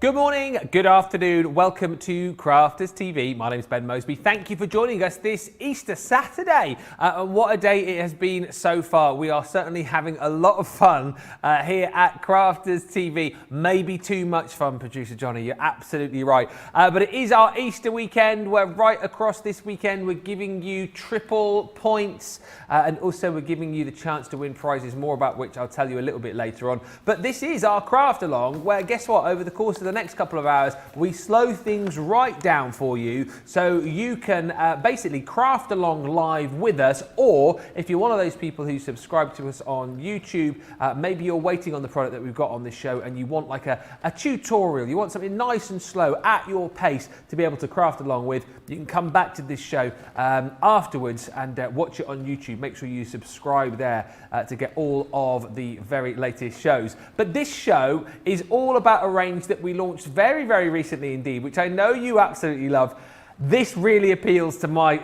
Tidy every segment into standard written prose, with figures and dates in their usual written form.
Good morning, good afternoon, welcome to Crafters TV. My name is Ben Moseby. Thank you for joining us this Easter Saturday. And what a day it has been so far. We are certainly having a lot of fun here at Crafters TV. Maybe too much fun, producer Johnny, you're absolutely right. But it is our Easter weekend. We're right across this weekend. We're giving you triple points and also we're giving you the chance to win prizes, more about which I'll tell you a little bit later on. But this is our craft along where, guess what, over the course of the next couple of hours, we slow things right down for you so you can basically craft along live with us, or if you're one of those people who subscribe to us on YouTube, maybe you're waiting on the product that we've got on this show and you want like a tutorial, you want something nice and slow at your pace to be able to craft along with, you can come back to this show afterwards and watch it on YouTube. Make sure you subscribe there to get all of the very latest shows. But this show is all about a range that we launched very, very recently indeed, which I know you absolutely love. This really appeals to my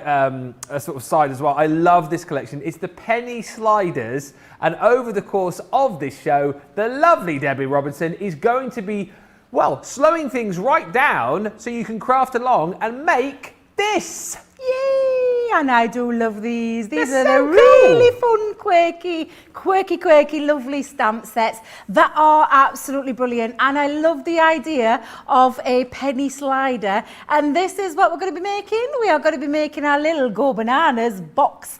sort of side as well. I love this collection. It's the penny sliders, and over the course of this show, the lovely Debbie Robinson is going to be, well, slowing things right down so you can craft along and make this. Yay! And I do love these. These are so the really fun, quirky, lovely stamp sets that are absolutely brilliant. And I love the idea of a penny slider. And this is what we're going to be making. We are going to be making our little Go Bananas box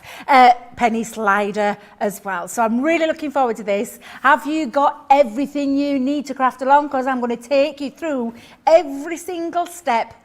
penny slider as well. So I'm really looking forward to this. Have you got everything you need to craft along? Because I'm going to take you through every single step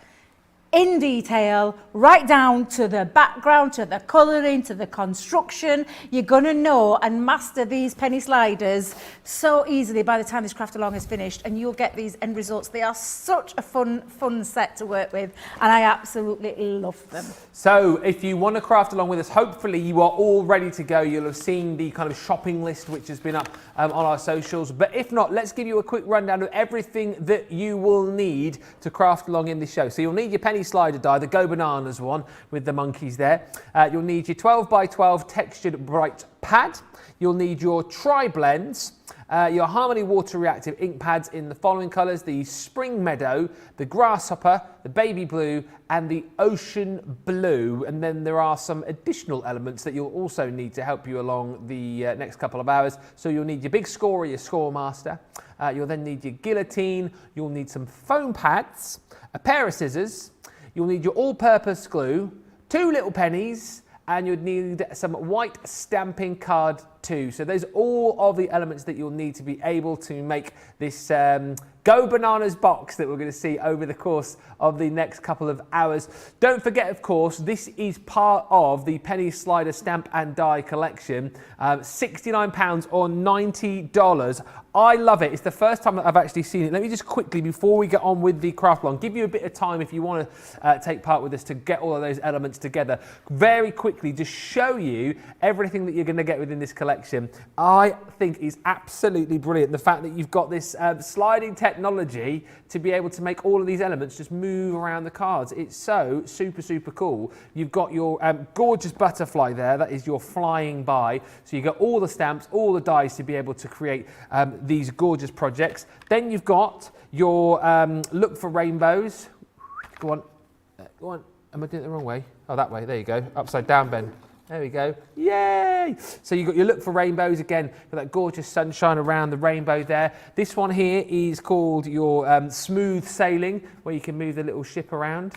in detail, right down to the background, to the colouring, to the construction. You're going to know and master these penny sliders so easily by the time this craft along is finished, and you'll get these end results. They are such a fun set to work with, and I absolutely love them. So if you want to craft along with us, hopefully you are all ready to go. You'll have seen the kind of shopping list which has been up on our socials, but if not, let's give you a quick rundown of everything that you will need to craft along in this show. So you'll need your penny slider die, the Go Bananas one with the monkeys there. You'll need your 12 by 12 textured bright pad. You'll need your tri-blends, your Harmony water reactive ink pads in the following colours: the Spring Meadow, the Grasshopper, the Baby Blue and the Ocean Blue. And then there are some additional elements that you'll also need to help you along the next couple of hours. So you'll need your big scorer, your Score Master. You'll then need your guillotine. You'll need some foam pads, a pair of scissors. You'll need your all-purpose glue, 2 little pennies, and you'd need some white stamping card too. So those are all of the elements that you'll need to be able to make this Go Bananas box that we're going to see over the course of the next couple of hours. Don't forget, of course, this is part of the Penny Slider Stamp and Die collection. £69 or $90. I love it. It's the first time that I've actually seen it. Let me just quickly, before we get on with the craft along, give you a bit of time if you want to take part with us to get all of those elements together. Very quickly, just show you everything that you're going to get within this collection. I think is absolutely brilliant. The fact that you've got this sliding technology to be able to make all of these elements just move around the cards. It's so super cool. You've got your gorgeous butterfly there. That is your flying by. So you've got all the stamps, all the dies to be able to create these gorgeous projects. Then you've got your look for rainbows. Go on. Am I doing it the wrong way? Oh, that way. There you go. Upside down, Ben. There we go. Yay! So you've got your look for rainbows again, for that gorgeous sunshine around the rainbow there. This one here is called your smooth sailing, where you can move the little ship around.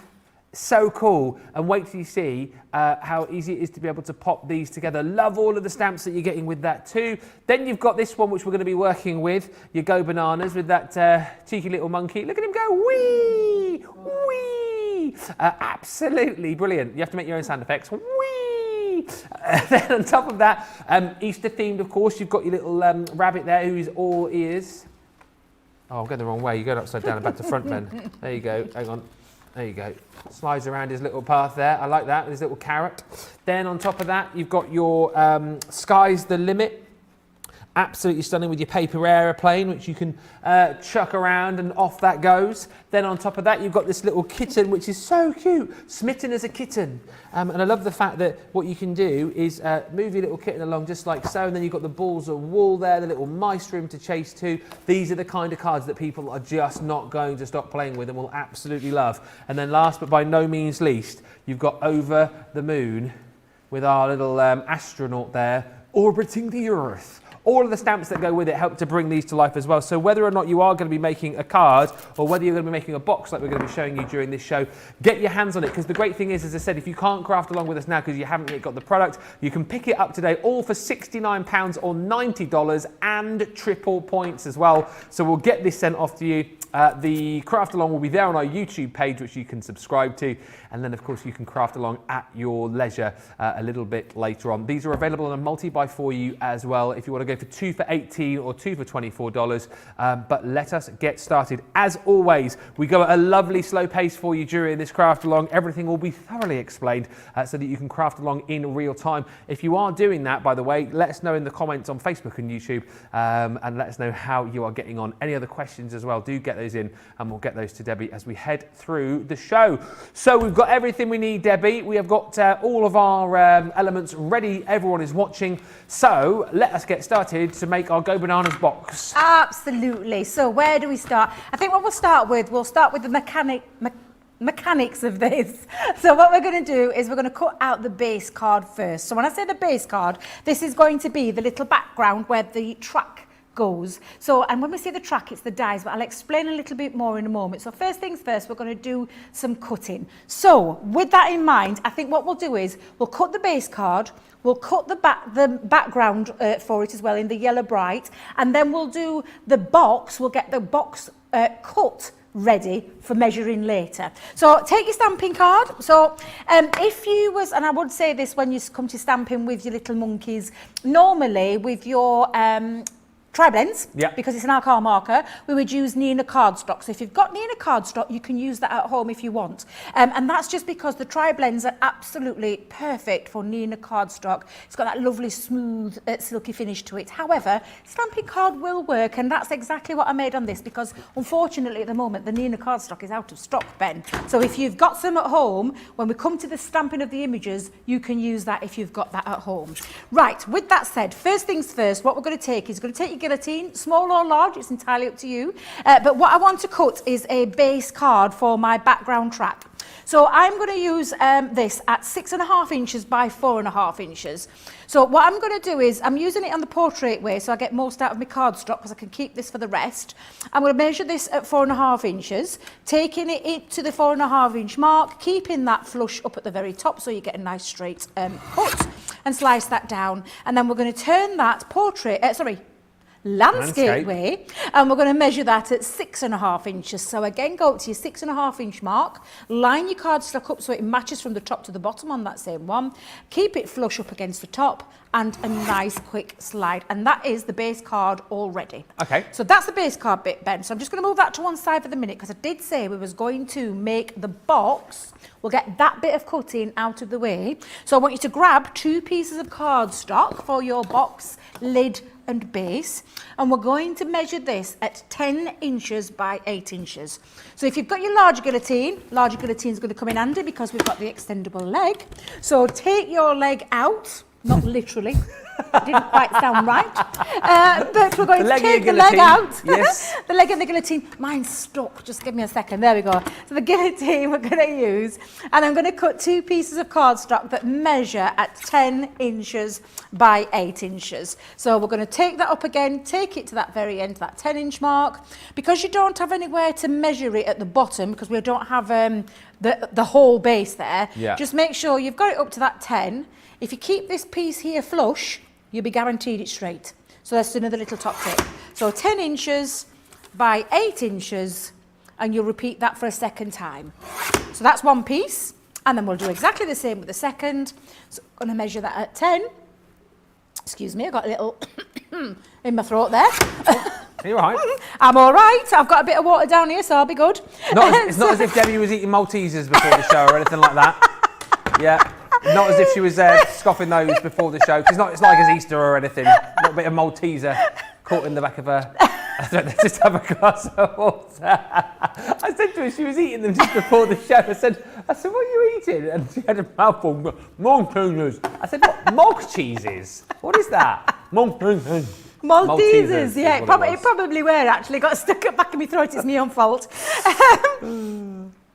So cool. And wait till you see how easy it is to be able to pop these together. Love all of the stamps that you're getting with that too. Then you've got this one which we're going to be working with, your Go Bananas, with that cheeky little monkey. Look at him go, wee, wee. Absolutely brilliant. You have to make your own sound effects. Wee. Then on top of that, Easter themed, of course, you've got your little rabbit there who is all ears. Oh, I'm going the wrong way. You're going upside down and back to front, Ben. There you go. Hang on. There you go. Slides around his little path there. I like that, his little carrot. Then on top of that, you've got your Sky's the Limit. Absolutely stunning with your paper aeroplane, which you can chuck around and off that goes. Then on top of that, you've got this little kitten, which is so cute, smitten as a kitten. And I love the fact that what you can do is move your little kitten along just like so, and then you've got the balls of wool there, the little mice room to chase to. These are the kind of cards that people are just not going to stop playing with and will absolutely love. And then last but by no means least, you've got Over the Moon with our little astronaut there orbiting the Earth. All of the stamps that go with it help to bring these to life as well. So whether or not you are going to be making a card or whether you're going to be making a box like we're going to be showing you during this show, get your hands on it, because the great thing is, as I said, if you can't craft along with us now because you haven't yet got the product, you can pick it up today all for £69 or $90 and triple points as well. So we'll get this sent off to you. The craft along will be there on our YouTube page, which you can subscribe to, and then of course you can craft along at your leisure a little bit later on. These are available on a multi-buy for you as well if you want to go for 2 for $18 or 2 for $24. But let us get started. As always, we go at a lovely slow pace for you during this craft along. Everything will be thoroughly explained so that you can craft along in real time. If you are doing that, by the way, let us know in the comments on Facebook and YouTube, and let us know how you are getting on. Any other questions as well, do get those in and we'll get those to Debbie as we head through the show. So we've got everything we need, Debbie. We have got all of our elements ready. Everyone is watching. So let us get started to make our Go Bananas box. Absolutely. So where do we start? I think what we'll start with the mechanics of this. So what we're going to do is we're going to cut out the base card first. So when I say the base card, this is going to be the little background where the track goes. So, and when we say the track, it's the dies, but I'll explain a little bit more in a moment. So first things first, we're going to do some cutting. So with that in mind, I think what we'll do is we'll cut the base card, we'll cut the background for it as well in the yellow bright, and then we'll do the box, we'll get the box cut ready for measuring later. So take your stamping card. So if you was, and I would say this when you come to stamping with your little monkeys, normally with your tri-blends, because it's an alcohol marker, we would use Neenah cardstock. So if you've got Neenah cardstock, you can use that at home if you want. And that's just because the tri-blends are absolutely perfect for Neenah cardstock. It's got that lovely, smooth, silky finish to it. However, stamping card will work, and that's exactly what I made on this, because unfortunately at the moment, the Neenah cardstock is out of stock, Ben. So if you've got some at home, when we come to the stamping of the images, you can use that if you've got that at home. Right, with that said, first things first, what we're going to take is your guillotine, small or large, it's entirely up to you. But what I want to cut is a base card for my background track. So I'm going to use this at 6.5 inches by 4.5 inches. So what I'm going to do is, I'm using it on the portrait way so I get most out of my cardstock because I can keep this for the rest. I'm going to measure this at 4.5 inches, taking it to the 4.5 inch mark, keeping that flush up at the very top so you get a nice straight cut, and slice that down. And then we're going to turn that landscape way, and we're going to measure that at 6.5 inches. So again, go up to your 6.5 inch mark, line your cardstock up so it matches from the top to the bottom on that same one, keep it flush up against the top, and a nice quick slide. And that is the base card already. Okay. So that's the base card bit, Ben. So I'm just going to move that to one side for the minute, because I did say we was going to make the box. We'll get that bit of cutting out of the way. So I want you to grab 2 pieces of cardstock for your box lid and base, and we're going to measure this at 10 inches by 8 inches. So if you've got your larger guillotine is going to come in handy because we've got the extendable leg. So take your leg out, not literally. It didn't quite sound right. But we're going to take the leg out. Yes. The leg and the guillotine. Mine's stuck. Just give me a second. There we go. So the guillotine we're going to use. And I'm going to cut 2 pieces of cardstock that measure at 10 inches by 8 inches. So we're going to take that up again, take it to that very end, that 10 inch mark. Because you don't have anywhere to measure it at the bottom, because we don't have the whole base there, just make sure you've got it up to that 10. If you keep this piece here flush, you'll be guaranteed it's straight. So that's another little top tip. So 10 inches by 8 inches, and you'll repeat that for a second time. So that's one piece, and then we'll do exactly the same with the second. So I'm going to measure that at 10. Excuse me, I got a little in my throat there. Are you all right? I'm all right. I've got a bit of water down here, so I'll be good. It's not as if Debbie was eating Maltesers before the show or anything like that. Yeah. Not as if she was scoffing those before the show. It's not like it's Easter or anything. A little bit of Malteser caught in the back of her. I don't know, just have a glass of water. I said to her, she was eating them just before the show. I said, what are you eating? And she had a mouthful. Maltesers. I said, what? Malt cheeses? What is that? Maltesers. Maltesers, yeah. It probably were, actually. Got stuck at back of my throat. It's my own fault.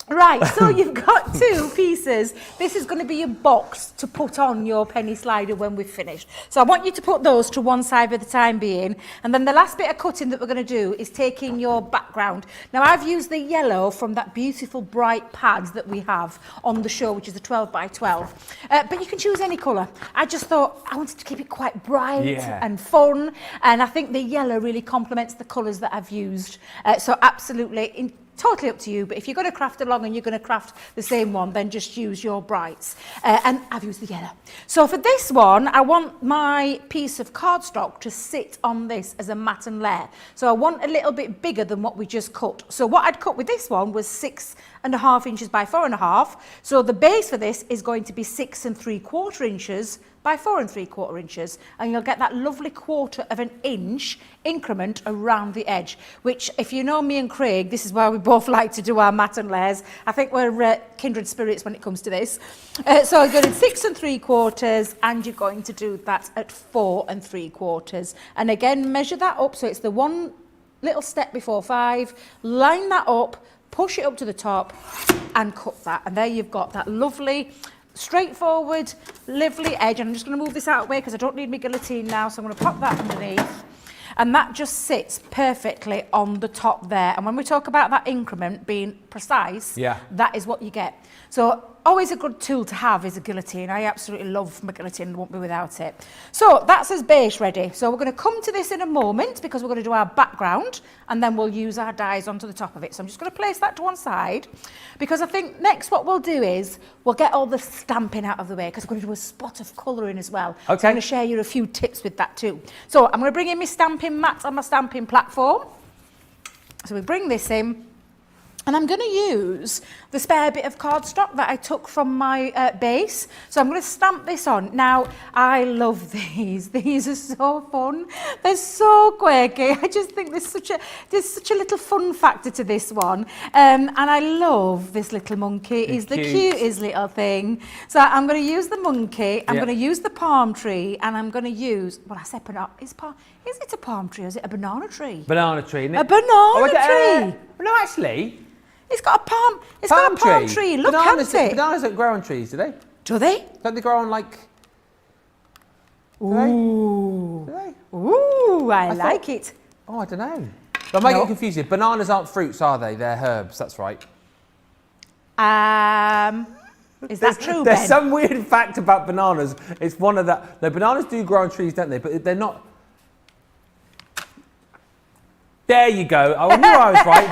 Right, so you've got 2 pieces. This is going to be your box to put on your penny slider when we've finished. So I want you to put those to one side for the time being. And then the last bit of cutting that we're going to do is taking your background. Now, I've used the yellow from that beautiful bright pad that we have on the show, which is the 12 by 12. But you can choose any colour. I just thought I wanted to keep it quite bright and fun. And I think the yellow really complements the colours that I've used. So absolutely, totally up to you, but if you're going to craft along and you're going to craft the same one, then just use your brights. And I've used the yellow. So for this one, I want my piece of cardstock to sit on this as a mat and layer. So I want a little bit bigger than what we just cut. So what I'd cut with this one was 6.5 inches by 4.5. So the base for this is going to be 6.75 inches by 4.75 inches, and you'll get that lovely 1/4 of an inch increment around the edge, which, if you know me and Craig, this is why we both like to do our mat and layers. I think we're kindred spirits when it comes to this. So you're going 6.75, and you're going to do that at 4.75. And again, measure that up, so it's the one little step before 5, line that up, push it up to the top, and cut that. And there you've got that lovely, straightforward, lovely edge. And I'm just going to move this out of the way because I don't need my guillotine now, so I'm going to pop that underneath. And that just sits perfectly on the top there. And when we talk about that increment being precise, that is what you get. So always a good tool to have is a guillotine. I absolutely love my guillotine and won't be without it. So that's as base ready. So we're going to come to this in a moment because we're going to do our background and then we'll use our dies onto the top of it. So I'm just going to place that to one side because I think next what we'll do is we'll get all the stamping out of the way because we're going to do a spot of colouring as well. Okay. So I'm going to share you a few tips with that too. So I'm going to bring in my stamping mat on my stamping platform. So we bring this in. And I'm going to use the spare bit of cardstock that I took from my base. So I'm going to stamp this on. Now, I love these. These are so fun. They're so quirky. I just think there's such a little fun factor to this one. And I love this little monkey. He's the cutest little thing. So I'm going to use the monkey. I'm going to use the palm tree. And I'm going to use, well, I said banana. Is it a palm tree or is it a banana tree? Banana tree, isn't it? A banana tree. No, actually. It's got a palm. It's got a palm tree. Look at it. Bananas don't grow on trees, do they? Do they? Don't they grow on like? Ooh. Do they? Ooh, I like it. Oh, I don't know. I might get confused here. Bananas aren't fruits, are they? They're herbs. That's right. Is that true, Ben? There's some weird fact about bananas. It's one of that. No, bananas do grow on trees, don't they? But they're not. There you go. I knew I was right.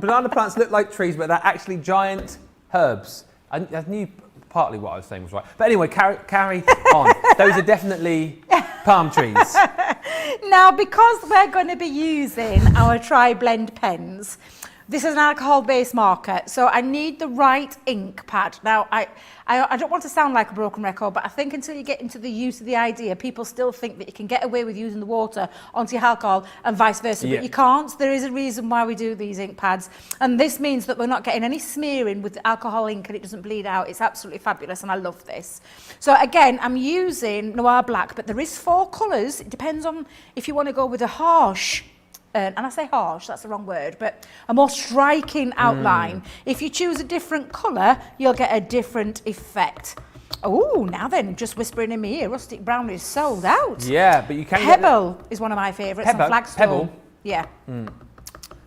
Banana plants look like trees, but they're actually giant herbs. I knew partly what I was saying was right. But anyway, carry on. Those are definitely palm trees. Now, because we're going to be using our tri-blend pens, this is an alcohol-based marker, so I need the right ink pad. Now, I don't want to sound like a broken record, but I think until you get into the use of the idea, people still think that you can get away with using the water onto your alcohol and vice versa, but you can't. There is a reason why we do these ink pads, and this means that we're not getting any smearing with the alcohol ink and it doesn't bleed out. It's absolutely fabulous, and I love this. So again, I'm using Noir Black, but there is 4 colours. It depends on if you want to go with a harsh, and I say harsh, that's the wrong word, but a more striking outline. If you choose a different colour, you'll get a different effect. Oh, now then, just whispering in my ear, Rustic Brown is sold out. Yeah, but you can Pebble is one of my favourites. Pebble? Flagstone. Pebble? Yeah.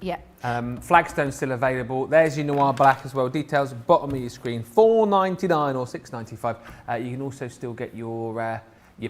Yeah. Flagstone's still available. There's your Noir Black as well. Details bottom of your screen. $4.99 or $6.95. You can also still get your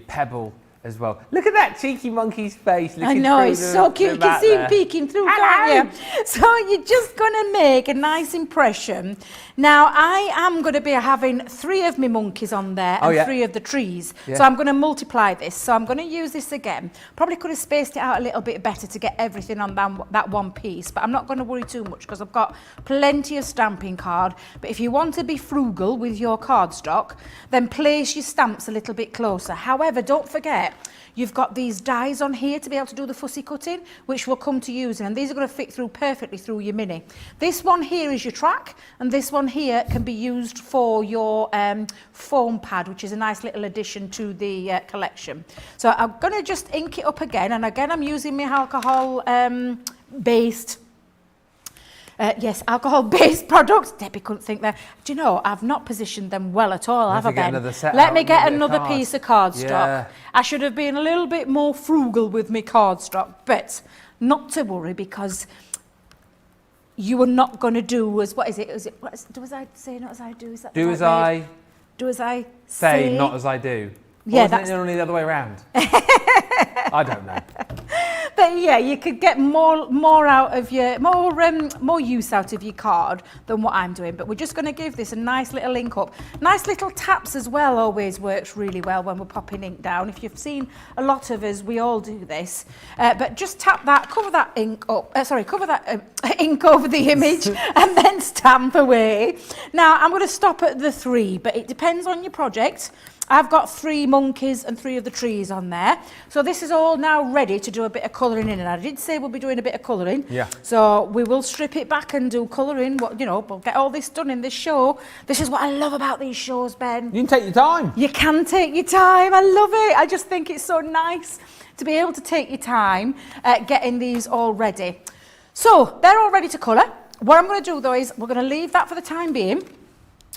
Pebble as well. Look at that cheeky monkey's face. I know, it's so cute. You can see him peeking through, can't you? So you're just going to make a nice impression. Now, I am going to be having 3 of my monkeys on there and 3 of the trees. Yeah. So I'm going to multiply this. So I'm going to use this again. Probably could have spaced it out a little bit better to get everything on that one piece. But I'm not going to worry too much because I've got plenty of stamping card. But if you want to be frugal with your cardstock, then place your stamps a little bit closer. However, don't forget, you've got these dies on here to be able to do the fussy cutting, which we'll come to using, and these are going to fit through perfectly through your mini. This one here is your track, and this one here can be used for your foam pad, which is a nice little addition to the collection. So I'm going to just ink it up again, and again I'm using my alcohol based alcohol-based products. Debbie couldn't think there. Do you know, I've not positioned them well at all, have I, Ben? Let me get another piece of cardstock. Yeah. I should have been a little bit more frugal with my cardstock, but not to worry, because you are not going to do as, what is it? Do as I say, not as I do? Is that do as I... Do as I say, not as I do. Yeah, that's only the other way around. I don't know. But yeah, you could get more out of your more use out of your card than what I'm doing. But we're just going to give this a nice little ink up. Nice little taps as well always works really well when we're popping ink down. If you've seen a lot of us, we all do this. But just tap that, cover that ink up. Cover that ink over the image, and then stamp away. Now I'm going to stop at the 3, but it depends on your project. I've got 3 monkeys and 3 of the trees on there. So this is all now ready to do a bit of colouring in. And I did say we'll be doing a bit of colouring. Yeah. So we will strip it back and do colouring. We'll get all this done in this show. This is what I love about these shows, Ben. You can take your time. You can take your time. I love it. I just think it's so nice to be able to take your time getting these all ready. So they're all ready to colour. What I'm going to do though is we're going to leave that for the time being.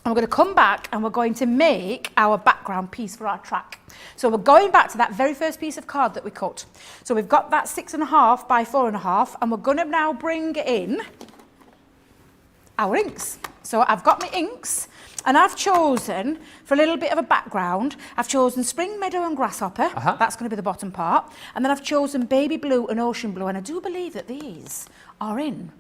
And we're going to come back and we're going to make our background piece for our track. So we're going back to that very first piece of card that we cut. So we've got that 6.5 by 4.5, and we're going to now bring in our inks. So I've got my inks, and I've chosen, for a little bit of a background, I've chosen Spring Meadow and Grasshopper. That's going to be the bottom part. And then I've chosen Baby Blue and Ocean Blue, and I do believe that these are in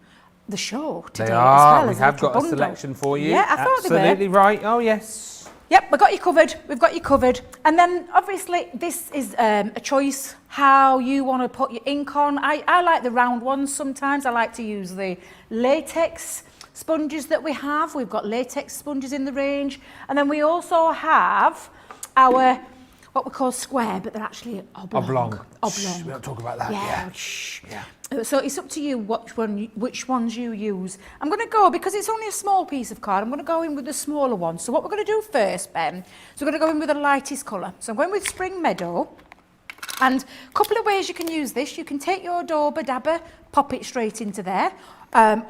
the show today. They are. As well, we have got a selection for you. Yeah, I thought they were. Absolutely right. Oh, yes. Yep, we've got you covered. We've got you covered. And then, obviously, this is a choice how you want to put your ink on. I like the round ones sometimes. I like to use the latex sponges that we have. We've got latex sponges in the range. And then we also have our, what we call square, but they're actually oblong. Shh, we don't talk about that. Yeah. Shh. Yeah. So it's up to you which ones you use. I'm going to go, because it's only a small piece of card, I'm going to go in with the smaller one. So what we're going to do first, Ben, so we're going to go in with the lightest colour. So I'm going with Spring Meadow. And a couple of ways you can use this. You can take your Dauber Dabber, pop it straight into there.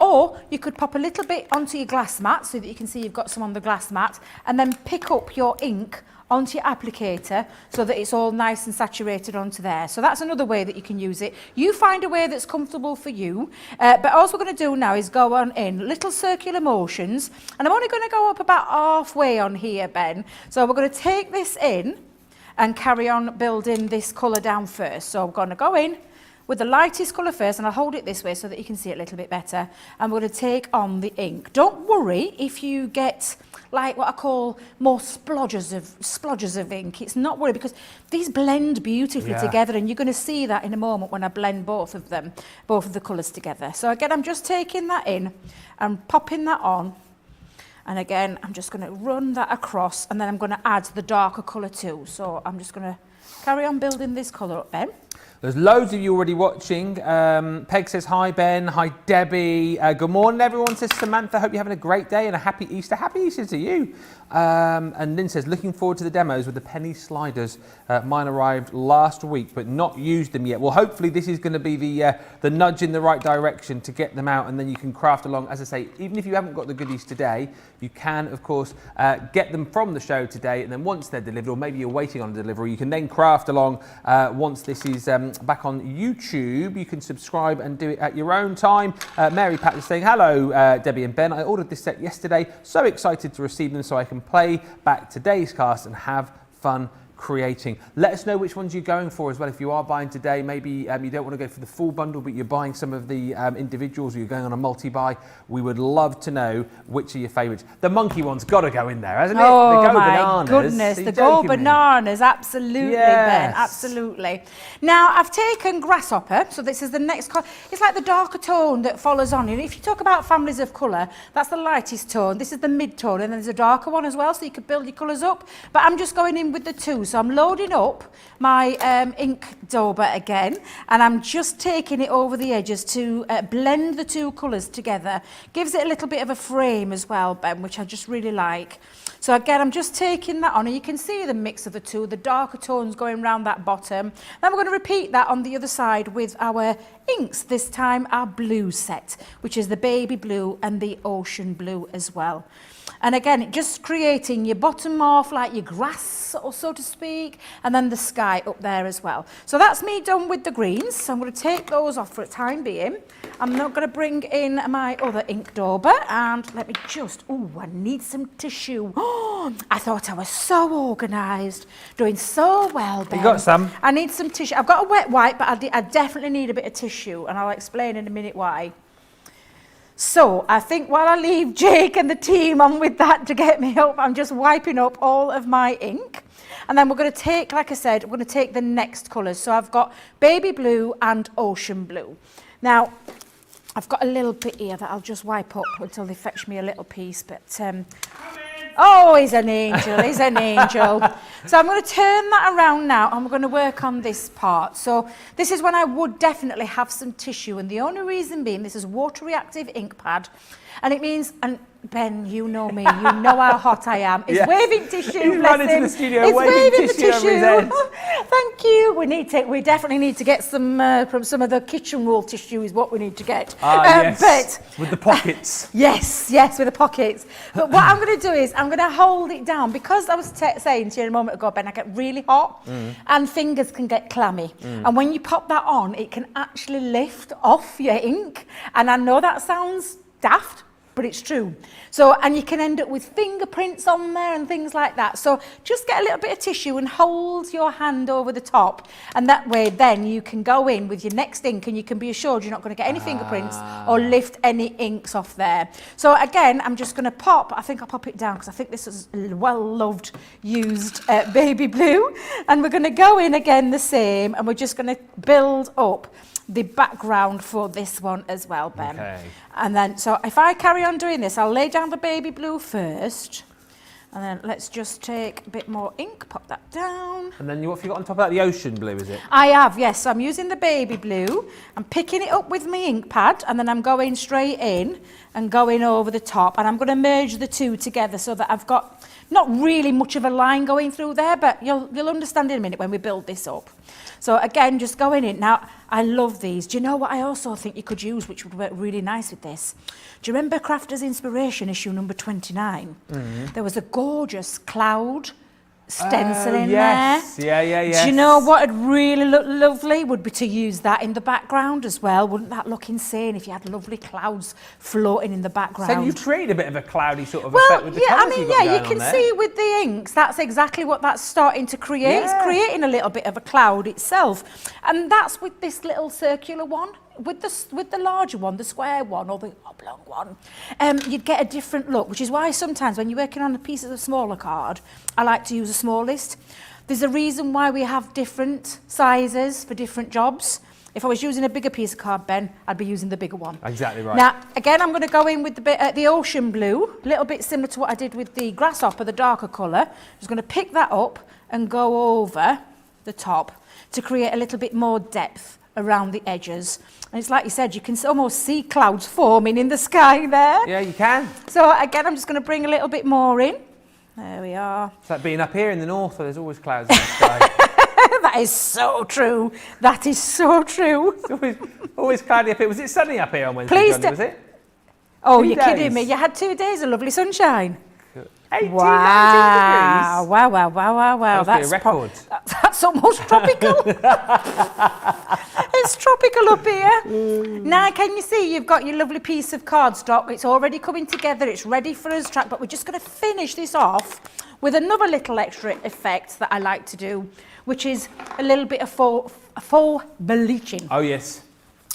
Or you could pop a little bit onto your glass mat so that you can see you've got some on the glass mat, and then pick up your ink onto your applicator so that it's all nice and saturated onto there. So that's another way that you can use it. You find a way that's comfortable for you. But all we're going to do now is go on in little circular motions. And I'm only going to go up about halfway on here, Ben. So we're going to take this in and carry on building this colour down first. So I'm going to go in with the lightest colour first, and I'll hold it this way so that you can see it a little bit better. And we're going to take on the ink. Don't worry if you get like what I call more splodges of ink. It's not worry, because these blend beautifully together, and you're going to see that in a moment when I blend both of the colours together. So again, I'm just taking that in and popping that on. And again, I'm just going to run that across, and then I'm going to add the darker colour too. So I'm just going to carry on building this colour up, Ben. There's loads of you already watching. Peg says, hi, Ben. Hi, Debbie. Good morning, everyone, says Samantha. Hope you're having a great day and a happy Easter. Happy Easter to you. And Lynn says, looking forward to the demos with the penny sliders. Mine arrived last week, but not used them yet. Well, hopefully this is going to be the nudge in the right direction to get them out, and then you can craft along. As I say, even if you haven't got the goodies today, you can, of course, get them from the show today, and then once they're delivered, or maybe you're waiting on a delivery, you can then craft along once this is back on YouTube. You can subscribe and do it at your own time. Mary Pat is saying, hello, Debbie and Ben. I ordered this set yesterday. So excited to receive them so I can play back today's cast and have fun creating. Let us know which ones you're going for as well. If you are buying today, maybe you don't want to go for the full bundle, but you're buying some of the individuals, or you're going on a multi-buy. We would love to know which are your favourites. The monkey one's got to go in there, hasn't it? Oh, the go my bananas. goodness. The go bananas, absolutely, Ben, absolutely. Now, I've taken grasshopper, so this is the next colour. It's like the darker tone that follows on. If you talk about families of colour, that's the lightest tone. This is the mid-tone, and then there's a darker one as well, so you could build your colours up. But I'm just going in with the two, so I'm loading up my ink dauber again, and I'm just taking it over the edges to blend the two colours together. Gives it a little bit of a frame as well, Ben, which I just really like. So again, I'm just taking that on, and you can see the mix of the two, the darker tones going around that bottom. Then we're going to repeat that on the other side with our inks, this time our blue set, which is the baby blue and the ocean blue as well. And again, just creating your bottom off like your grass, or so to speak, and then the sky up there as well. So that's me done with the greens. So I'm going to take those off for a time being. I'm not going to bring in my other ink dauber, and let me just, I need some tissue. Oh, I thought I was so organised, doing so well, Ben. You got some? I need some tissue. I've got a wet wipe, but I definitely need a bit of tissue, and I'll explain in a minute why. So I think while I leave Jake and the team on with that to get me up, I'm just wiping up all of my ink. And then we're going to take, like I said, we're going to take the next colours. So I've got baby blue and ocean blue. Now, I've got a little bit here that I'll just wipe up until they fetch me a little piece. But oh, he's an angel, he's an angel. So I'm going to turn that around now, and we're going to work on this part. So this is when I would definitely have some tissue, and the only reason being this is water reactive ink pad, and it means, and Ben, you know me, you know how hot I am. It's waving tissue. He's running to the studio, it's waving tissue over his head. Thank you. We definitely need to get some from some of the kitchen roll tissue is what we need to get. Yes, but, with the pockets. Yes, with the pockets. But what I'm going to do is I'm going to hold it down, because I was saying to you a moment ago, Ben, I get really hot and fingers can get clammy. And when you pop that on, it can actually lift off your ink. And I know that sounds daft, but it's true. So, and you can end up with fingerprints on there and things like that. So just get a little bit of tissue and hold your hand over the top. And that way then you can go in with your next ink, and you can be assured you're not going to get any fingerprints or lift any inks off there. So again, I'm just going to pop, I think I'll pop it down because I think this is well-loved, used baby blue. And we're going to go in again the same, and we're just going to build up the background for this one as well, Ben. Okay. And then, so if I carry on doing this, I'll lay down the baby blue first, and then let's just take a bit more ink, pop that down. And then what have you got on top of that? The ocean blue, is it? I have, yes. So I'm using the baby blue. I'm picking it up with my ink pad, and then I'm going straight in and going over the top, and I'm going to merge the two together so that I've got not really much of a line going through there, but you'll understand in a minute when we build this up. So again, just going in. Now, I love these. Do you know what I also think you could use, which would work really nice with this? Do you remember Crafter's Inspiration, issue number 29? There was a gorgeous cloud stencil in there. Yeah. Do you know what would really look lovely? Would be to use that in the background as well. Wouldn't that look insane if you had lovely clouds floating in the background? So you create a bit of a cloudy sort of effect with the colours you've got going you can see with the inks, that's exactly what that's starting to create. Yeah. It's creating a little bit of a cloud itself. And that's with this little circular one. With the larger one, the square one or the oblong one, you'd get a different look, which is why sometimes when you're working on a piece of a smaller card, I like to use a smallest. There's a reason why we have different sizes for different jobs. If I was using a bigger piece of card, Ben, I'd be using the bigger one. Exactly right. Now, again, I'm going to go in with the ocean blue, a little bit similar to what I did with the grasshopper, the darker colour. I'm just going to pick that up and go over the top to create a little bit more depth around the edges. And it's like you said, you can almost see clouds forming in the sky there. Yeah, you can. So again, I'm just going to bring a little bit more in. There we are. It's like being up here in the north where there's always clouds in the sky. That is so true. That is so true. It's always cloudy up here. Was it sunny up here on Wednesday? Please Johnny, was it? Oh, 2 you're days. kidding me. You had 2 days of lovely sunshine. 18, 19 Wow. degrees. Wow. That must be a record. That's almost tropical. It's tropical up here. Now, can you see you've got your lovely piece of cardstock? It's already coming together. It's ready for us to track, but we're just going to finish this off with another little extra effect that I like to do, which is a little bit of faux bleaching. Oh, yes.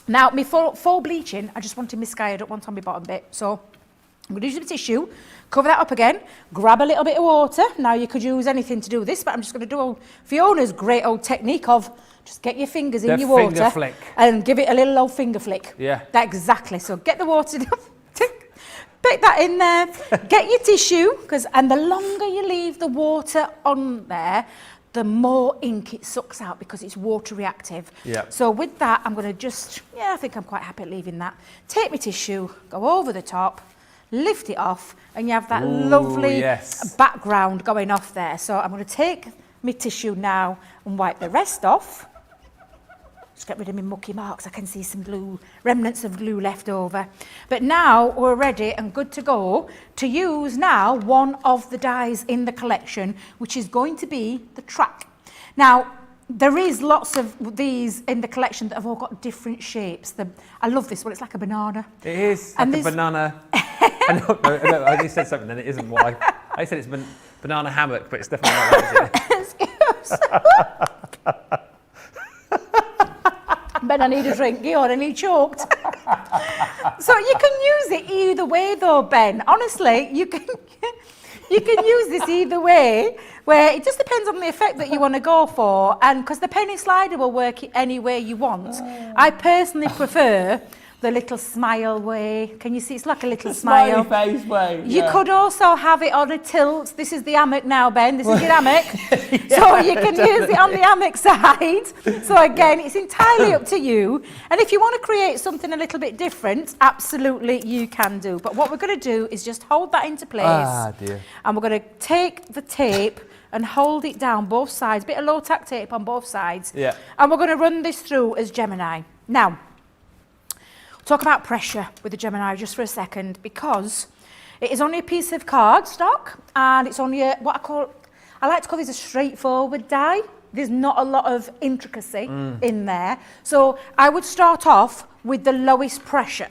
Now, my faux bleaching, I just wanted my sky, I don't want on my bottom bit. So I'm going to use some tissue, cover that up again, grab a little bit of water. Now, you could use anything to do this, but I'm just going to do Fiona's great old technique of just get your fingers in your water finger flick. and give it a little old finger flick. Yeah. That exactly. So get the water down. Pick that in there, get your tissue, and the longer you leave the water on there, the more ink it sucks out because it's water reactive. Yeah. So with that, I'm going to just, I think I'm quite happy leaving that. Take my tissue, go over the top, lift it off, and you have that lovely background going off there. So I'm going to take my tissue now and wipe the rest off. Just get rid of my mucky marks. I can see some glue, remnants of glue left over. But now we're ready and good to go to use now one of the dies in the collection, which is going to be the track. Now, there is lots of these in the collection that have all got different shapes. I love this one. It's like a banana. It is like a banana. No, I only said something and it isn't what I said. It's banana hammock, but it's definitely not that, is it? Excuse. Ben, I need a drink. You're already choked. So you can use it either way, though, Ben. Honestly, you can use this either way. Where it just depends on the effect that you want to go for, and because the penny slider will work any way you want. I personally prefer the little smile way. Can you see? It's like a little smile. Smiley face way. You could also have it on a tilt. This is the hammock now, Ben. This is your hammock. So you can use it on the hammock side. So again, it's entirely up to you. And if you want to create something a little bit different, absolutely you can do. But what we're going to do is just hold that into place. Ah, dear. And we're going to take the tape and hold it down both sides. Bit of low tack tape on both sides. Yeah. And we're going to run this through as Gemini. Now, talk about pressure with the Gemini just for a second, because it is only a piece of cardstock and it's only I like to call this a straightforward die. There's not a lot of intricacy in there. So I would start off with the lowest pressure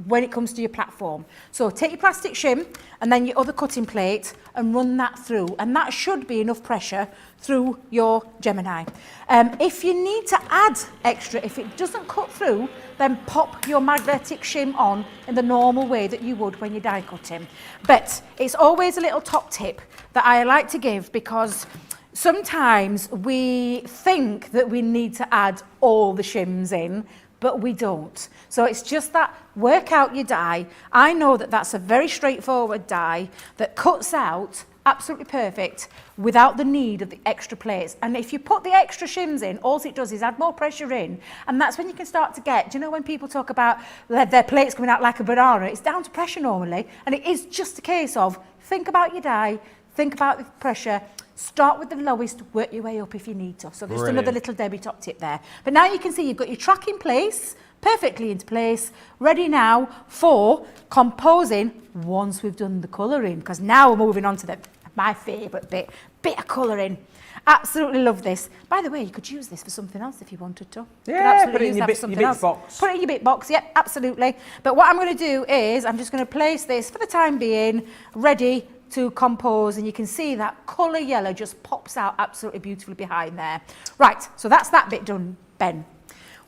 when it comes to your platform. So take your plastic shim and then your other cutting plate and run that through, and that should be enough pressure through your Gemini. If you need to add extra, if it doesn't cut through, then pop your magnetic shim on in the normal way that you would when you're die cutting. But it's always a little top tip that I like to give, because sometimes we think that we need to add all the shims in, but we don't. So it's just that, work out your die. I know that that's a very straightforward die that cuts out absolutely perfect without the need of the extra plates. And if you put the extra shims in, all it does is add more pressure in, and that's when you can start to get, do you know when people talk about their plates coming out like a banana, it's down to pressure normally, and it is just a case of think about your die, think about the pressure, start with the lowest, work your way up if you need to. So there's another little Debbie top tip there. But now you can see you've got your track in place, perfectly into place, ready now for composing once we've done the colouring, because now we're moving on to my favourite bit of colouring. Absolutely love this. By the way, you could use this for something else if you wanted to. Yeah, put it in your bits box. Put it in your bit box, yep, absolutely. But what I'm going to do is I'm just going to place this for the time being, ready to compose, and you can see that colour yellow just pops out absolutely beautifully behind there. Right, so that's that bit done, Ben.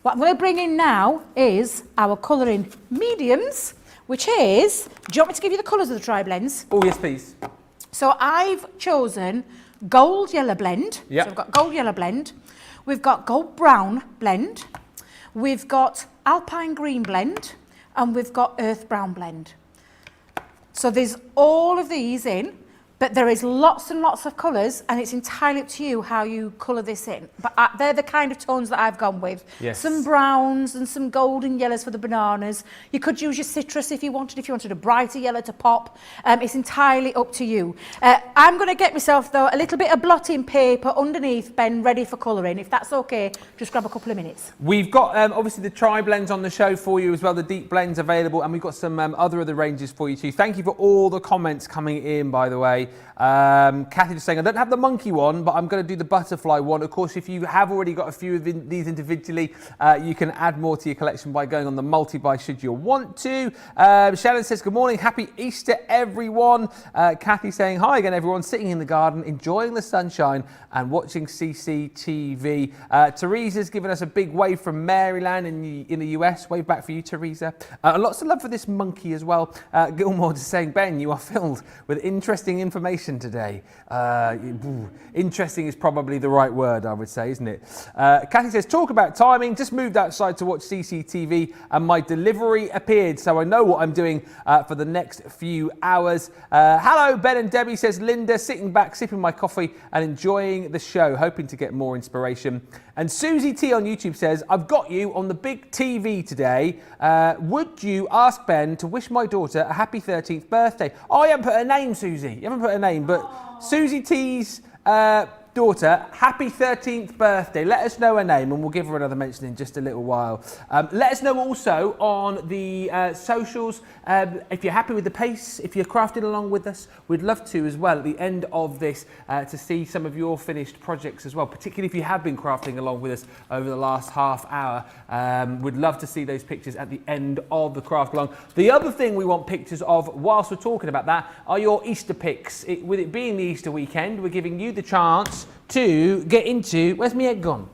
What I'm going to bring in now is our colouring mediums, which is, do you want me to give you the colours of the tri-blends? Oh, yes, please. So I've chosen gold yellow blend. Yep. So we've got gold yellow blend. We've got gold brown blend. We've got alpine green blend. And we've got earth brown blend. So there's all of these in, but there is lots and lots of colours, and it's entirely up to you how you colour this in. But they're the kind of tones that I've gone with. Yes. Some browns and some golden yellows for the bananas. You could use your citrus if you wanted a brighter yellow to pop. It's entirely up to you. I'm going to get myself, though, a little bit of blotting paper underneath, Ben, ready for colouring. If that's okay, just grab a couple of minutes. We've got, obviously, the tri-blends on the show for you as well, the deep blends available, and we've got some other ranges for you too. Thank you for all the comments coming in, by the way. Kathy just saying, I don't have the monkey one, but I'm going to do the butterfly one. Of course, if you have already got a few of these individually, you can add more to your collection by going on the multi-buy should you want to. Shannon says, good morning, happy Easter, everyone. Kathy saying, hi again, everyone, sitting in the garden, enjoying the sunshine and watching CCTV. Teresa's given us a big wave from Maryland in the US. Wave back for you, Teresa. Lots of love for this monkey as well. Gilmore is saying, Ben, you are filled with interesting information today. Interesting is probably the right word, I would say, isn't it? Kathy says, talk about timing. Just moved outside to watch CCTV and my delivery appeared, so I know what I'm doing for the next few hours. Hello, Ben and Debbie, says Linda, sitting back, sipping my coffee and enjoying the show, hoping to get more inspiration. And Susie T on YouTube says, I've got you on the big TV today. Would you ask Ben to wish my daughter a happy 13th birthday? Oh, you haven't put her name, Susie. You haven't put her name, but Susie T's daughter, happy 13th birthday. Let us know her name and we'll give her another mention in just a little while. Let us know also on the socials if you're happy with the pace, if you're crafting along with us. We'd love to as well at the end of this to see some of your finished projects as well, particularly if you have been crafting along with us over the last half hour. We'd love to see those pictures at the end of the craft along. The other thing we want pictures of whilst we're talking about that are your Easter pics. With it being the Easter weekend, we're giving you the chance to get into, where's my egg gone?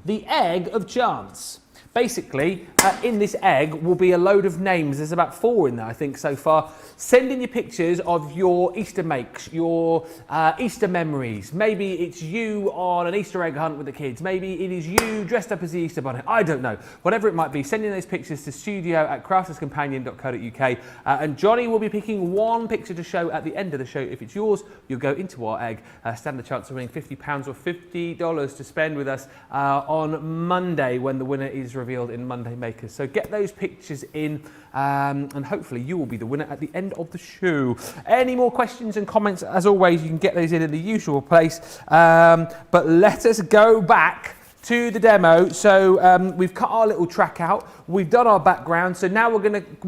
The egg of chance. Basically, in this egg will be a load of names. There's about 4 in there, I think, so far. Send in your pictures of your Easter makes, your Easter memories. Maybe it's you on an Easter egg hunt with the kids. Maybe it is you dressed up as the Easter bunny. I don't know. Whatever it might be, send in those pictures to studio@crafterscompanion.co.uk. And Johnny will be picking one picture to show at the end of the show. If it's yours, you'll go into our egg. Stand the chance of winning £50 or $50 to spend with us on Monday when the winner is revealed in Monday Makers. So get those pictures in and hopefully you will be the winner at the end of the show. Any more questions and comments, as always, you can get those in the usual place. But let us go back to the demo. So we've cut our little track out, we've done our background, so now we're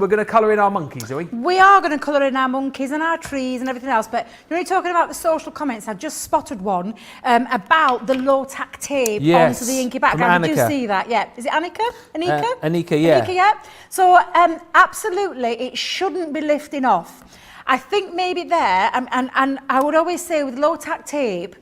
gonna colour in our monkeys, are we? We are going to colour in our monkeys and our trees and everything else, but you're talking about the social comments. I've just spotted one about the low-tack tape onto the inky background. Did you see that? Yeah. Is it Annika? Anika? Anika, yeah. Anika, yeah. So absolutely, it shouldn't be lifting off. I think maybe there, and I would always say with low-tack tape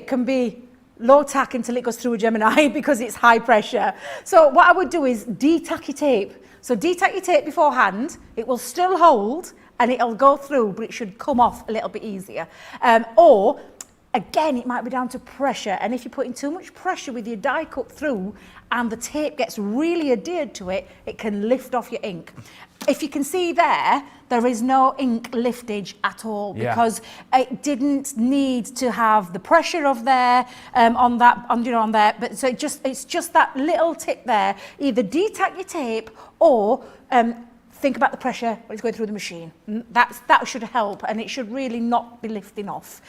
can be low tack until it goes through a Gemini because it's high pressure. So what I would do is de-tack your tape. So de-tack your tape beforehand, it will still hold and it'll go through, but it should come off a little bit easier. Or again, it might be down to pressure, and if you're putting too much pressure with your die cut through and the tape gets really adhered to it, it can lift off your ink. If you can see there is no ink liftage at all because it didn't need to have the pressure of there on there. But so it's just that little tip there. Either de-tack your tape or think about the pressure when it's going through the machine. That should help, and it should really not be lifting off.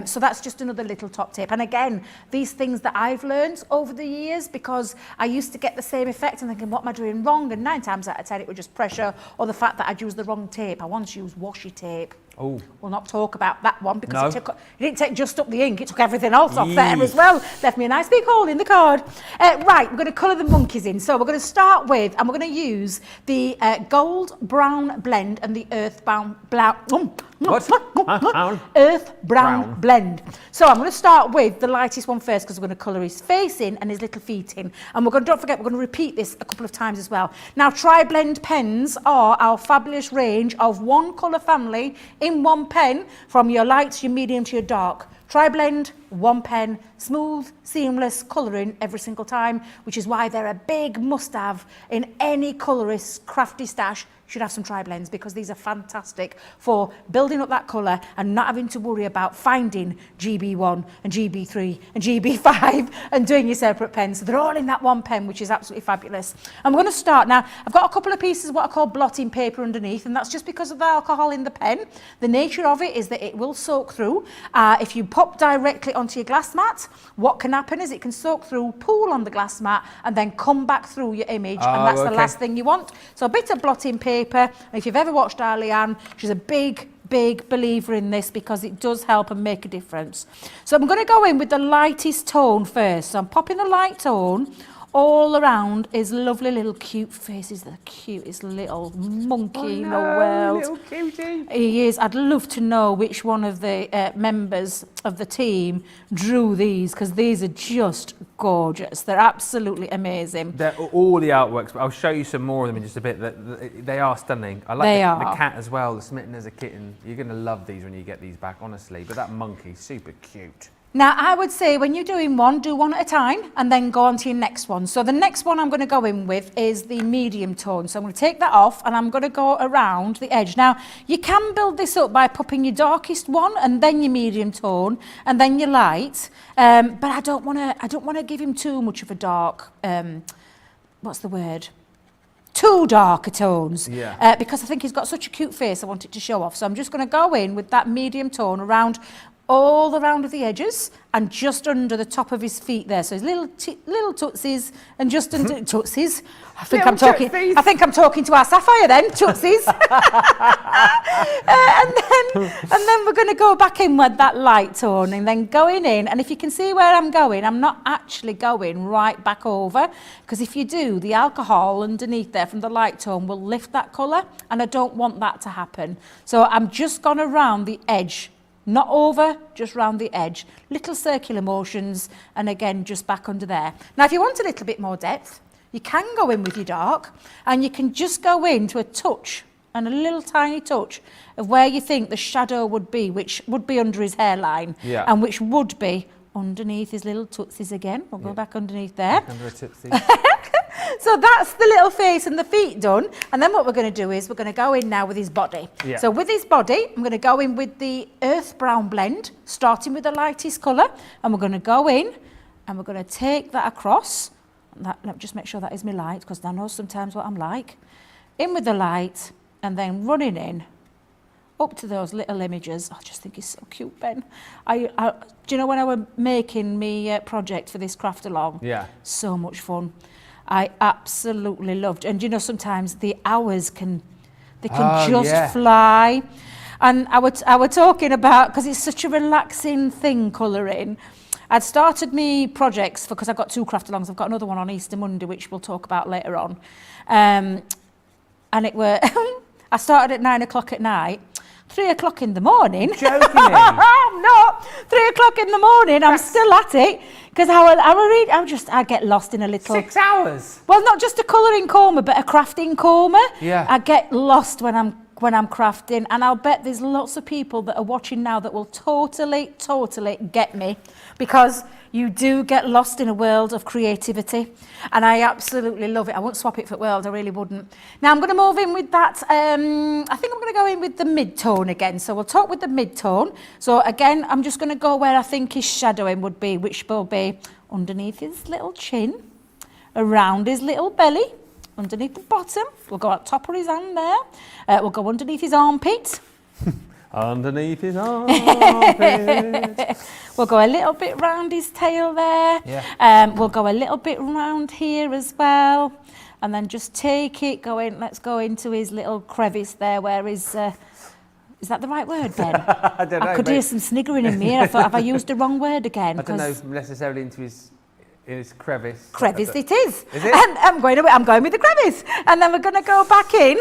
So that's just another little top tip. And again, these things that I've learned over the years, because I used to get the same effect and thinking, what am I doing wrong? And 9 times out of 10, it was just pressure or the fact that I'd used the wrong tape. I once used washi tape. Oh. We'll not talk about that one because it didn't take just up the ink, it took everything else off there as well. Left me a nice big hole in the card. Right, we're going to colour the monkeys in. So we're going to start with, and we're going to use the gold brown blend and the earth brown blend. So I'm going to start with the lightest one first because we're going to colour his face in and his little feet in. And don't forget, we're going to repeat this a couple of times as well. Now, tri-blend pens are our fabulous range of one colour family in one pen, from your light to your medium to your dark. Tri-blend, one pen, smooth, seamless colouring every single time, which is why they're a big must-have in any colourist's crafty stash. Should have some tri-blends because these are fantastic for building up that colour and not having to worry about finding GB1 and GB3 and GB5 and doing your separate pens. So they're all in that one pen, which is absolutely fabulous. And we're going to start now. I've got a couple of pieces of what I call blotting paper underneath, and that's just because of the alcohol in the pen. The nature of it is that it will soak through. If you pop directly onto your glass mat, what can happen is it can soak through, pool on the glass mat, and then come back through your image, and that's the last thing you want. So a bit of blotting paper. If you've ever watched Arleanne, she's a big big believer in this because it does help and make a difference. So I'm going to go in with the lightest tone first. So I'm popping the light tone all around his lovely little cute face. He's the cutest little monkey in the world. Little cutie. He is. I'd love to know which one of the members of the team drew these, because these are just gorgeous. They're absolutely amazing. They're all the artworks, but I'll show you some more of them in just a bit. They are stunning. I like the cat as well, the smitten as a kitten. You're going to love these when you get these back, honestly. But that monkey, super cute. Now, I would say when you're doing one, do one at a time and then go on to your next one. So the next one I'm going to go in with is the medium tone. So I'm going to take that off and I'm going to go around the edge. Now, you can build this up by popping your darkest one and then your medium tone and then your light. But I don't want to give him too much of a dark, what's the word? Too darker tones. Yeah. Because I think he's got such a cute face, I want it to show off. So I'm just going to go in with that medium tone around all around the edges and just under the top of his feet there. So his little tootsies and just under tootsies. I think I'm talking to our Sapphire then, tootsies. and then we're going to go back in with that light tone and then going in. And if you can see where I'm going, I'm not actually going right back over, because if you do, the alcohol underneath there from the light tone will lift that colour, and I don't want that to happen. So I'm just gone around the edge. Not over, just round the edge. Little circular motions, and again, just back under there. Now, if you want a little bit more depth, you can go in with your dark, and you can just go into a touch, and a little tiny touch of where you think the shadow would be, which would be under his hairline, and which would be underneath his little tootsies again. We'll go back underneath there. Under a tootsie. So that's the little face and the feet done. And then what we're going to do is we're going to go in now with his body. Yeah. So with his body, I'm going to go in with the earth brown blend, starting with the lightest colour. And we're going to go in and we're going to take that across. Let me just make sure that is my light, because I know sometimes what I'm like. In with the light and then running in up to those little images. I just think he's so cute, Ben. Do you know when I was making my project for this craft along? Yeah. So much fun. I absolutely loved, and you know, sometimes the hours can fly. And I were talking about, because it's such a relaxing thing, colouring. I'd started me projects because I've got 2 craft alongs. I've got another one on Easter Monday, which we'll talk about later on. And it were I started at 9 o'clock at night. 3 o'clock in the morning. Joking me. I'm not. 3 o'clock in the morning, I'm still at it. Because I get lost in a little... 6 hours? Well, not just a colouring coma, but a crafting coma. Yeah. I get lost when I'm crafting, and I'll bet there's lots of people that are watching now that will totally get me, because you do get lost in a world of creativity, and I absolutely love it. I wouldn't swap it for world, I really wouldn't. Now I'm going to move in with that, I think I'm going to go in with the mid-tone again. So we'll talk with the mid-tone. So again, I'm just going to go where I think his shadowing would be, which will be underneath his little chin, around his little belly, underneath the bottom. We'll go at top of his hand there. We'll go underneath his armpit. Underneath his armpit. We'll go a little bit round his tail there. Yeah. We'll go a little bit round here as well. And then just take it, let's go into his little crevice there where his... is that the right word, Ben? I don't know. I could hear some sniggering in me. I thought, have I used the wrong word again? I don't know necessarily into his crevice. Crevice it is. Is it? And I'm going with the crevice. And then we're going to go back in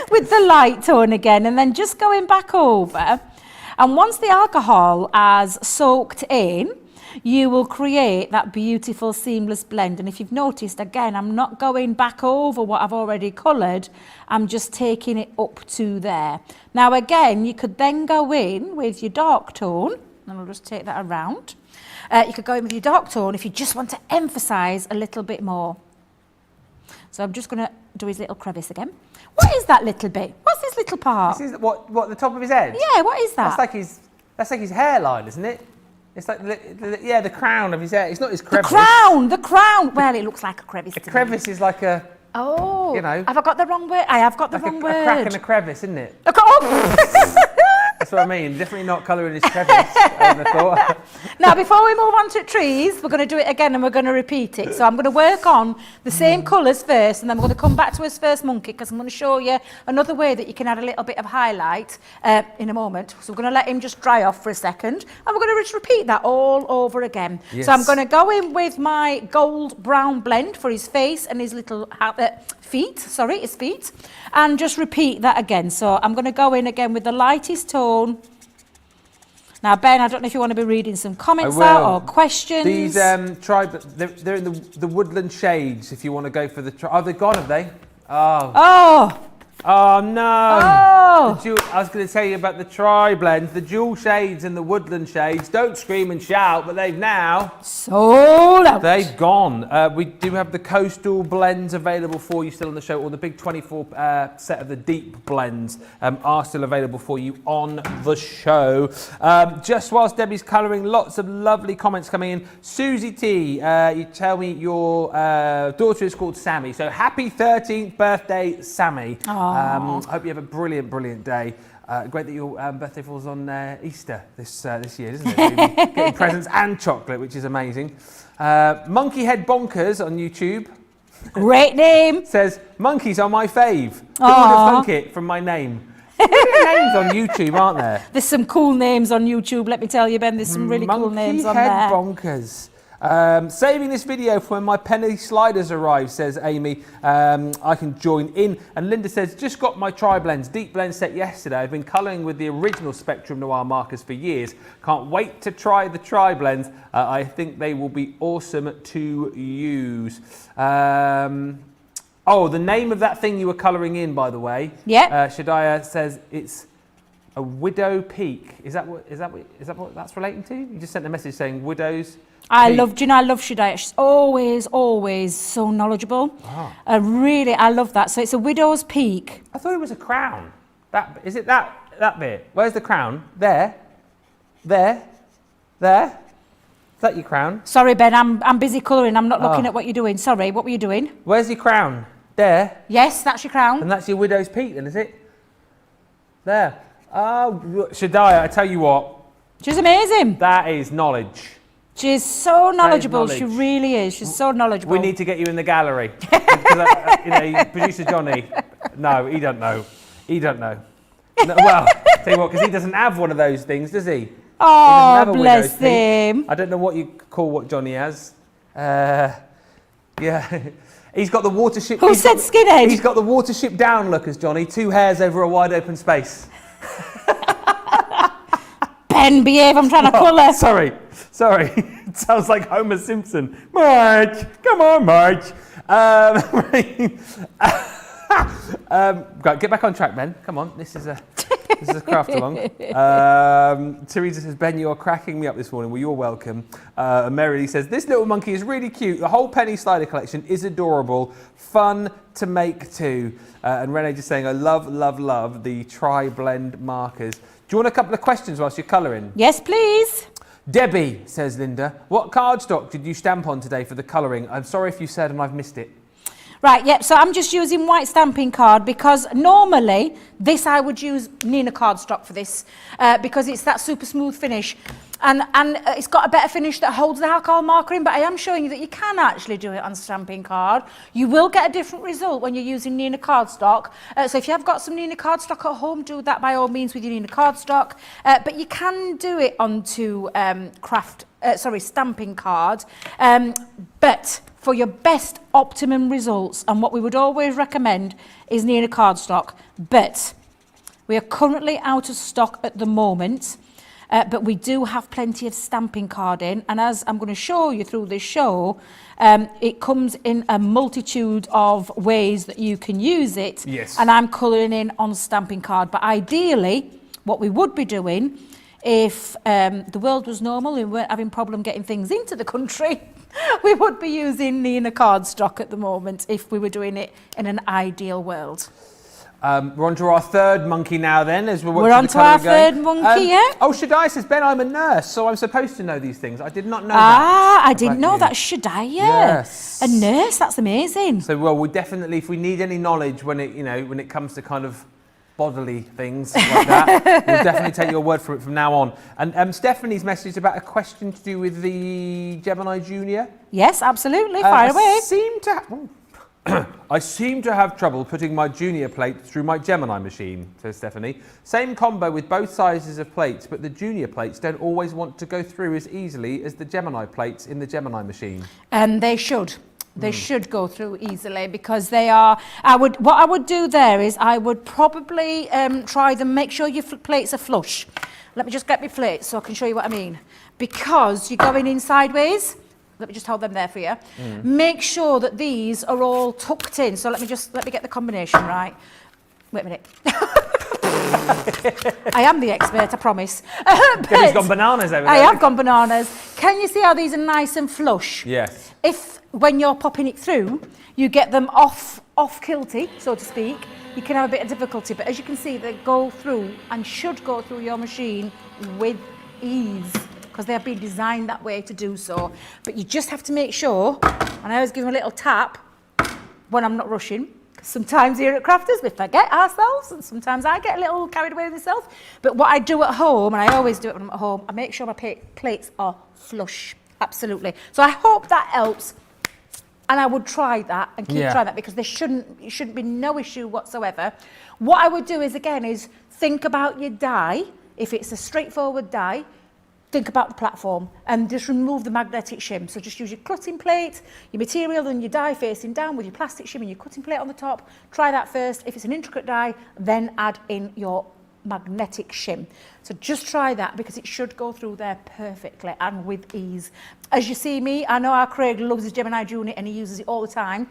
with the light tone again, and then just going back over. And once the alcohol has soaked in, you will create that beautiful seamless blend. And if you've noticed, again, I'm not going back over what I've already coloured. I'm just taking it up to there. Now, again, you could then go in with your dark tone, and I'll just take that around. You could go in with your dark tone if you just want to emphasise a little bit more. So I'm just going to do his little crevice again. What is that little bit? What's this little part? This is what the top of his head? Yeah, what is that? That's like his hairline, isn't it? It's like the crown of his hair. It's not his crevice. The crown. Well, it looks like a crevice. A crevice is like a... Oh, you know. Have I got the wrong word? I have got the wrong word. A crack and a crevice, isn't it? Oh. That's what I mean. Definitely not colouring his crevice, I would have thought. Now, before we move on to trees, we're going to do it again and we're going to repeat it. So I'm going to work on the same colours first, and then we're going to come back to his first monkey, because I'm going to show you another way that you can add a little bit of highlight in a moment. So we're going to let him just dry off for a second, and we're going to just repeat that all over again. Yes. So I'm going to go in with my gold brown blend for his face and his little his feet, and just repeat that again. So I'm going to go in again with the lightest tone. Now, Ben, I don't know if you want to be reading some comments out or questions. These they're in the woodland shades. If you want to go for the oh, they're gone, have they? Oh no! Oh! I was going to tell you about the tri-blends, the jewel shades and the woodland shades. Don't scream and shout, but they've now sold out. They've gone. We do have the coastal blends available for you still on the show, or the big 24 set of the deep blends are still available for you on the show. Just whilst Debbie's colouring, lots of lovely comments coming in. Susie T, you tell me your daughter is called Sammy, so happy 13th birthday, Sammy. Hope you have a brilliant, brilliant day. Great that your birthday falls on Easter this year, isn't it? Maybe getting presents and chocolate, which is amazing. Monkey Head Bonkers on YouTube. Great name. Says, monkeys are my fave. Who would have thunk it from my name? Names on YouTube, aren't there? There's some cool names on YouTube, let me tell you, Ben. There's some really cool names on there. Monkey Head Bonkers. Saving this video for when my penny sliders arrive, says Amy. I can join in. And Linda says, just got my tri-blends deep blend set yesterday. I've been colouring with the original Spectrum Noir markers for years. Can't wait to try the tri-blends. I think they will be awesome to use. Oh, the name of that thing you were colouring in, by the way. Yeah. Shadiah says it's a Widow Peak. Is that what that's relating to? You just sent a message saying Widows. I love Shadiah. She's always so knowledgeable. Oh. I love that. So it's a widow's peak. I thought it was a crown. Is it that bit? Where's the crown? There. Is that your crown? Sorry, Ben, I'm busy colouring. I'm not looking at what you're doing. Sorry, what were you doing? Where's your crown? There. Yes, that's your crown. And that's your widow's peak then, is it? There. Oh, Shadiah, I tell you what. She's amazing. That is knowledge. She's so knowledgeable. She really is. She's so knowledgeable. We need to get you in the gallery. Producer Johnny. No, he don't know. No, well, tell you what, because he doesn't have one of those things, does he? Oh, bless him. I don't know what you call what Johnny has. Yeah. He's got the watership. Who said skinhead? He's got the watership down look as Johnny. 2 hairs over a wide open space. Ben, behave. I'm trying to colour. Sorry. It sounds like Homer Simpson. Marge, come on, Marge. Get back on track, Ben. Come on. This is a craft along. Teresa says, Ben, you're cracking me up this morning. Well, you're welcome. Merrily says, this little monkey is really cute. The whole penny slider collection is adorable. Fun to make too. And Renee just saying, I love the tri-blend markers. Do you want a couple of questions whilst you're colouring? Yes, please. Debbie, says Linda, what cardstock did you stamp on today for the colouring? I'm sorry if you said and I've missed it. Right, yep, so I'm just using white stamping card because normally I would use Nina cardstock for this because it's that super smooth finish and it's got a better finish that holds the alcohol marker in, but I am showing you that you can actually do it on stamping card. You will get a different result when you're using Nina cardstock. So if you have got some Nina cardstock at home, do that by all means with your Nina cardstock. But you can do it onto stamping card. But for your best optimum results, and what we would always recommend is Nina cardstock, but we are currently out of stock at the moment, but we do have plenty of stamping card in, and as I'm going to show you through this show, it comes in a multitude of ways that you can use it. Yes. And I'm colouring in on stamping card, but ideally what we would be doing if the world was normal and we weren't having problem getting things into the country, we would be using Nina cardstock at the moment if we were doing it in an ideal world. We're on to our third monkey now then, as we're watching We're on to our third monkey, yeah? Oh, Shadiah says, Ben, I'm a nurse, so I'm supposed to know these things. I did not know that. Ah, I didn't know that. Shadiah. Yes. A nurse, that's amazing. So, well, we definitely, if we need any knowledge when it comes to kind of bodily things like that. We'll definitely take your word for it from now on. And Stephanie's message about a question to do with the Gemini Junior. Yes, absolutely. Fire away. I seem to have trouble putting my Junior plate through my Gemini machine, says Stephanie. Same combo with both sizes of plates, but the Junior plates don't always want to go through as easily as the Gemini plates in the Gemini machine. They should. They should go through easily because they are. What I would do there is I would probably try them. Make sure your plates are flush. Let me just get my plates so I can show you what I mean. Because you're going in sideways. Let me just hold them there for you. Make sure that these are all tucked in. So let me get the combination right. Wait a minute. I am the expert, I promise. He's gone bananas over there. I have gone bananas. Can you see how these are nice and flush? Yes. If when you're popping it through, you get them off kilty, so to speak, you can have a bit of difficulty. But as you can see, they go through and should go through your machine with ease because they have been designed that way to do so. But you just have to make sure, and I always give them a little tap when I'm not rushing. Sometimes here at Crafters we forget ourselves and sometimes I get a little carried away with myself. But what I do at home, and I always do it when I'm at home, I make sure my plates are flush. Absolutely. So I hope that helps. And I would try that and keep trying that because it shouldn't be no issue whatsoever. What I would do is think about your die. If it's a straightforward die, think about the platform and just remove the magnetic shim. So just use your cutting plate, your material and your die facing down with your plastic shim and your cutting plate on the top. Try that first. If it's an intricate die, then add in your magnetic shim. So just try that because it should go through there perfectly and with ease. As you see me, I know our Craig loves his Gemini Junior and he uses it all the time.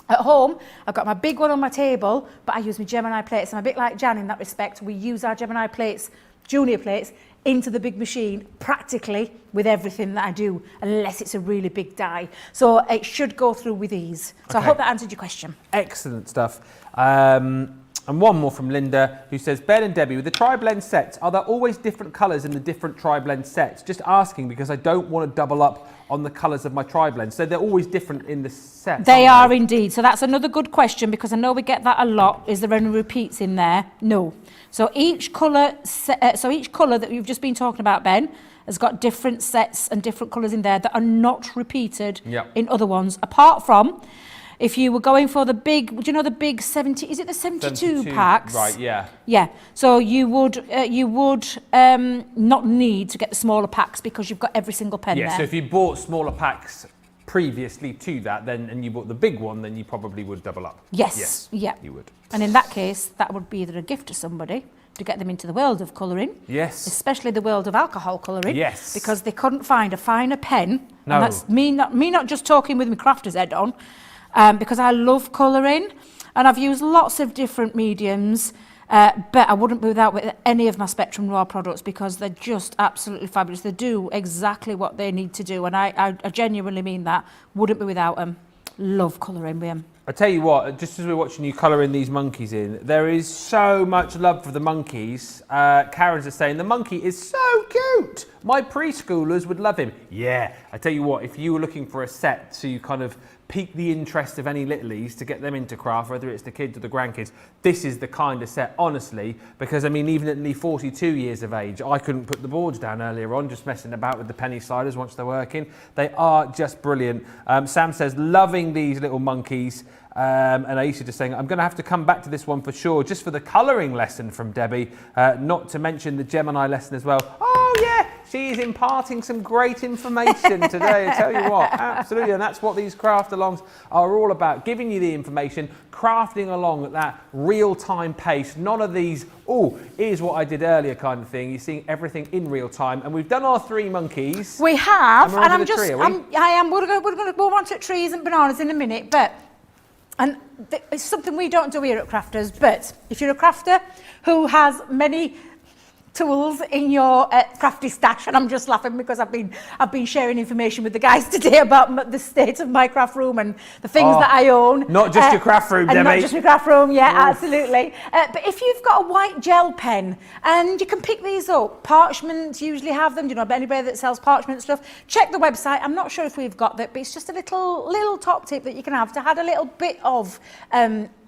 At home, I've got my big one on my table, but I use my Gemini plates. I'm a bit like Jan in that respect. We use our Gemini plates, Junior plates, into the big machine practically with everything that I do, unless it's a really big die. So it should go through with ease. So I hope that answered your question. Excellent stuff. And one more from Linda, who says, Ben and Debbie, with the tri-blend sets, are there always different colours in the different tri-blend sets? Just asking because I don't want to double up on the colours of my tri-blend. So they're always different in the set. They are indeed. So that's another good question because I know we get that a lot. Is there any repeats in there? No. So each colour that you've just been talking about, Ben, has got different sets and different colours in there that are not repeated in other ones, apart from if you were going for the big, do you know the big 70, is it the 72 packs? Right, yeah. Yeah, so you would not need to get the smaller packs because you've got every single pen there. Yeah, so if you bought smaller packs previously to that, then and you bought the big one, then you probably would double up. Yes, yeah. You would. And in that case, that would be either a gift to somebody to get them into the world of colouring. Yes. Especially the world of alcohol colouring. Yes. Because they couldn't find a finer pen. No. And that's me not just talking with my crafter's head on. Because I love colouring and I've used lots of different mediums, but I wouldn't be without with any of my Spectrum Raw products because they're just absolutely fabulous. They do exactly what they need to do and I genuinely mean that. Wouldn't be without them. Love colouring with them. I tell you what, just as we're watching you colouring these monkeys in, there is so much love for the monkeys. Karen's just saying, the monkey is so cute. My preschoolers would love him. Yeah, I tell you what, if you were looking for a set to kind of pique the interest of any littlies to get them into craft, whether it's the kids or the grandkids, this is the kind of set, honestly, because I mean, even at nearly 42 years of age, I couldn't put the boards down earlier on, just messing about with the penny sliders once they're working. They are just brilliant. Sam says, loving these little monkeys. And Aisha just saying, I'm going to have to come back to this one for sure, just for the colouring lesson from Debbie, not to mention the Gemini lesson as well. Oh yeah, she's imparting some great information today, I tell you what, absolutely, and that's what these craft alongs are all about, giving you the information, crafting along at that real-time pace, none of these, oh, here's what I did earlier kind of thing. You're seeing everything in real time, and we've done our 3 monkeys. We have, and I'm just, we're going to go on to trees and bananas in a minute, but it's something we don't do here at Crafters, but if you're a crafter who has many tools in your crafty stash, and I'm just laughing because I've been sharing information with the guys today about the state of my craft room and the things that I own. Not just your craft room, Debbie. Not just your craft room, yeah, absolutely. But if you've got a white gel pen, and you can pick these up, Parchment usually have them, do you know anybody that sells parchment stuff? Check the website, I'm not sure if we've got that, but it's just a little top tip that you can have to add a little bit of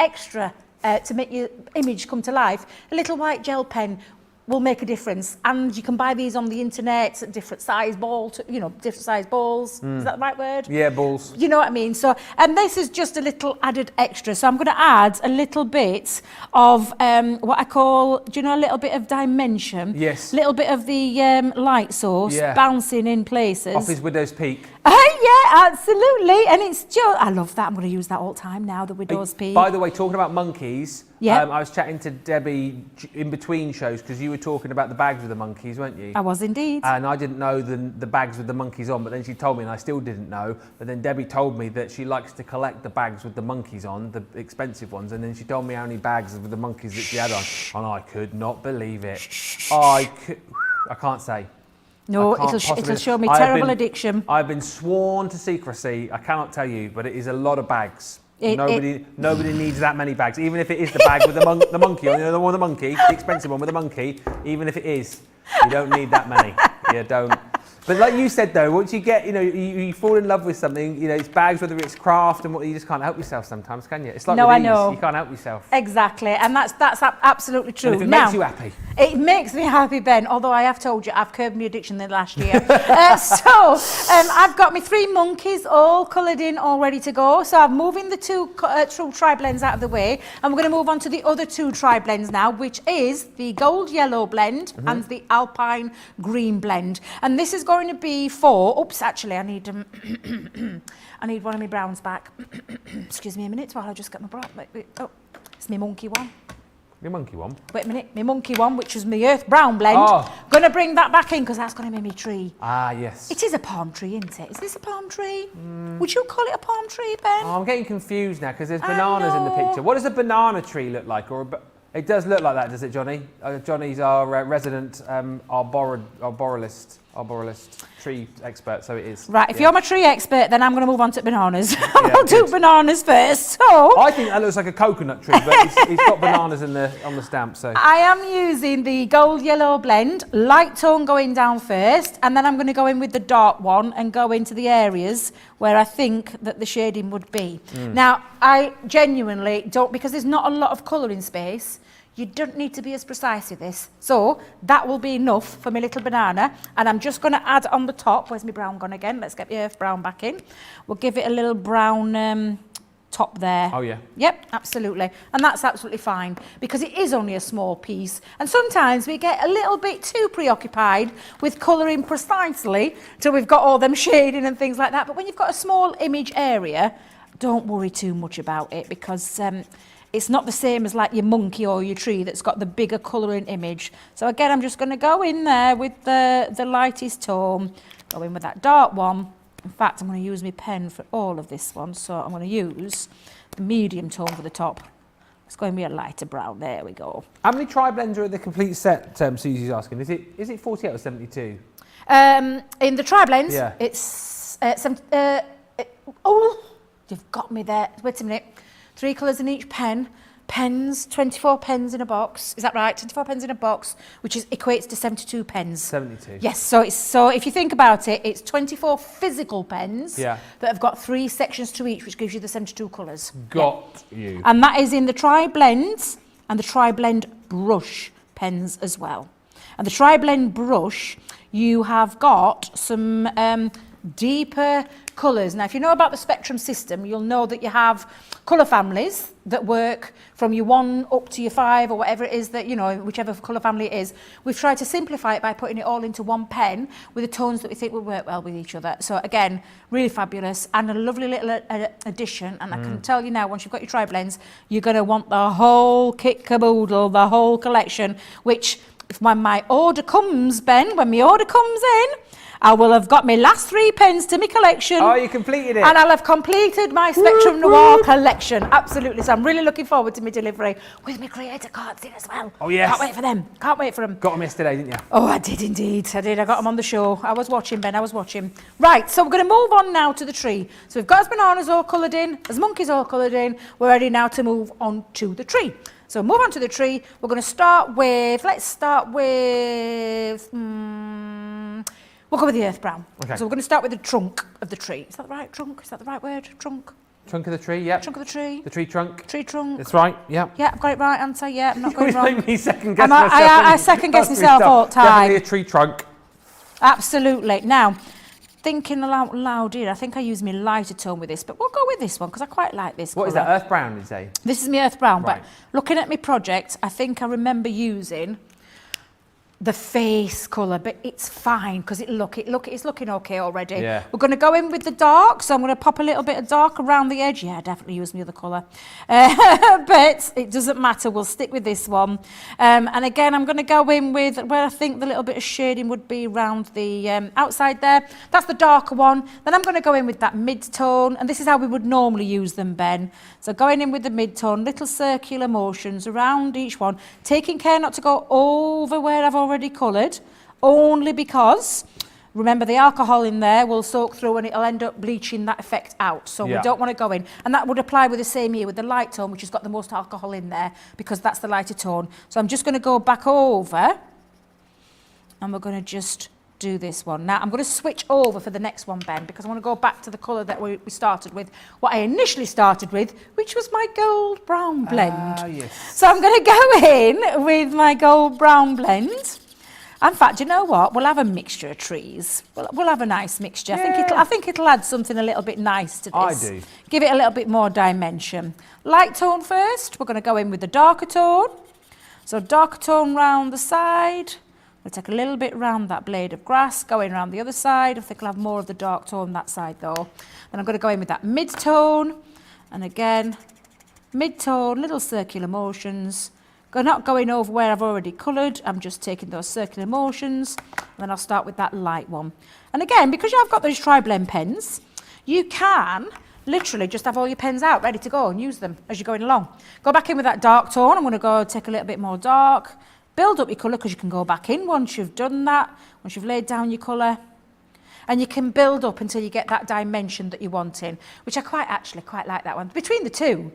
extra to make your image come to life, a little white gel pen will make a difference. And you can buy these on the internet at different size different size balls. Is that the right word? Yeah, balls. You know what I mean? So, and this is just a little added extra. So I'm going to add a little bit of what I call, do you know, a little bit of dimension? Yes. A little bit of the light source bouncing in places. Off his widow's peak. Yeah, absolutely. And it's just, I love that. I'm going to use that all the time now, the widow's peak. By the way, talking about monkeys, Yeah. I was chatting to Debbie in between shows because you were talking about the bags with the monkeys, weren't you? I was indeed. And I didn't know the bags with the monkeys on, but then she told me, and I still didn't know. But then Debbie told me that she likes to collect the bags with the monkeys on, the expensive ones. And then she told me how many bags with the monkeys that she had on. And I could not believe it. I can't say. No, it'll show me terrible addiction. I've been sworn to secrecy. I cannot tell you, but it is a lot of bags. Nobody needs that many bags, even if it is the bag with the monkey on, the one with the monkey, the expensive one with the monkey. Even if it is, you don't need that many. You don't. But like you said though, once you get, you fall in love with something, it's bags, whether it's craft and what, you just can't help yourself sometimes, can you? It's like I know. You can't help yourself. Exactly, and that's absolutely true. And if it makes you happy. It makes me happy, Ben, although I have told you I've curbed my addiction in the last year. I've got my 3 monkeys all coloured in, all ready to go. So I'm moving the two tri-blends out of the way, and we're going to move on to the other 2 tri-blends now, which is the gold yellow blend and the alpine green blend. And this is going to be for, actually I need I need one of my browns back. Excuse me a minute while I just get my brown. Oh, it's my monkey one. Your monkey one? Wait a minute, my monkey one, which was my earth brown blend. Going to bring that back in because that's going to be my tree. Ah, yes. It is a palm tree, isn't it? Is this a palm tree? Would you call it a palm tree, Ben? Oh, I'm getting confused now because there's bananas in the picture. What does a banana tree look like? It does look like that, does it, Johnny? Johnny's our resident arborist tree expert, so it is. Right, if you're my tree expert, then I'm going to move on to bananas. I'll do bananas first. So I think that looks like a coconut tree, but it's got bananas on the stamp. So I am using the gold yellow blend, light tone going down first, and then I'm going to go in with the dark one and go into the areas where I think that the shading would be. Now, I genuinely don't, because there's not a lot of colour in space. You don't need to be as precise with this. So that will be enough for my little banana. And I'm just going to add on the top. Where's my brown gone again? Let's get the earth brown back in. We'll give it a little brown top there. Oh, yeah. Yep, absolutely. And that's absolutely fine because it is only a small piece. And sometimes we get a little bit too preoccupied with colouring precisely till we've got all them shading and things like that. But when you've got a small image area, don't worry too much about it because it's not the same as like your monkey or your tree that's got the bigger colouring image. So again, I'm just going to go in there with the lightest tone, go in with that dark one. In fact, I'm going to use my pen for all of this one. So I'm going to use the medium tone for the top. It's going to be a lighter brown. There we go. How many tri-blends are in the complete set, Susie's asking? Is it 48 or 72? In the tri-blends, yeah. It's... you've got me there. Wait a minute. 3 colours in each pen. Pens, 24 pens in a box. Is that right? 24 pens in a box, which equates to 72 pens. 72. Yes, so if you think about it, it's 24 physical pens that have got 3 sections to each, which gives you the 72 colours. Got you. And that is in the tri-blends and the tri-blend brush pens as well. And the tri-blend brush, you have got some deeper colours. Now, if you know about the spectrum system, you'll know that you have colour families that work from your 1 up to your 5 or whatever it is that, whichever colour family it is. We've tried to simplify it by putting it all into one pen with the tones that we think will work well with each other. So again, really fabulous and a lovely little addition. And I can tell you now, once you've got your tri-blends, you're going to want the whole kit caboodle, the whole collection, which when my order comes, Ben, when my order comes in, I will have got my last 3 pens to my collection. Oh, you completed it. And I'll have completed my Spectrum Noir collection. Absolutely. So I'm really looking forward to my delivery with my creator cards in as well. Oh, yes. Can't wait for them. Can't wait for them. Got them yesterday, didn't you? Oh, I did indeed. I did. I got them on the show. I was watching, Ben. I was watching. Right. So we're going to move on now to the tree. So we've got our bananas all coloured in, as monkeys all coloured in. We're ready now to move on to the tree. So move on to the tree. We're going to start with, we'll go with the earth brown. Okay. So we're going to start with the trunk of the tree. Is that the right trunk? Is that the right word? Trunk? Trunk of the tree, yeah. Trunk of the tree. The tree trunk. Tree trunk. That's right, yeah. Yeah, I've got it right, haven't I? Yeah, I'm not going You wrong. make me second guess I myself. second guess myself all the time. Definitely a tree trunk. Absolutely. Now, thinking out loud here, I think I use my lighter tone with this, but we'll go with this one because I quite like this What colour. is that, earth brown, did you say? This is my earth brown, Right. but looking at my project, I think I remember using the face colour, but it's fine because it's looking okay already. Yeah. We're going to go in with the dark, so I'm going to pop a little bit of dark around the edge. Yeah, I definitely use my other colour. But it doesn't matter, we'll stick with this one. And again, I'm going to go in with where I think the little bit of shading would be around the outside there. That's the darker one. Then I'm going to go in with that mid-tone, and this is how we would normally use them, Ben. So going in with the mid-tone, little circular motions around each one, taking care not to go over where I've already coloured, only because, remember, the alcohol in there will soak through and it'll end up bleaching that effect out. So we don't want to go in. And that would apply with the same here with the light tone, which has got the most alcohol in there, because that's the lighter tone. So I'm just going to go back over, and we're going to just do this one. Now I'm going to switch over for the next one, Ben, because I want to go back to the colour that we started with, what I initially started with, which was my gold brown blend. Yes. So I'm going to go in with my gold brown blend. In fact, you know what? We'll have a mixture of trees. We'll have a nice mixture. Yeah. I think it'll add something a little bit nice to this. I do. Give it a little bit more dimension. Light tone first. We're going to go in with the darker tone. So darker tone round the side. We'll take a little bit round that blade of grass, going around the other side. I think I'll have more of the dark tone that side though. Then I'm going to go in with that mid-tone. And again, mid-tone, little circular motions. Not going over where I've already coloured. I'm just taking those circular motions. And then I'll start with that light one. And again, because I've got those tri-blend pens, you can literally just have all your pens out, ready to go and use them as you're going along. Go back in with that dark tone. I'm going to go take a little bit more dark. Build up your colour because you can go back in once you've done that, once you've laid down your colour. And you can build up until you get that dimension that you're wanting, which I quite like that one. Between the two,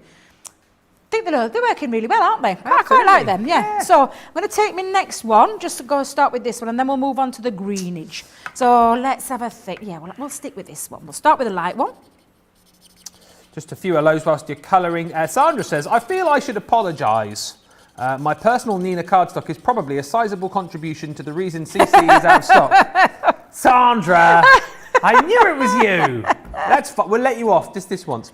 I think they're working really well, aren't they? I quite like them, yeah. So I'm going to take my next one, just to go start with this one, and then we'll move on to the greenage. So let's have a think. Yeah, we'll stick with this one. We'll start with the light one. Just a few hellos whilst you're colouring. Sandra says, I feel I should apologise. My personal Nina cardstock is probably a sizable contribution to the reason CC is out of stock. Sandra, I knew it was you. That's fine. We'll let you off just this once.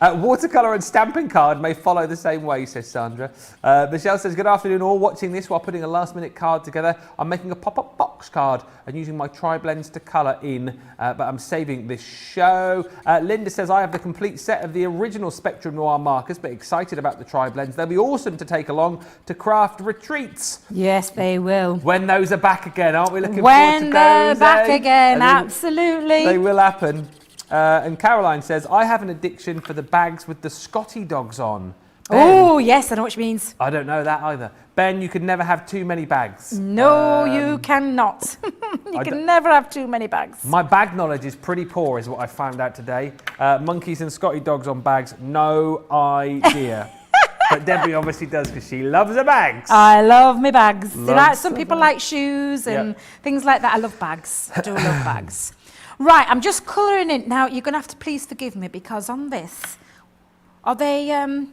Watercolour and stamping card may follow the same way, says Sandra. Michelle says, good afternoon all. Watching this while putting a last minute card together. I'm making a pop-up box card and using my tri-blends to colour in, but I'm saving this show. Linda says, I have the complete set of the original Spectrum Noir markers, but excited about the tri-blends. They'll be awesome to take along to craft retreats. Yes, they will. When those are back again, aren't we looking forward to those? When they're back again, absolutely. They will happen. And Caroline says, I have an addiction for the bags with the Scotty dogs on. Oh, yes, I know what you means. I don't know that either. Ben, you can never have too many bags. No, you cannot. You can never have too many bags. My bag knowledge is pretty poor, is what I found out today. Monkeys and Scotty dogs on bags, no idea. But Debbie obviously does because she loves her bags. I love my bags. Some people like shoes and things like that. I love bags. I do love bags. Right, I'm just colouring in. Now, you're going to have to please forgive me because on this, what's the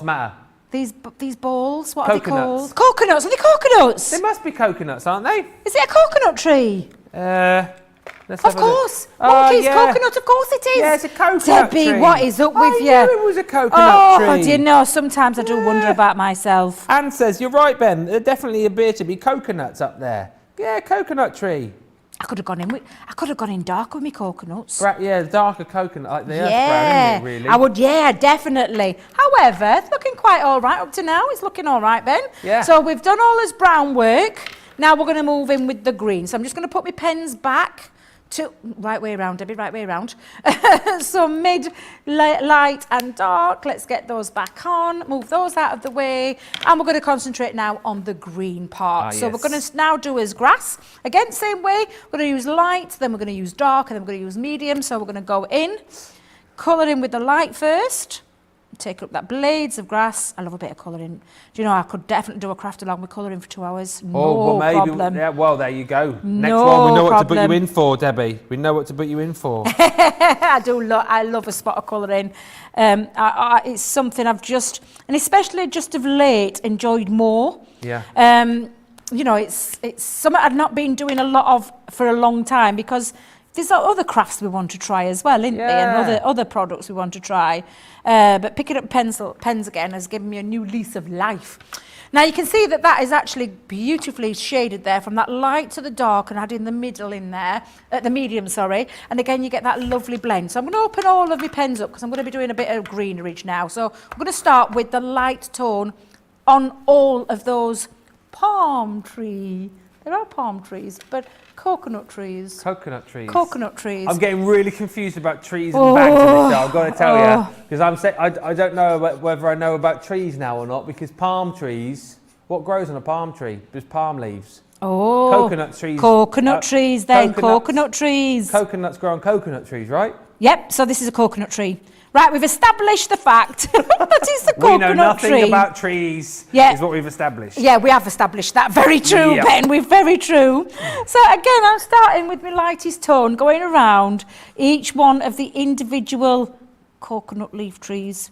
matter? These balls, what are they Coconuts. called? Coconuts, are they coconuts? They must be coconuts, aren't they? Is it a coconut tree? Of course. Monkeys, coconut, of course it is. Yeah, it's a coconut Debbie, tree. what is up with you? I knew it was a coconut tree. Oh, do you know, sometimes I do wonder about myself. Anne says, you're right, Ben. There definitely appear to be coconuts up there. Yeah, coconut tree. I could have gone in dark with my coconuts. Yeah, darker coconut, like the earth brown, isn't it, really? I would, definitely. However, it's looking quite all right up to now. It's looking all right, Ben. Yeah. So we've done all this brown work. Now we're going to move in with the green. So I'm just going to put my pens back to right way around, Debbie, right way around. So mid, light and dark. Let's get those back on. Move those out of the way. And we're going to concentrate now on the green part. So we're going to now do as grass. Again, same way. We're going to use light, then we're going to use dark, and then we're going to use medium. So we're going to go in, colour in with the light first. take up that blades of grass. I love a bit of colouring. Do you know, I could definitely do a craft along with colouring for 2 hours. No problem. Yeah, well, there you go. Next No one, we know what to problem. put you in for, Debbie. We know what to put you in for. I love a spot of colouring. It's something I've just, and especially just of late, enjoyed more. Yeah. You know, it's something I've not been doing a lot of for a long time, because there's other crafts we want to try as well, isn't there? And other products we want to try. But picking up pens again has given me a new lease of life. Now you can see that is actually beautifully shaded there, from that light to the dark, and adding the middle in there, the medium, sorry. And again, you get that lovely blend. So I'm going to open all of my pens up, because I'm going to be doing a bit of greenery now. So I'm going to start with the light tone on all of those palm trees. There are palm trees, but coconut trees. Coconut trees. Coconut trees. I'm getting really confused about trees and bags in this show, I've got to tell you. Because I don't know whether I know about trees now or not, because palm trees, what grows on a palm tree? Just palm leaves. Oh. Coconut trees. Coconut trees then, coconut trees. Coconuts grow on coconut trees, right? Yep, so this is a coconut tree. Right, we've established the fact that it's a coconut tree. We know nothing about trees, is what we've established. Yeah, we have established that. Very true, Yep. Ben, we're very true. So again, I'm starting with my lightest tone, going around each one of the individual coconut leaf trees.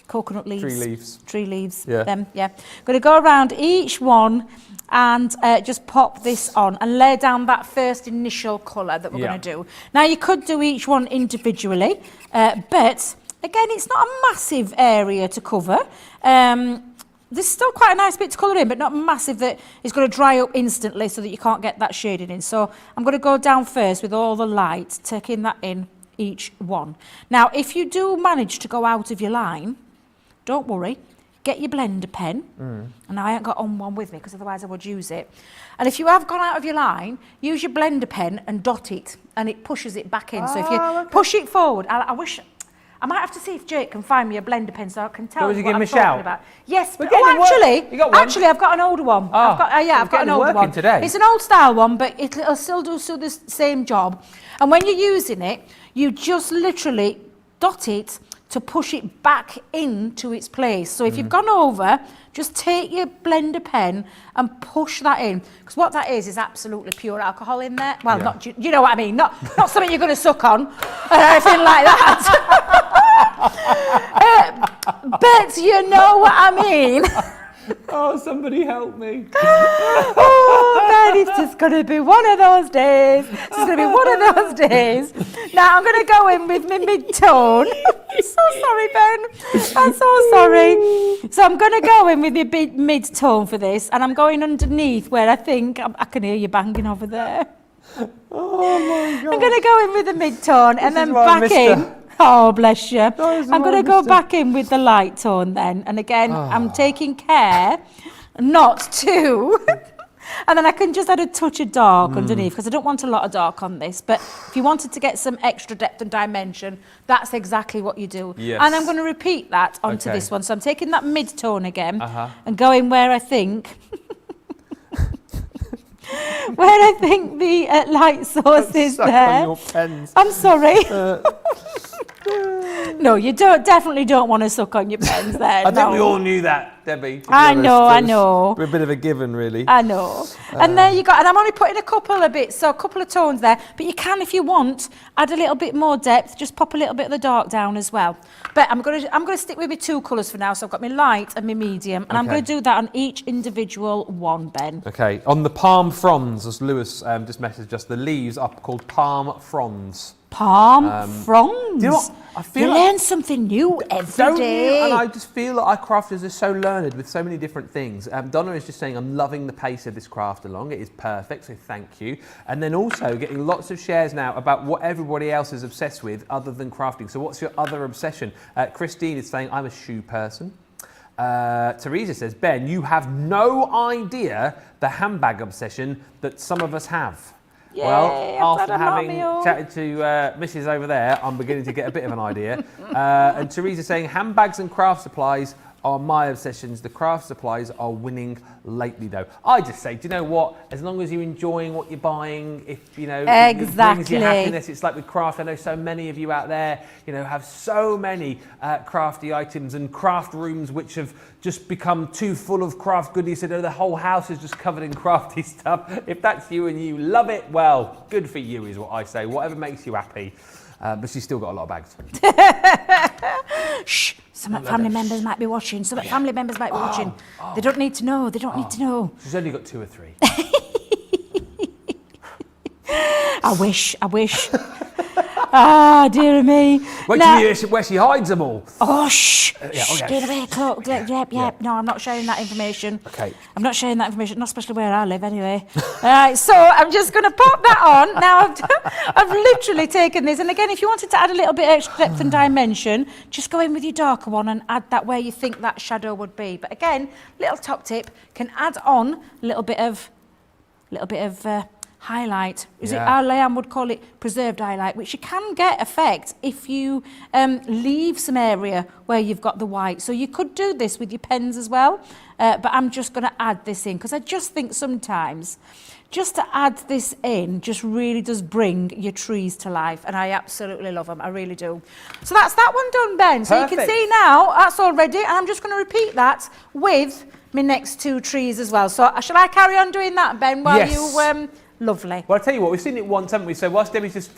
Coconut leaves. Tree leaves. Tree leaves, Yeah. them, yeah. Going to go around each one and just pop this on and lay down that first initial colour that we're going to do. Now, you could do each one individually, but again, it's not a massive area to cover. There's still quite a nice bit to colour in, but not massive that it's going to dry up instantly so that you can't get that shading in. So I'm going to go down first with all the light, taking that in each one. Now, if you do manage to go out of your line, don't worry. Get your blender pen, and I ain't got on one with me because otherwise I would use it. And if you have gone out of your line, use your blender pen and dot it, and it pushes it back in. So if you push it forward, I might have to see if Jake can find me a blender pen so I can tell you what I'm talking about. Yes, but actually, I've got an older one. I've got an older one. Today. It's an old style one, but it'll still do the same job. And when you're using it, you just literally dot it to push it back into its place. So if you've gone over, just take your blender pen and push that in. Because what that is absolutely pure alcohol in there. Well, not, you know what I mean? Not something you're going to suck on or anything like that. But you know what I mean. Oh, somebody help me. Oh, Ben, it's just going to be one of those days. It's going to be one of those days. Now, I'm going to go in with my mid-tone. I'm so sorry, Ben. I'm so sorry. So I'm going to go in with my mid-tone for this, and I'm going underneath where I think I can hear you banging over there. Oh, my God. I'm going to go in with the mid-tone and then back in. Oh, bless you. I'm going to go back in with the light tone then. And again, I'm taking care not to. And then I can just add a touch of dark underneath, because I don't want a lot of dark on this. But if you wanted to get some extra depth and dimension, that's exactly what you do. Yes. And I'm going to repeat that onto this one. So I'm taking that mid-tone again and going where I think... where I think the light source is there. On your pens. I'm sorry. No, you definitely don't want to suck on your pens there. I think we all knew that, Debbie. I know. We're a bit of a given, really. I know. And there you go. And I'm only putting a couple of bits, so a couple of tones there. But you can, if you want, add a little bit more depth. Just pop a little bit of the dark down as well. But I'm going to stick with my two colours for now. So I've got my light and my medium, and I'm going to do that on each individual one, Ben. Okay. On the palm fronds, as Lewis just messaged us, the leaves are called palm fronds. Palm fronds. Do you know what? I feel you learn something new every day. And I just feel that our crafters are so learned with so many different things. Donna is just saying, I'm loving the pace of this craft along. It is perfect, so thank you. And then also getting lots of shares now about what everybody else is obsessed with other than crafting. So what's your other obsession? Christine is saying, I'm a shoe person. Teresa says, Ben, you have no idea the handbag obsession that some of us have. Yay, well, after having chatted to Mrs. over there, I'm beginning to get a bit of an idea. And Teresa saying, handbags and craft supplies are my obsessions. The craft supplies are winning lately, though. I just say, do you know what? As long as you're enjoying what you're buying, if you know it brings you happiness, it's like with craft. I know so many of you out there, you know, have so many crafty items and craft rooms which have just become too full of craft goodies. So the whole house is just covered in crafty stuff. If that's you and you love it, well, good for you is what I say. Whatever makes you happy. But she's still got a lot of bags. Shh, some family members might be watching. Some family members might be watching. They don't need to know. They don't need to know. She's only got 2 or 3. I wish. Ah, dear me. Wait till you hear where she hides them all. Oh, shh. Yeah, okay. Get away, cloak. Yep. No, I'm not sharing that information. Okay. I'm not sharing that information, not especially where I live anyway. All right, so I'm just going to pop that on. Now, I've literally taken this. And again, if you wanted to add a little bit extra depth and dimension, just go in with your darker one and add that where you think that shadow would be. But again, little top tip, can add on a little bit of highlight. Leanne would call it preserved highlight, which you can get effect if you leave some area where you've got the white. So you could do this with your pens as well, but I'm just going to add this in because I just think sometimes just to add this in just really does bring your trees to life, and I absolutely love them. I really do. So that's that one done, Ben. So Perfect. you can see now that's all ready, and I'm just going to repeat that with my next 2 trees as well. So shall I carry on doing that, Ben, while you... Lovely. Well, I'll tell you what, we've seen it once, haven't we? So whilst Debbie's just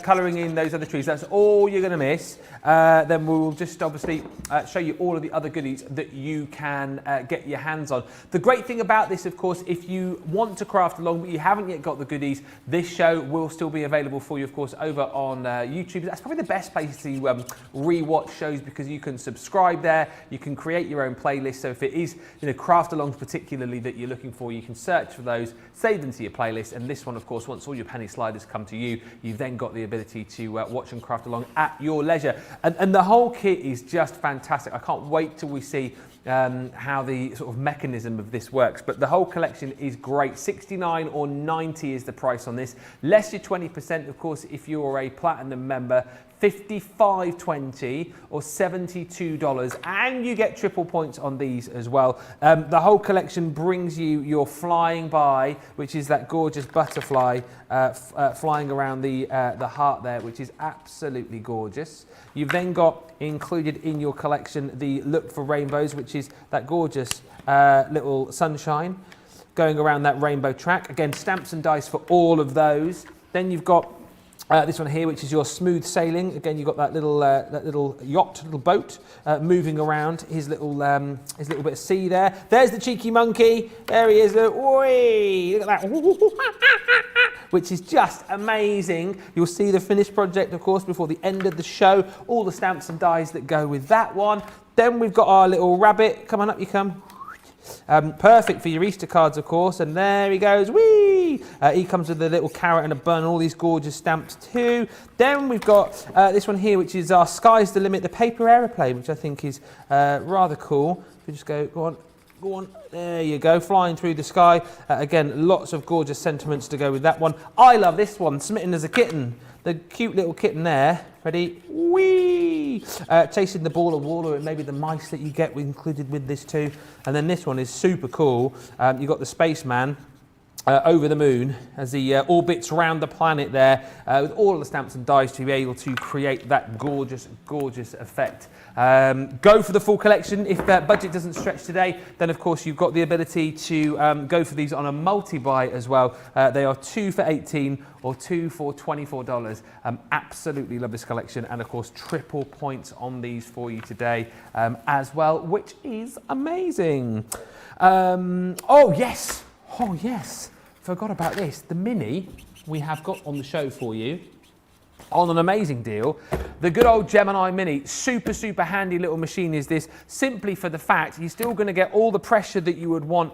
colouring in those other trees, that's all you're going to miss. Then we'll just obviously show you all of the other goodies that you can get your hands on. The great thing about this, of course, if you want to craft along but you haven't yet got the goodies, this show will still be available for you, of course, over on YouTube. That's probably the best place to re-watch shows because you can subscribe there, you can create your own playlist. So if it is, you know, craft alongs particularly that you're looking for, you can search for those, save them to your playlist, and this one, of course, once all your penny sliders come to you, you've then got the ability to watch and craft along at your leisure. And the whole kit is just fantastic. I can't wait till we see how the sort of mechanism of this works. But the whole collection is great. $69 or $90 is the price on this. Less your 20%, of course, if you're a platinum member. $55.20 or $72, and you get triple points on these as well. The whole collection brings you your Flying By, which is that gorgeous butterfly flying around the heart there, which is absolutely gorgeous. You've then got included in your collection the Look for Rainbows, which is that gorgeous little sunshine going around that rainbow track. Again, stamps and dice for all of those. Then you've got this one here, which is your Smooth Sailing. Again, you've got that little yacht, little boat moving around his little bit of sea there. There's the cheeky monkey. There he is. Look at that. Which is just amazing. You'll see the finished project, of course, before the end of the show. All the stamps and dies that go with that one. Then we've got our little rabbit. Come on up, you come. Perfect for your Easter cards, of course, and there he goes. Whee! He comes with a little carrot and a bun, all these gorgeous stamps too. Then we've got this one here, which is our Sky's the Limit, the paper aeroplane, which I think is rather cool. If we just go on, there you go, flying through the sky. Again, lots of gorgeous sentiments to go with that one. I love this one, Smitten as a Kitten. The cute little kitten there, ready, whee! Chasing the ball of water, and maybe the mice that you get included with this too. And then this one is super cool. You've got the spaceman over the moon as he orbits around the planet there with all of the stamps and dice to be able to create that gorgeous, gorgeous effect. Go for the full collection. If that budget doesn't stretch today, then of course you've got the ability to go for these on a multi-buy as well. They are 2 for $18 or 2 for $24. Absolutely love this collection, and of course triple points on these for you today as well, which is amazing. Oh yes, forgot about this. The mini we have got on the show for you on an amazing deal. The good old Gemini Mini, super handy little machine is this, simply for the fact you're still going to get all the pressure that you would want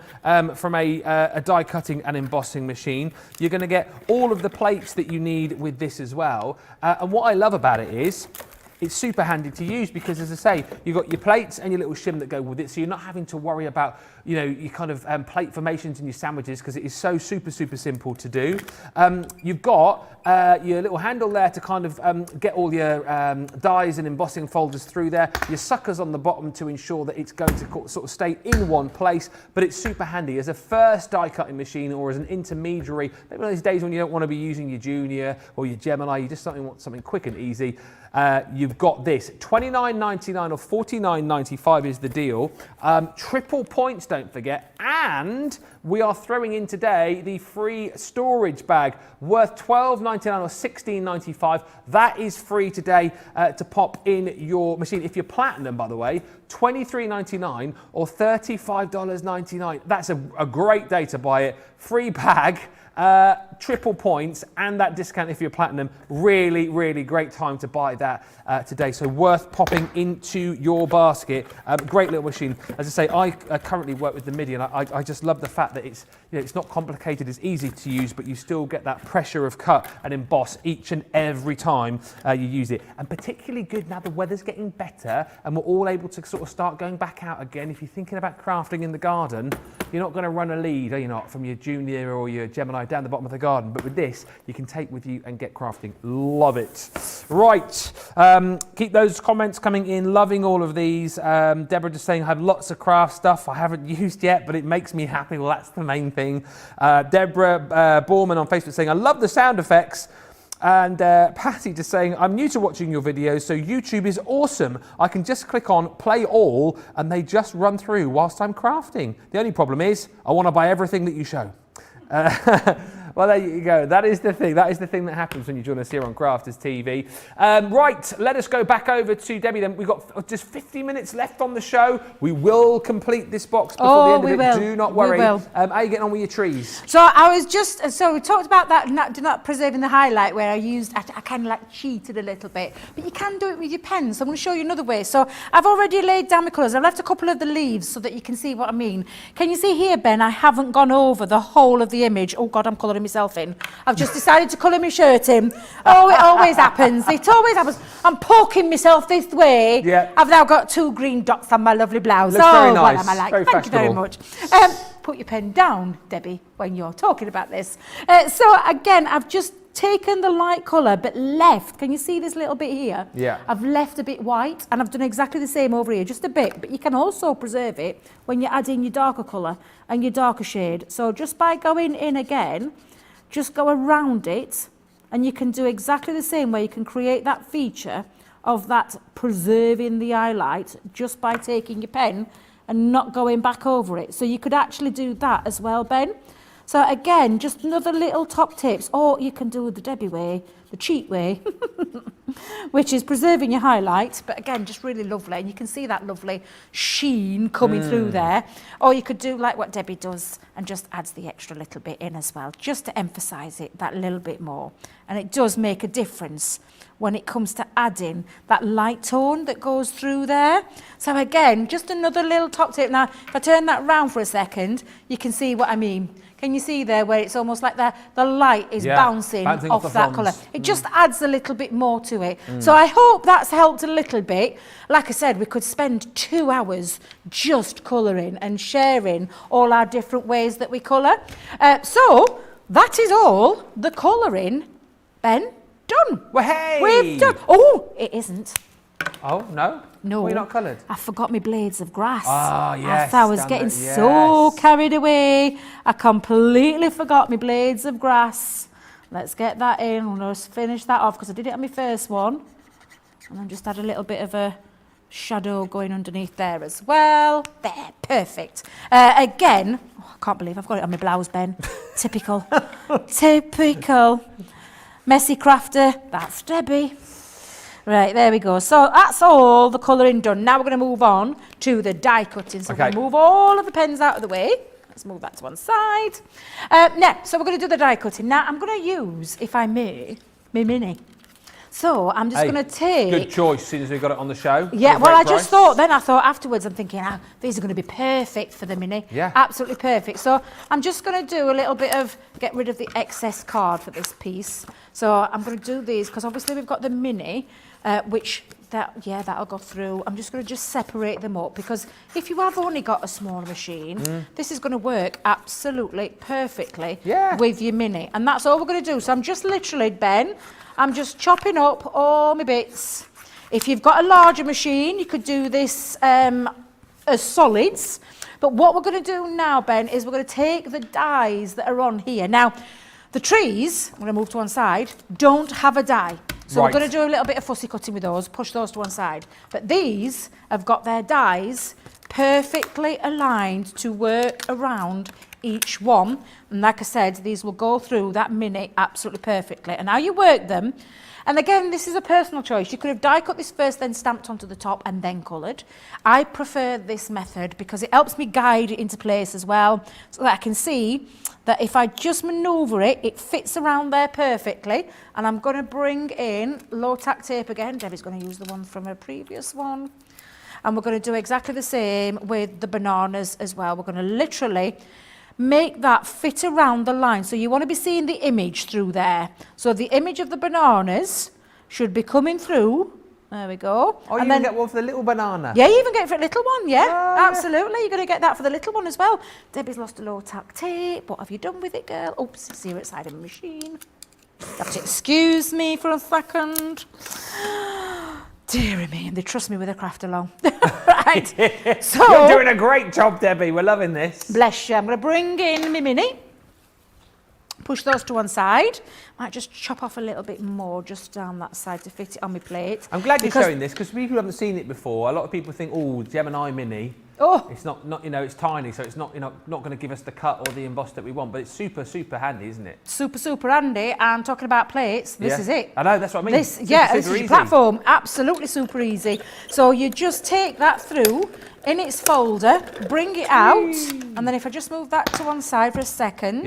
from a die cutting and embossing machine. You're going to get all of the plates that you need with this as well. And what I love about it is it's super handy to use because, as I say, you've got your plates and your little shim that go with it, so you're not having to worry about, you know, your kind of plate formations in your sandwiches because it is so super simple to do. You've got your little handle there to kind of get all your dies and embossing folders through there. Your suckers on the bottom to ensure that it's going to sort of stay in one place, but it's super handy as a first die cutting machine or as an intermediary. Maybe those days when you don't want to be using your Junior or your Gemini, you just want something quick and easy. You've got this, $29.99 or $49.95 is the deal. Triple points, don't forget, and we are throwing in today the free storage bag worth $12.99 or $16.95. That is free today to pop in your machine. If you're platinum, by the way, $23.99 or $35.99. That's a great day to buy it. Free bag. Triple points and that discount if you're platinum. Really great time to buy that today, so worth popping into your basket. Great little machine. As I say, I currently work with the MIDI, and I just love the fact that it's, you know, it's not complicated, it's easy to use, but you still get that pressure of cut and emboss each and every time you use it. And particularly good now the weather's getting better and we're all able to sort of start going back out again. If you're thinking about crafting in the garden, you're not going to run a lead, are you not, from your Junior or your Gemini down the bottom of the garden, but with this you can take with you and get crafting. Love it. Right, keep those comments coming in, loving all of these. Deborah just saying I have lots of craft stuff I haven't used yet, but it makes me happy. Well, that's the main thing. Deborah Borman on Facebook saying I love the sound effects. And Patty just saying, I'm new to watching your videos, so YouTube is awesome. I can just click on play all and they just run through whilst I'm crafting. The only problem is I want to buy everything that you show. Well, there you go. That is the thing. That is the thing that happens when you join us here on Crafters TV. Right, let us go back over to Debbie then. We've got just 50 minutes left on the show. We will complete this box before the end of it. Do not worry. How are you getting on with your trees? So we talked about that, not preserving the highlight, where I kind of like cheated a little bit. But you can do it with your pen. So I'm going to show you another way. So I've already laid down my colours. I've left a couple of the leaves so that you can see what I mean. Can you see here, Ben? I haven't gone over the whole of the image. Oh God, I'm colouring myself in. I've just decided to colour my shirt in. Oh, it always happens. It always happens. I'm poking myself this way. Yeah. I've now got 2 green dots on my lovely blouse. Looks very nice. What am I like? Very Thank you very much. Put your pen down, Debbie, when you're talking about this. So again, I've just taken the light colour but left, can you see this little bit here? Yeah. I've left a bit white and I've done exactly the same over here, just a bit, but you can also preserve it when you add in your darker colour and your darker shade. So just by going in again, just go around it and you can do exactly the same way. You can create that feature of that preserving the highlight just by taking your pen and not going back over it. So you could actually do that as well, Ben. So again, just another little top tips, or you can do the Debbie way, the cheat way, which is preserving your highlight, but again, just really lovely. And you can see that lovely sheen coming through there. Or you could do like what Debbie does and just adds the extra little bit in as well, just to emphasize it that little bit more. And it does make a difference when it comes to adding that light tone that goes through there. So again, just another little top tip. Now, if I turn that round for a second, you can see what I mean. Can you see there where it's almost like the light is bouncing off that colour? It just adds a little bit more to it. So I hope that's helped a little bit. Like I said, we could spend 2 hours just colouring and sharing all our different ways that we colour. So that is all the colouring, Ben, done. Well, hey! We've done. Oh, it isn't. Oh, no? No. Were you not coloured? I forgot my blades of grass. Oh, yes. I was getting so carried away. I completely forgot my blades of grass. Let's get that in. I'm going to finish that off because I did it on my first one. And then just add a little bit of a shadow going underneath there as well. There, perfect. Again, I can't believe I've got it on my blouse, Ben. Typical. Typical. Messy crafter, that's Debbie. Right, there we go. So that's all the colouring done. Now we're going to move on to the die cutting. So we're going to move all of the pens out of the way. Let's move that to one side. So we're going to do the die cutting. Now I'm going to use, if I may, my mini. So I'm just going to take... Good choice, seeing as we got it on the show. Yeah, well, I just thought, then I thought afterwards, I'm thinking, these are going to be perfect for the mini. Yeah. Absolutely perfect. So I'm just going to do a little bit of get rid of the excess card for this piece. So I'm going to do these because obviously we've got the mini, that'll go through. I'm just going to separate them up because if you have only got a smaller machine, this is going to work absolutely perfectly with your mini. And that's all we're going to do. So I'm just literally, Ben, I'm just chopping up all my bits. If you've got a larger machine, you could do this as solids. But what we're going to do now, Ben, is we're going to take the dies that are on here. Now, the trees, I'm going to move to one side, don't have a die. So we're going to do a little bit of fussy cutting with those, push those to one side. But these have got their dies perfectly aligned to work around each one. And like I said, these will go through that mini absolutely perfectly. And how you work them, and again, this is a personal choice. You could have die cut this first, then stamped onto the top and then coloured. I prefer this method because it helps me guide it into place as well, so that I can see that if I just manoeuvre it, it fits around there perfectly. And I'm going to bring in low tack tape again. Debbie's going to use the one from her previous one. And we're going to do exactly the same with the bananas as well. We're going to literally make that fit around the line. So you want to be seeing the image through there. So the image of the bananas should be coming through. There we go. Oh, and you can get one for the little banana? Yeah, you even get it for a little one, absolutely. You're going to get that for the little one as well. Debbie's lost a low tack tape. What have you done with it, girl? Oops, it's here outside of the machine. You have to excuse me for a second. Dear me, and they trust me with a craft along. Right. So, you're doing a great job, Debbie. We're loving this. Bless you. I'm going to bring in my mini. Push those to one side. Might just chop off a little bit more just down that side to fit it on my plate. I'm glad you're showing this because people who haven't seen it before, a lot of people think, oh, Gemini Mini. Oh, it's not it's tiny, so it's not going to give us the cut or the emboss that we want, but it's super handy, isn't it? Super handy. And talking about plates, this is it. I know, that's what I mean. This is your platform. Absolutely super easy. So you just take that through in its folder, bring it out, and then if I just move that to one side for a second,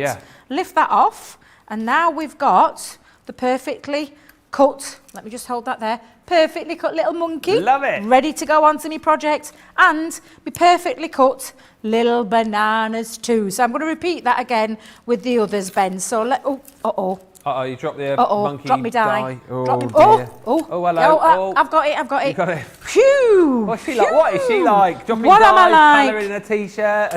lift that off, and now we've got the perfectly cut, let me just hold that there, perfectly cut little monkey. Love it. Ready to go on to my project, and my perfectly cut little bananas too. So I'm going to repeat that again with the others, Ben. So you dropped the monkey drop me die. Hello. I've got it. You got it. Phew. What's she like? What is she like? Dropping What am I dies, like? colouring in a t-shirt,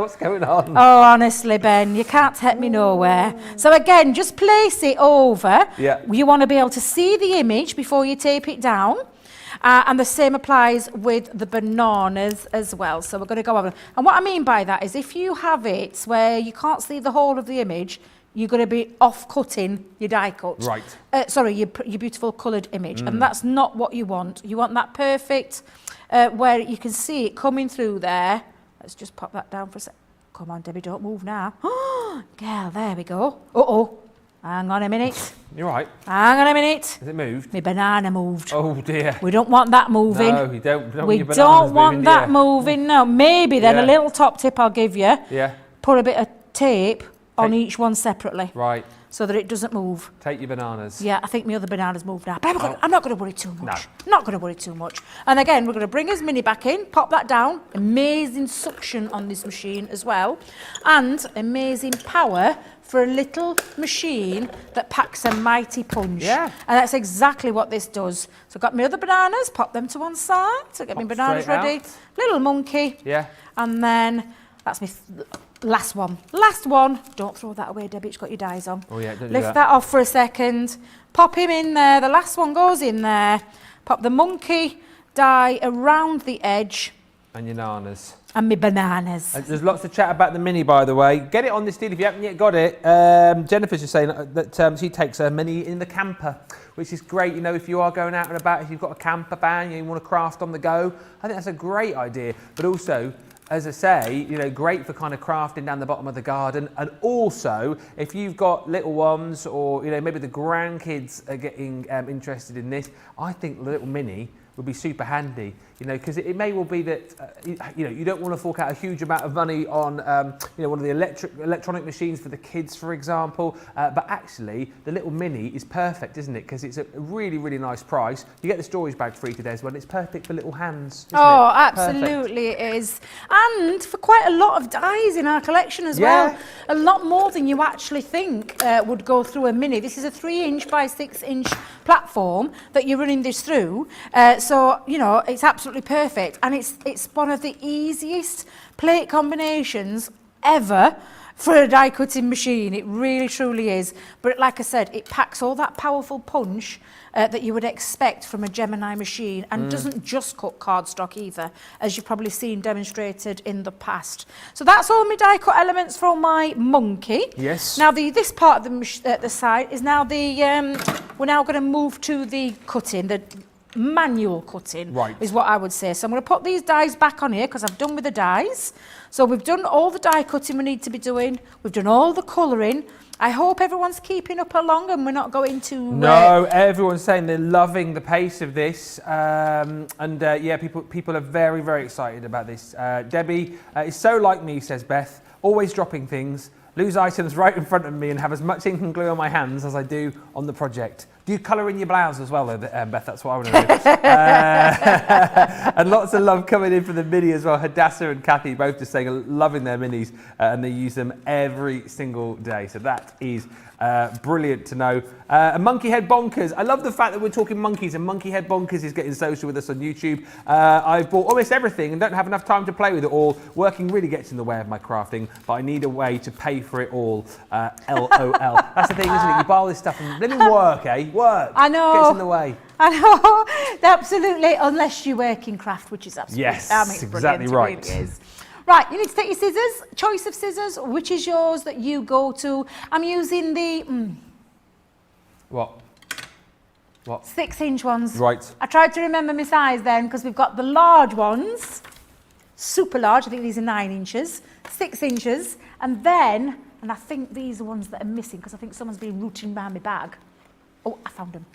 what's going on? Oh, honestly, Ben, you can't take me nowhere. So again, just place it over. Yeah. You want to be able to see the image before you tape it down. And the same applies with the bananas as well. So we're going to go over. And what I mean by that is if you have it where you can't see the whole of the image, you're going to be off-cutting your die cut. Right. Your beautiful coloured image. And that's not what you want. You want that perfect, where you can see it coming through there. Let's just pop that down for a sec. Come on, Debbie, don't move now. Girl, there we go. Hang on a minute. You're right. Hang on a minute. Has it moved? My banana moved. Oh, dear. We don't want that moving. No, you don't We don't want that moving, no. Maybe then a little top tip I'll give you. Yeah. Put a bit of tape on each one separately. Right. So that it doesn't move. Take your bananas. Yeah, I think my other bananas moved now. But I'm not going to worry too much. No. Not going to worry too much. And again, we're going to bring his mini back in, pop that down. Amazing suction on this machine as well. And amazing power for a little machine that packs a mighty punch. Yeah. And that's exactly what this does. So I've got my other bananas, pop them to one side. So get my bananas ready. Out. Little monkey. Yeah. And then that's my last one. Last one. Don't throw that away, Debbie. It's got your dies on. Oh, yeah, don't do Lift that off for a second. Pop him in there. The last one goes in there. Pop the monkey die around the edge. And your nanas. And my bananas. There's lots of chat about the mini, by the way. Get it on this deal if you haven't yet got it. Jennifer's just saying that she takes her mini in the camper, which is great. You know, if you are going out and about, if you've got a camper van, you want to craft on the go, I think that's a great idea. But also, as I say, you know, great for kind of crafting down the bottom of the garden. And also, if you've got little ones or, you know, maybe the grandkids are getting interested in this, I think the little mini would be super handy, you know, because it may well be that, you know, you don't want to fork out a huge amount of money on, you know, one of the electronic machines for the kids, for example, but actually the little mini is perfect, isn't it? Because it's a really, really nice price. You get the storage bag free today as well, and it's perfect for little hands, isn't Oh, it? absolutely it is. And for quite a lot of dies in our collection as well. A lot more than you actually think would go through a mini. This is a 3-inch by 6-inch platform that you're running this through. So, you know, it's absolutely perfect. And it's one of the easiest plate combinations ever for a die cutting machine. It really truly is. But like I said, it packs all that powerful punch that you would expect from a Gemini machine, and doesn't just cut cardstock either, as you've probably seen demonstrated in the past. So that's all my die cut elements for my monkey. Yes. Now this part of the side is now the we're now going to move to the cutting, the manual cutting, right, is what I would say. So I'm going to put these dies back on here because I've done with the dies. So we've done all the die cutting we need to be doing. We've done all the colouring. I hope everyone's keeping up along and we're not going to... No, everyone's saying they're loving the pace of this. Yeah, people are very, very excited about this. Debbie is so like me, says Beth, always dropping things, lose items right in front of me and have as much ink and glue on my hands as I do on the project. Do you colour in your blouse as well, though, Beth? That's what I want to know. And lots of love coming in for the mini as well. Hadassah and Kathy both just saying loving their minis, and they use them every single day. So that is brilliant to know. And Monkey Head Bonkers. I love the fact that we're talking monkeys, and Monkey Head Bonkers is getting social with us on YouTube. I've bought almost everything and don't have enough time to play with it all. Working really gets in the way of my crafting, but I need a way to pay for it all. LOL. That's the thing, isn't it? You buy all this stuff and let me work, eh? Work. I know. Gets in the way. I know. Absolutely. Unless you work in craft, which is absolutely... Yes, It exactly right. really is. Right, you need to take your scissors. Choice of scissors. Which is yours that you go to? I'm using the... What? 6-inch ones. Right. I tried to remember my size then because we've got the large ones, super large. I think these are 9 inches, 6 inches, and then, and I think these are ones that are missing because I think someone's been rooting around my bag. Oh, I found them.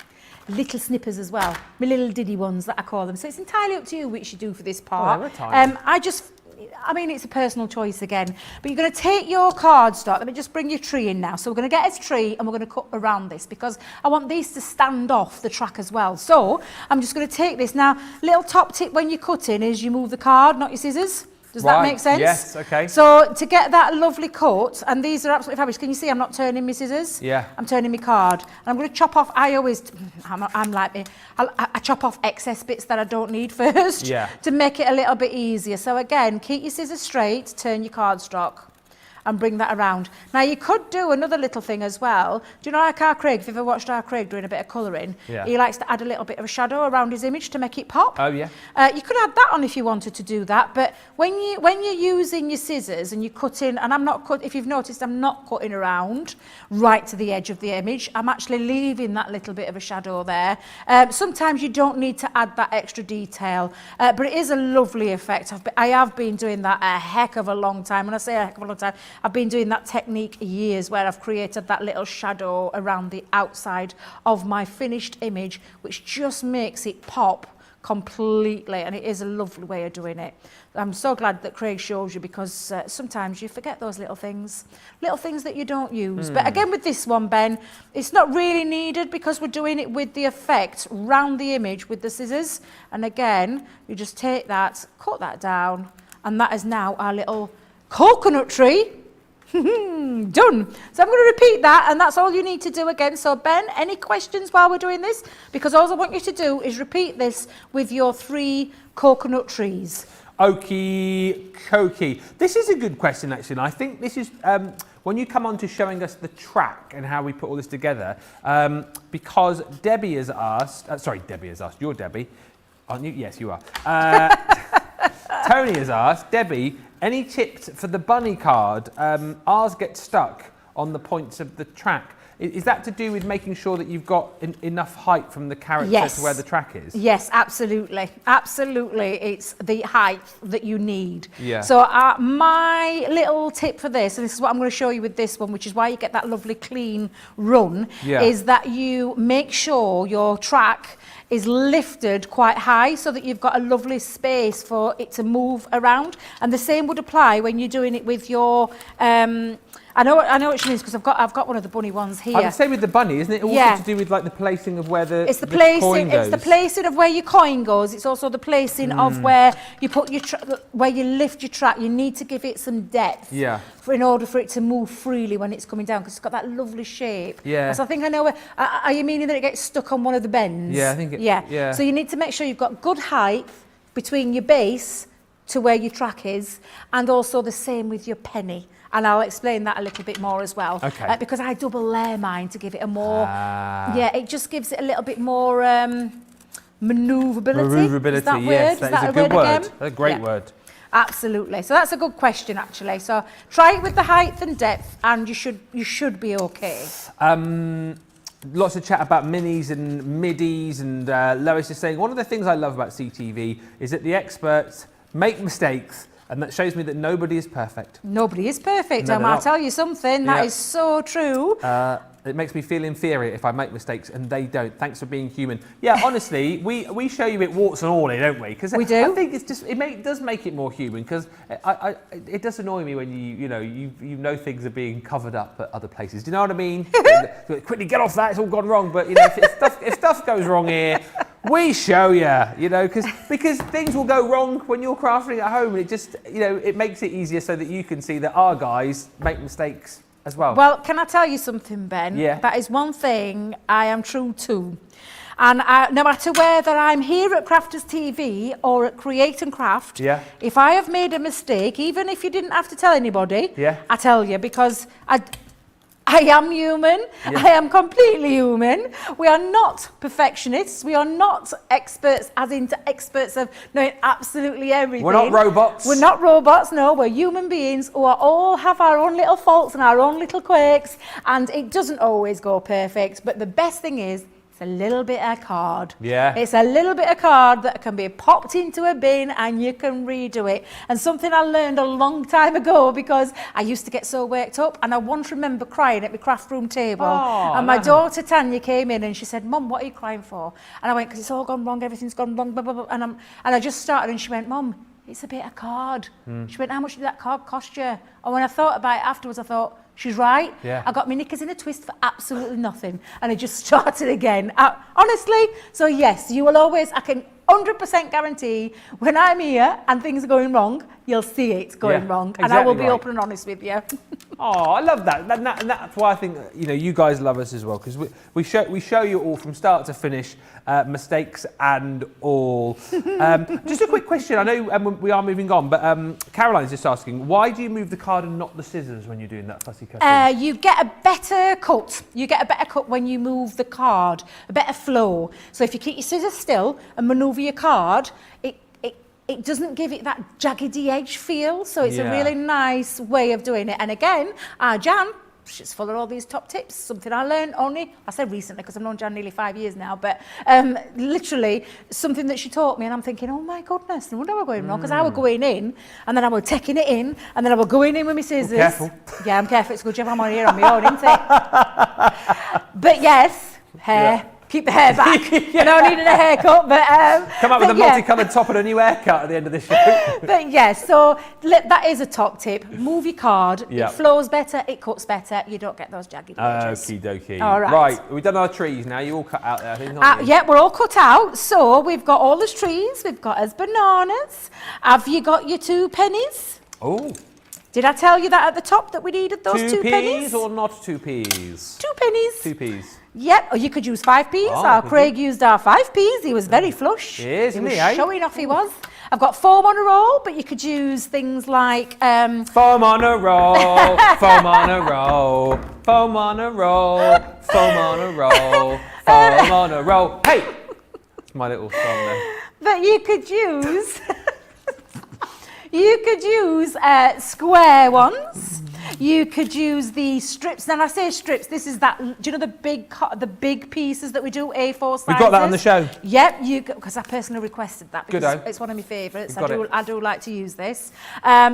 Little snippers as well, my little diddy ones that I call them. So it's entirely up to you which you do for this part. I mean, it's a personal choice again, but you're going to take your cardstock. Let me just bring your tree in now. So we're going to get a tree and we're going to cut around this because I want these to stand off the track as well. So I'm just going to take this. Now, little top tip when you're cutting is you move the card, not your scissors. Does that make sense? Yes, okay. So to get that lovely cut, and these are absolutely fabulous. Can you see I'm not turning my scissors? Yeah. I'm turning my card. And I'm going to chop off, I'm like me, I chop off excess bits that I don't need first to make it a little bit easier. So again, keep your scissors straight, turn your cardstock and bring that around. Now you could do another little thing as well. Do you know like our Craig, if you've ever watched our Craig doing a bit of colouring, he likes to add a little bit of a shadow around his image to make it pop. Oh yeah. You could add that on if you wanted to do that, but when you're using your scissors and you're cutting, and if you've noticed, I'm not cutting around right to the edge of the image. I'm actually leaving that little bit of a shadow there. Sometimes you don't need to add that extra detail, but it is a lovely effect. I have been doing that a heck of a long time. When I say a heck of a long time, I've been doing that technique years where I've created that little shadow around the outside of my finished image, which just makes it pop completely, and it is a lovely way of doing it. I'm so glad that Craig shows you because sometimes you forget those little things that you don't use. But again with this one, Ben, it's not really needed because we're doing it with the effect round the image with the scissors. And again, you just take that, cut that down, and that is now our little coconut tree. Done. So I'm going to repeat that, and that's all you need to do again. So Ben, any questions while we're doing this? Because all I want you to do is repeat this with your 3 coconut trees. Okie dokie. This is a good question actually, and I think this is when you come on to showing us the track and how we put all this together, because Debbie has asked, you're Debbie, aren't you? Yes, you are. Tony has asked, Debbie, any tips for the bunny card? Ours gets stuck on the points of the track. Is that to do with making sure that you've got enough height from the character to where the track is? Yes, absolutely. Absolutely. It's the height that you need. Yeah. So my little tip for this, and this is what I'm going to show you with this one, which is why you get that lovely clean run, is that you make sure your track is lifted quite high so that you've got a lovely space for it to move around. And the same would apply when you're doing it with your, I know what she means, because I've got one of the bunny ones here. The same with the bunny, isn't it? Also to do with like the placing of where the coin goes. It's the placing of where your coin goes. It's also the placing of where you put your where you lift your track. You need to give it some depth. Yeah. In order for it to move freely when it's coming down, because it's got that lovely shape. Yeah. So I think I know. Are you meaning that it gets stuck on one of the bends? Yeah, I think it. Yeah. So you need to make sure you've got good height between your base to where your track is, and also the same with your penny. And I'll explain that a little bit more as well. Okay. Because I double layer mine to give it a more. Yeah, it just gives it a little bit more maneuverability. Maneuverability. Is that yes, word? that is a good word. Again? A great word. Absolutely. So that's a good question, actually. So try it with the height and depth, and you should be okay. Lots of chat about minis and midis, and Lois is saying one of the things I love about CTV is that the experts make mistakes, and that shows me that nobody is perfect. Nobody is perfect. No, I'll tell you something. That is so true. It makes me feel inferior if I make mistakes and they don't. Thanks for being human. Yeah, honestly, we show you it warts and all, don't we? Because we do. I think it's just does make it more human. Because it does annoy me when you know things are being covered up at other places. Do you know what I mean? Quickly get off that. It's all gone wrong. But if stuff goes wrong here, we show you. Because things will go wrong when you're crafting at home, and it just it makes it easier so that you can see that our guys make mistakes as well. Well, can I tell you something, Ben? Yeah. That is one thing I am true to. And no matter whether I'm here at Crafters TV or at Create and Craft, if I have made a mistake, even if you didn't have to tell anybody, I tell you, because I am human. Yeah. I am completely human. We are not perfectionists. We are not experts, as into experts of knowing absolutely everything. We're not robots. We're not robots, no. We're human beings who all have our own little faults and our own little quirks, and it doesn't always go perfect. But the best thing is, it's a little bit of card. Yeah. It's a little bit of card that can be popped into a bin and you can redo it. And something I learned a long time ago, because I used to get so worked up, and I once remember crying at my craft room table. And my daughter Tanya came in and she said, "Mum, what are you crying for?" And I went, "Because it's all gone wrong, everything's gone wrong, blah, blah, blah." And I just started, and she went, "Mum, it's a bit of card." She went, "How much did that card cost you?" And when I thought about it afterwards, I thought, she's right. Yeah. I got my knickers in a twist for absolutely nothing. And I just started again. Honestly, so yes, you will always, I can 100% guarantee when I'm here and things are going wrong, you'll see it going wrong. And I will be open and honest with you. Oh, I love that. And that's why I think you guys love us as well, because we show you all from start to finish, mistakes and all. Just a quick question. I know we are moving on, but Caroline's just asking, why do you move the card and not the scissors when you're doing that fussy cutting? You get a better cut. You get a better cut when you move the card, a better flow. So if you keep your scissors still and manoeuvre your card, it doesn't give it that jaggedy edge feel. So it's a really nice way of doing it. And again, Jan, she's full of all these top tips. Something I learned only, I said recently, because I've known Jan nearly 5 years now, but literally something that she taught me, and I'm thinking, oh my goodness, no wonder we're going wrong, because I was going in, and then I was taking it in, and then I was going in with my scissors. Careful. Yeah, I'm careful. It's a good job I'm on here on my own, isn't it? But yes, hair. Yeah. Keep the hair back. No needing a haircut, but come up with a multicoloured top and a new haircut at the end of the show. But yes, so that is a top tip. Move your card. Yep. It flows better. It cuts better. You don't get those jagged edges. Okie dokie. All right. Right, we've done our trees now. You all cut out there, I think, aren't you? Yeah, we're all cut out. So we've got all the trees. We've got as bananas. Have you got your 2 pennies? Oh. Did I tell you that at the top that we needed those 2 pennies? 2 peas or not 2 peas? 2 pennies. 2 peas. Yep, or you could use 5 peas. Craig used our 5 peas. He was very flush. He is, isn't he? Showing off he was. I've got foam on a roll, but you could use things like... foam on a roll, foam on a roll, foam on a roll, foam on a roll, foam on a roll. Hey! It's my little song there. But you could use... you could use square ones. You could use the strips. Then I say strips. This is that. Do you know the big pieces that we do A4 sizes? We've got that on the show. Yep, because I personally requested that because it's one of my favourites. I do like to use this.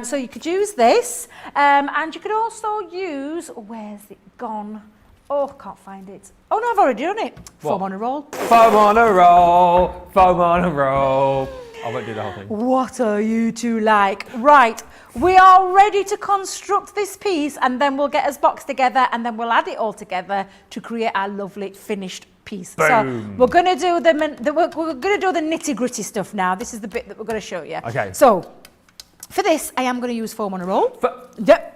So you could use this, and you could also use. Where's it gone? Oh, can't find it. Oh no, I've already done it. What? Foam on a roll. Foam on a roll, foam on a roll. I won't do the whole thing. What are you two like? Right, we are ready to construct this piece, and then we'll get us boxed together, and then we'll add it all together to create our lovely finished piece. Boom. So we're going to do we're going to do the nitty gritty stuff now. This is the bit that we're going to show you. Okay. So for this, I am going to use foam on a roll. Yep.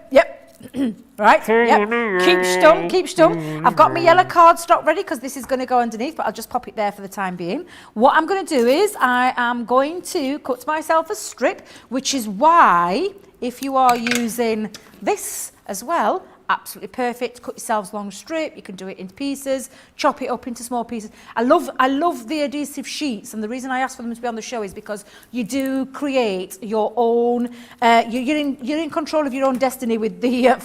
Right, yep. Keep stum. I've got my yellow cardstock ready because this is going to go underneath, but I'll just pop it there for the time being. What I'm going to do is I am going to cut myself a strip, which is why if you are using this as well, absolutely perfect. Cut yourselves a long strip. You can do it in pieces, chop it up into small pieces. I love the adhesive sheets, and the reason I asked for them to be on the show is because you do create your own. You're in control of your own destiny with the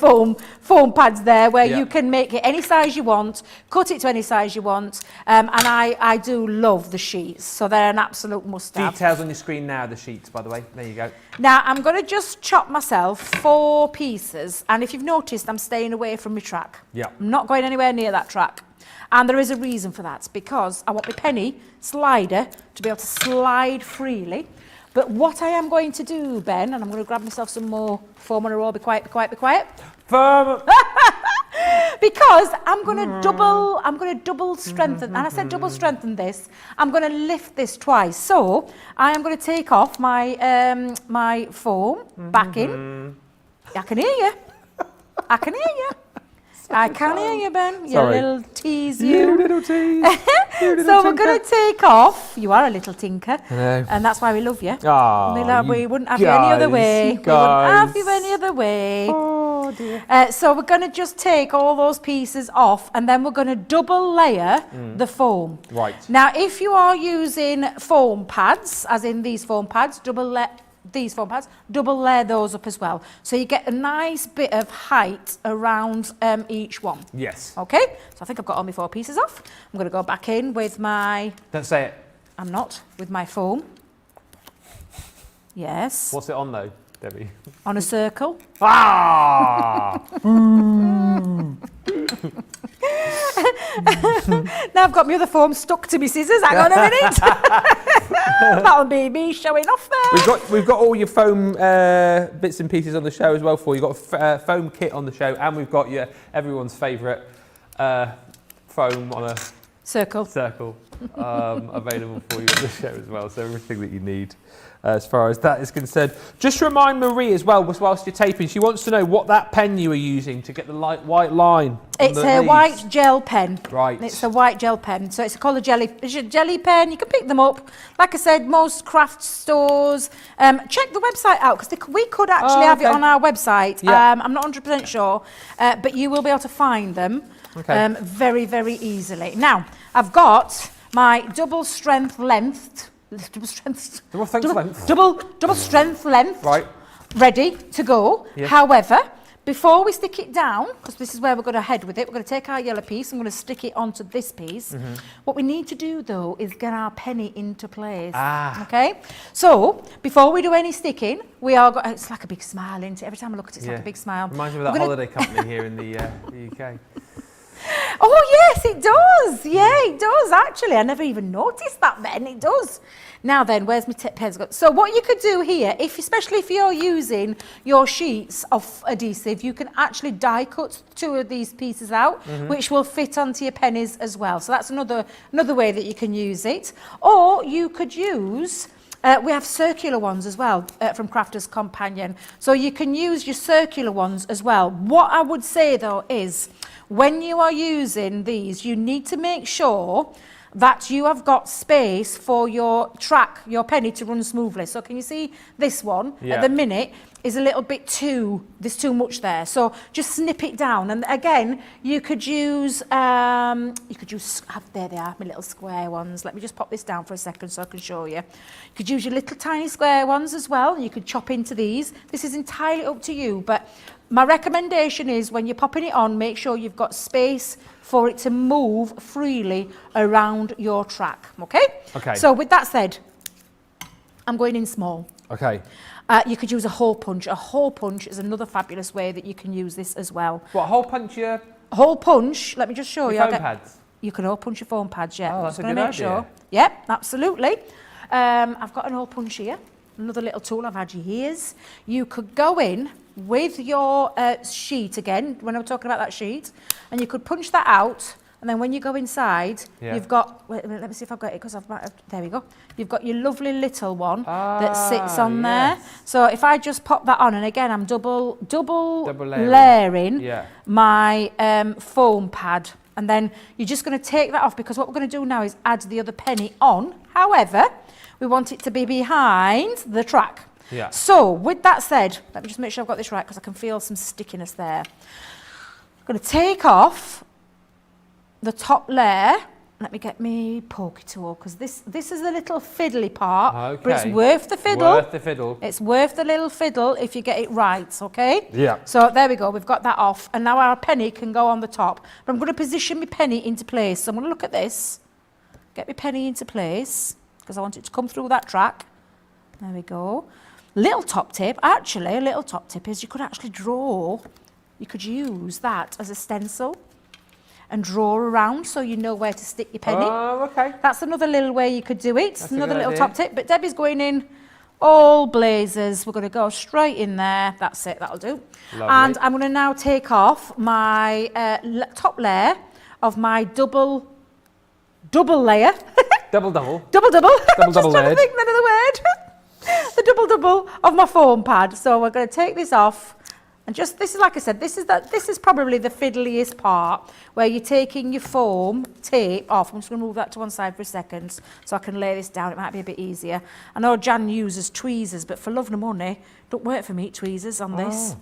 foam pads there, where you can make it any size you want, cut it to any size you want, and I do love the sheets, so they're an absolute must-have. Details on your screen now. The sheets, by the way. There you go. Now I'm going to just chop myself 4 pieces, and if you've noticed, I'm staying away from my track. Yeah. I'm not going anywhere near that track. And there is a reason for that, because I want my penny slider to be able to slide freely. But what I am going to do, Ben, and I'm going to grab myself some more foam on a roll. Be quiet, be quiet, be quiet. Firm. Because I'm going to double strengthen, and I said double strengthen this. I'm going to lift this twice. So I am going to take off my my foam backing. I can hear you. I can hear you. I can hear you, Ben. You little tease, you. little tease. So we're going to take off. You are a little tinker. I know. And that's why we love you. Oh, we wouldn't have you any other way. We wouldn't have you any other way. Oh, dear. So we're going to just take all those pieces off, and then we're going to double layer the foam. Right. Now, if you are using foam pads, as in these foam pads, double layer those up as well. So you get a nice bit of height around each one. Yes. Okay, so I think I've got all my 4 pieces off. I'm going to go back in with my... Don't say it. I'm not, with my foam. Yes. What's it on though, Debbie? On a circle. Ah! Now I've got my other foam stuck to my scissors. Hang on a minute. That'll be me showing off there. We've got all your foam bits and pieces on the show as well for you. You've got a foam kit on the show, and we've got everyone's favourite foam on a circle available for you on the show as well. So everything that you need as far as that is concerned. Just remind Marie as well, whilst you're taping, she wants to know what that pen you were using to get the light white line. It's a white gel pen. Right. It's a white gel pen. So it's called a jelly pen. You can pick them up. Like I said, most craft stores. Check the website out, because we could actually have it on our website. Yeah. I'm not 100% sure, but you will be able to find them very, very easily. Now, I've got my double strength length. Double strength length. Right. Ready to go. Yeah. However, before we stick it down, because this is where we're going to head with it, we're going to take our yellow piece. I'm going to stick it onto this piece. What we need to do, though, is get our penny into place. Okay? So, before we do any sticking, it's like a big smile, isn't it? Every time I look at it, it's like a big smile. Reminds me of that holiday company here in the UK. Oh, yes, it does. Yeah, it does, actually. I never even noticed that then. It does. Now then, where's my pens got? So what you could do here, especially if you're using your sheets of adhesive, you can actually die cut 2 of these pieces out, which will fit onto your pennies as well. So that's another way that you can use it. Or you could use... we have circular ones as well from Crafter's Companion. So you can use your circular ones as well. What I would say, though, is when you are using these, you need to make sure that you have got space for your penny to run smoothly. So can you see this one at the minute is a little bit there's too much there. So just snip it down. And again, you could use, there they are, my little square ones. Let me just pop this down for a second so I can show you. You could use your little tiny square ones as well. You could chop into these. This is entirely up to you, but my recommendation is when you're popping it on, make sure you've got space for it to move freely around your track, okay? Okay. So with that said, I'm going in small. Okay. You could use a hole punch. A hole punch is another fabulous way that you can use this as well. What, hole punch your hole punch. Let me just show you. Foam pads. You can hole punch your foam pads, yeah. Oh, that's a good idea. Sure. Yep, absolutely. I've got an hole punch here. Another little tool I've had years. You could go in with your sheet again, when I'm talking about that sheet, and you could punch that out, and then when you go inside, you've got, wait, let me see if I've got it, because there we go. You've got your lovely little one that sits on there. So if I just pop that on, and again, I'm double layering my foam pad, and then you're just going to take that off, because what we're going to do now is add the other penny on. However, we want it to be behind the track. Yeah. So with that said, let me just make sure I've got this right, because I can feel some stickiness there. I'm going to take off the top layer. Let me get me pokey tool, because this is the little fiddly part, but it's worth the fiddle. Worth the fiddle. It's worth the little fiddle if you get it right, okay? Yeah. So there we go, we've got that off, and now our penny can go on the top. But I'm going to position my penny into place. So I'm going to look at this, get my penny into place, because I want it to come through that track. There we go. Little top tip, actually, a little top tip is you could actually draw, you could use that as a stencil and draw around so you know where to stick your penny. Oh, okay. That's another little way you could do it. That's another little idea. top tip. But Debbie's going in all blazers. We're going to go straight in there. That's it, that'll do. Lovely. And I'm going to now take off my top layer of my double layer. Double. Double. Double Just trying to layered. think then of the word. The double of my foam pad. So we're going to take this off, and just, this is, like I said, this is probably the fiddliest part, where you're taking your foam tape off. I'm just going to move that to one side for a second so I can lay this down. It might be a bit easier. I know Jan uses tweezers, but for love nor money, don't work for me, tweezers on this.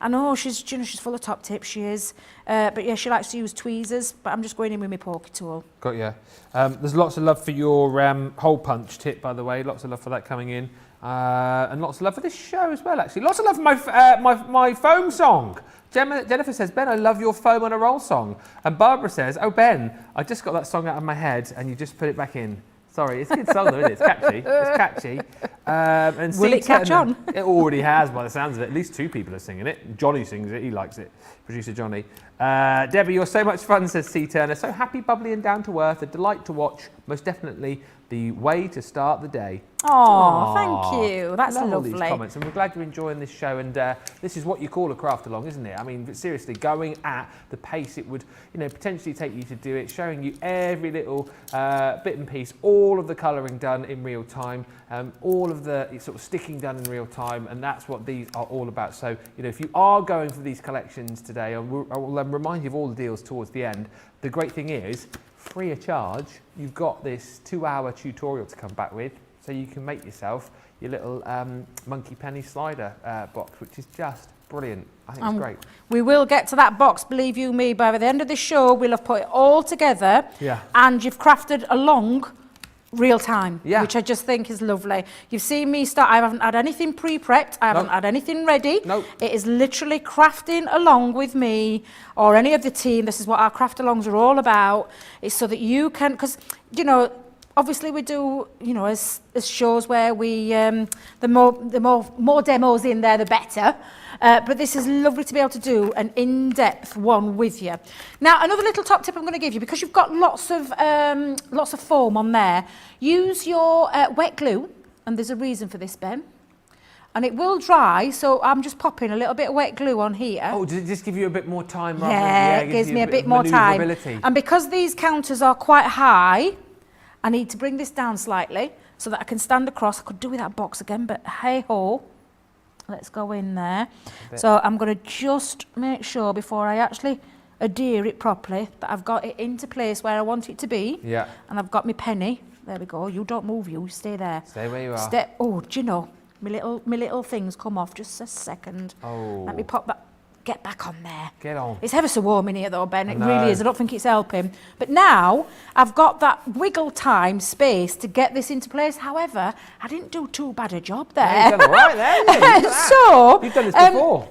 I know she's full of top tips, she is. But yeah, she likes to use tweezers, but I'm just going in with my pokey tool. Got you. There's lots of love for your hole punch tip, by the way. Lots of love for that coming in. And lots of love for this show as well, actually. Lots of love for my foam song. Jennifer says, Ben, I love your foam on a roll song. And Barbara says, oh, Ben, I just got that song out of my head and you just put it back in. Sorry, it's a good song though, isn't it? It's catchy. It's catchy. And Will it catch on? It already has by the sounds of it. At least 2 people are singing it. Johnny sings it. He likes it. Producer Johnny. Debbie, you're so much fun, says C. Turner. So happy, bubbly and down to earth. A delight to watch. Most definitely the way to start the day. Oh, thank you. That's Love lovely. all these comments, and we're glad you're enjoying this show. And this is what you call a craft along, isn't it? I mean, seriously, going at the pace it would, potentially take you to do it, showing you every little bit and piece, all of the colouring done in real time, all of the sort of sticking done in real time, and that's what these are all about. So, if you are going for these collections today, I will remind you of all the deals towards the end. The great thing is, free of charge, you've got this 2-hour tutorial to come back with, so you can make yourself your little monkey penny slider box, which is just brilliant. I think it's great. We will get to that box, believe you me. By the end of the show, we'll have put it all together, and you've crafted along real time, which I just think is lovely. You've seen me start. I haven't had anything pre-prepped. I haven't had anything ready. It is literally crafting along with me or any of the team. This is what our craft alongs are all about. It's so that you can, because obviously we do, as shows where we, the more demos in there, the better. But this is lovely to be able to do an in-depth one with you. Now, another little top tip I'm going to give you, because you've got lots of foam on there, use your wet glue, and there's a reason for this, Ben. And it will dry, so I'm just popping a little bit of wet glue on here. Oh, does it just give you a bit more time? Yeah, it gives me a bit more time. And because these counters are quite high, I need to bring this down slightly so that I can stand across. I could do with that box again, but hey-ho. Let's go in there. So I'm going to just make sure before I actually adhere it properly that I've got it into place where I want it to be. Yeah. And I've got my penny. There we go. You don't move, you stay there. Stay where you are. Oh, do you know, my little things come off. Just a second. Oh. Let me pop that. Get back on there. Get on. It's ever so warm in here though, Ben. It really is. I don't think it's helping. But now I've got that wiggle time space to get this into place. However, I didn't do too bad a job there. Yeah, you've done all right there. So you've done this before.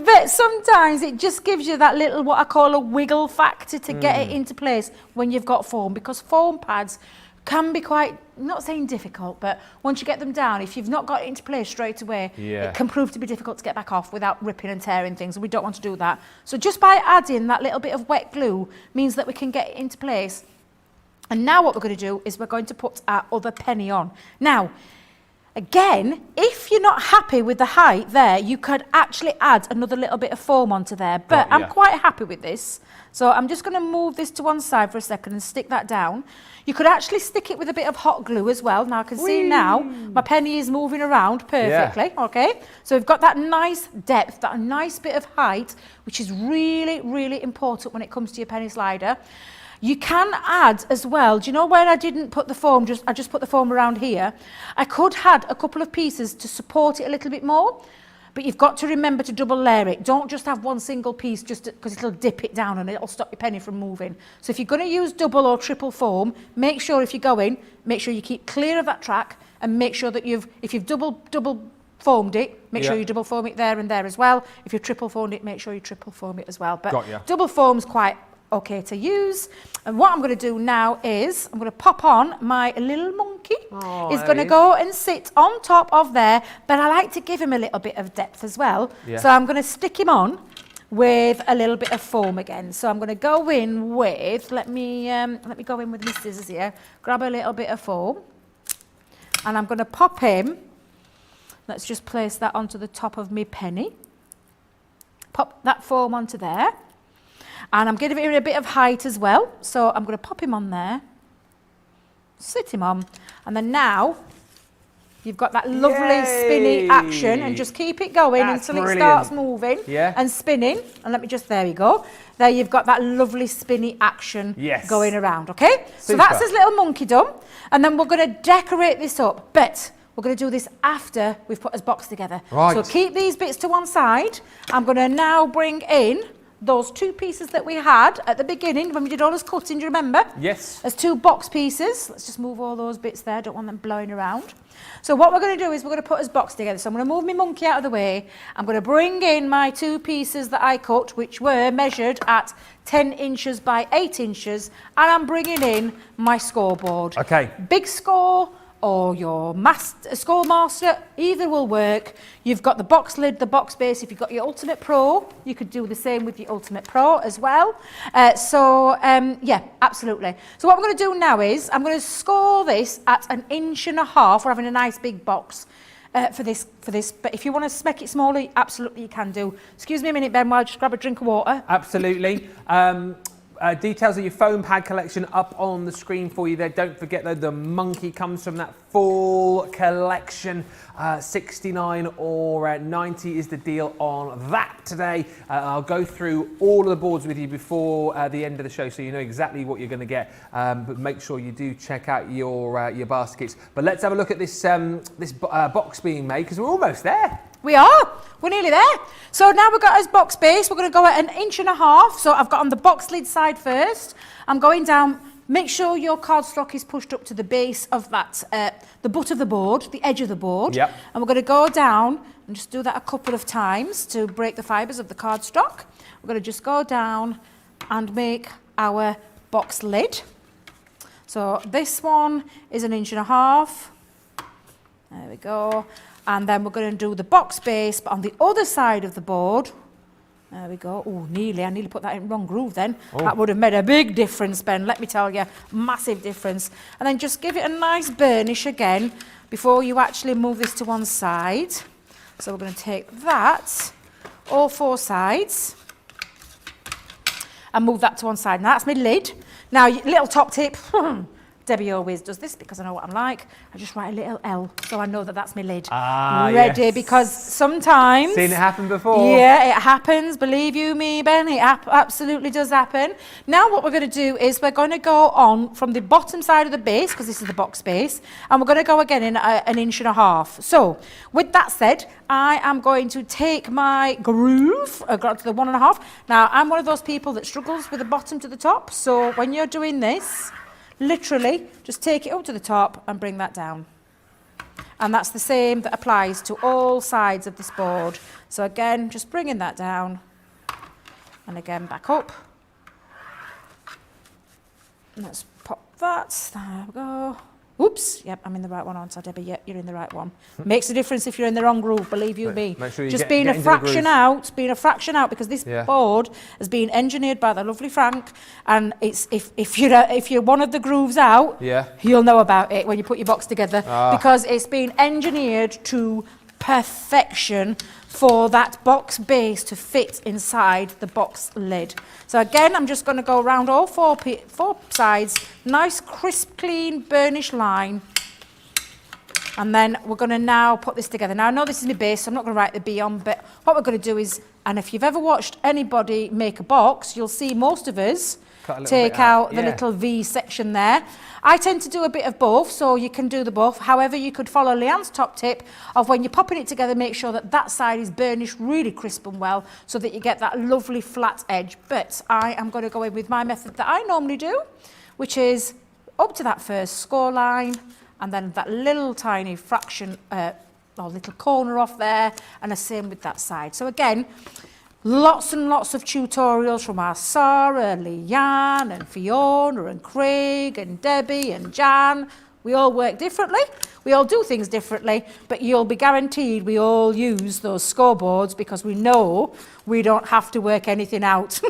But sometimes it just gives you that little, what I call a wiggle factor to get it into place when you've got foam, because foam pads can be quite, not saying difficult, but once you get them down, if you've not got it into place straight away, it can prove to be difficult to get back off without ripping and tearing things, and we don't want to do that. So just by adding that little bit of wet glue means that we can get it into place. And now what we're going to do is we're going to put our other penny on. Now, again, if you're not happy with the height there, you could actually add another little bit of foam onto there, but I'm quite happy with this. So I'm just going to move this to one side for a second and stick that down. You could actually stick it with a bit of hot glue as well. Now I can see now my penny is moving around perfectly, okay? So we've got that nice depth, that nice bit of height, which is really, really important when it comes to your penny slider. You can add as well, do you know where I didn't put the foam, I just put the foam around here? I could add a couple of pieces to support it a little bit more, but you've got to remember to double layer it. Don't just have one single piece just because it'll dip it down and it'll stop your penny from moving. So if you're going to use double or triple foam, make sure if you're going, make sure you keep clear of that track and make sure that if you've double foamed it, make sure you double foam it there and there as well. If you've triple foamed it, make sure you triple foam it as well. But double foam's quite okay to use. And what I'm going to do now is I'm going to pop on my little monkey. He's going to go and sit on top of there, but I like to give him a little bit of depth as well. So I'm going to stick him on with a little bit of foam again. So I'm going to go in with, let me go in with my scissors here, grab a little bit of foam, and I'm going to pop him. Let's just place that onto the top of my penny. Pop that foam onto there. And I'm giving him a bit of height as well. So I'm going to pop him on there, sit him on, and then now you've got that lovely spinny action, and just keep it going until it starts moving and spinning. And let me just, there we go. There you've got that lovely spinny action going around, okay? So that's his little monkey done. And then we're going to decorate this up, but we're going to do this after we've put his box together. So keep these bits to one side. I'm going to now bring in those two pieces that we had at the beginning when we did all this cutting, do you remember? Yes. There's two box pieces. Let's just move all those bits there. Don't want them blowing around. So what we're going to do is we're going to put his box together. So I'm going to move my monkey out of the way. I'm going to bring in my two pieces that I cut, which were measured at 10 inches by 8 inches. And I'm bringing in my scoreboard. Okay. Big score or your score master, either will work. You've got the box lid, the box base. If you've got your Ultimate Pro, you could do the same with your Ultimate Pro as well. Yeah, absolutely. So what we're going to do now is I'm going to score this at 1.5 inches. We're having a nice big box for this. But if you want to make it smaller, absolutely you can do. Excuse me a minute, Ben, while I just grab a drink of water. Absolutely. Details of your foam pad collection up on the screen for you there. Don't forget though, the monkey comes from that full collection. 69 or 90 is the deal on that today. I'll go through all of the boards with you before the end of the show so you know exactly what you're going to get. But make sure you do check out your baskets. But let's have a look at this box being made because we're almost there. We are. We're nearly there. So now we've got his box base. We're going to go at 1.5 inches. So I've got on the box lid side first. I'm going down. Make sure your cardstock is pushed up to the base of that, the butt of the board, the edge of the board. Yep. And we're going to go down and just do that a couple of times to break the fibres of the cardstock. We're going to just go down and make our box lid. So this one is 1.5 inches. There we go. And then we're going to do the box base, but on the other side of the board. There we go. Oh, nearly. I nearly put that in the wrong groove then. Oh. That would have made a big difference, Ben. Let me tell you. Massive difference. And then just give it a nice burnish again before you actually move this to one side. So we're going to take that, all 4 sides, and move that to one side. Now that's my lid. Now, little top tip. Debbie always does this because I know what I'm like. I just write a little L so I know that that's my lid. Ready, because sometimes... Seen it happen before. Yeah, it happens. Believe you me, Ben, it absolutely does happen. Now what we're going to do is we're going to go on from the bottom side of the base, because this is the box base, and we're going to go again in 1.5 inches. So, with that said, I am going to take my groove, got to the 1.5. Now, I'm one of those people that struggles with the bottom to the top, so when you're doing this, literally, just take it up to the top and bring that down. And that's the same that applies to all sides of this board. So again, just bringing that down. And again, back up. And let's pop that. There we go. Oops, yep, I'm in the right one, aren't I, Debbie? Yep, you're in the right one. Makes a difference if you're in the wrong groove, believe you me. Make sure you just get being a into the fraction groove. being a fraction out, because this board has been engineered by the lovely Frank, and it's if you're one of the grooves out, you'll know about it when you put your box together, because it's been engineered to perfection for that box base to fit inside the box lid. So again, I'm just going to go around all four sides, nice crisp clean burnish line, and then we're going to now put this together. Now I know this is my base, so I'm not going to write the B on, but what we're going to do is, and if you've ever watched anybody make a box, you'll see most of us take out the little V section there. I tend to do a bit of both, so you can do the both. However, you could follow Leanne's top tip of when you're popping it together, make sure that that side is burnished really crisp and well, so that you get that lovely flat edge. But I am going to go in with my method that I normally do, which is up to that first score line, and then that little tiny fraction, or little corner off there, and the same with that side. So again, lots and lots of tutorials from our Sarah, Leanne and Fiona and Craig and Debbie and Jan. We all work differently, we all do things differently, but you'll be guaranteed we all use those scoreboards, because we know we don't have to work anything out.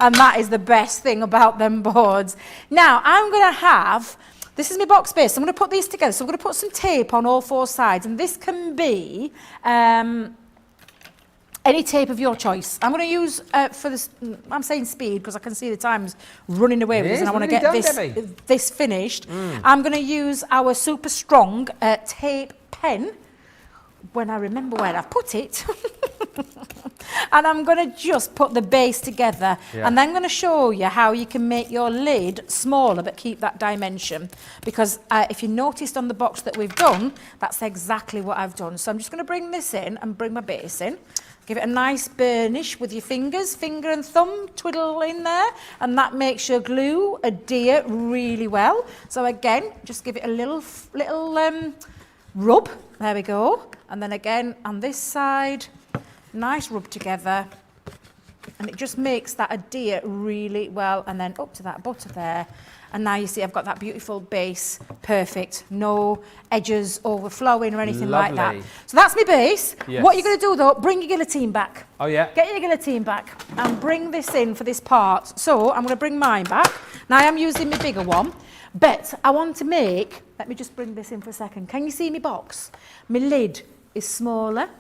And that is the best thing about them boards. Now I'm going to have, this is my box base, I'm going to put these together. So I'm going to put some tape on all four sides, and this can be any tape of your choice. I'm going to use, for this, I'm saying speed because I can see the time's running away with this, and I want to get this finished. I'm going to use our super strong tape pen, when I remember where I've put it. And I'm going to just put the base together, and then I'm going to show you how you can make your lid smaller but keep that dimension, because if you noticed on the box that we've done, that's exactly what I've done. So I'm just going to bring this in and bring my base in. Give it a nice burnish with your fingers, finger and thumb, twiddle in there, and that makes your glue adhere really well. So again, just give it a little rub. There we go. And then again on this side, nice rub together, and it just makes that adhere really well. And then up to that butter there, and now you see I've got that beautiful base, perfect, no edges overflowing or anything like that. So that's my base. What you're going to do though, bring your guillotine back. Get your guillotine back and bring this in for this part. So I'm going to bring mine back. Now I'm using my bigger one, but I want to make, let me just bring this in for a second. Can you see my box? My lid is smaller.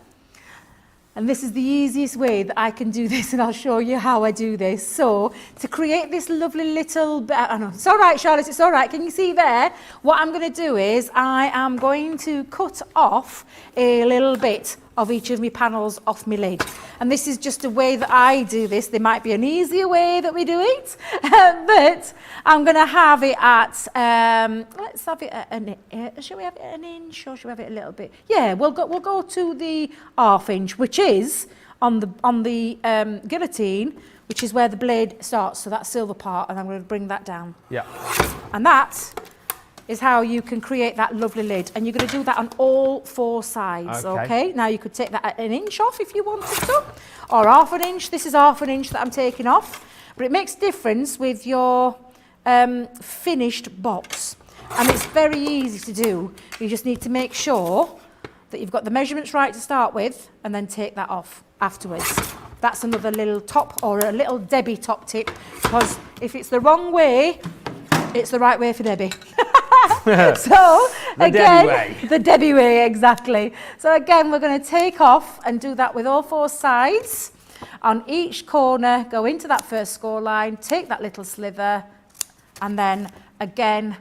And this is the easiest way that I can do this, and I'll show you how I do this. So, to create this lovely little, I know, it's all right, Charlotte, it's all right. Can you see there? What I'm going to do is I am going to cut off a little bit of each of my panels off my lid. And this is just a way that I do this. There might be an easier way that we do it, but I'm going to have it at, let's have it at, shall we have it at an inch, or shall we have it a little bit? Yeah, we'll go to the ½ inch, which is on the guillotine, which is where the blade starts, so that silver part, and I'm going to bring that down. And that is how you can create that lovely lid, and you're going to do that on all four sides. Okay, now you could take that at an inch off if you wanted to, or ½ inch. This is ½ inch that I'm taking off, but it makes a difference with your finished box, and it's very easy to do. You just need to make sure that you've got the measurements right to start with, and then take that off afterwards. That's another little top, or a little Debbie top tip, because if it's the wrong way, it's the right way for Debbie. So again, the Debbie way, exactly. So again, we're going to take off and do that with all four sides. On each corner, go into that first score line, take that little slither, and then again,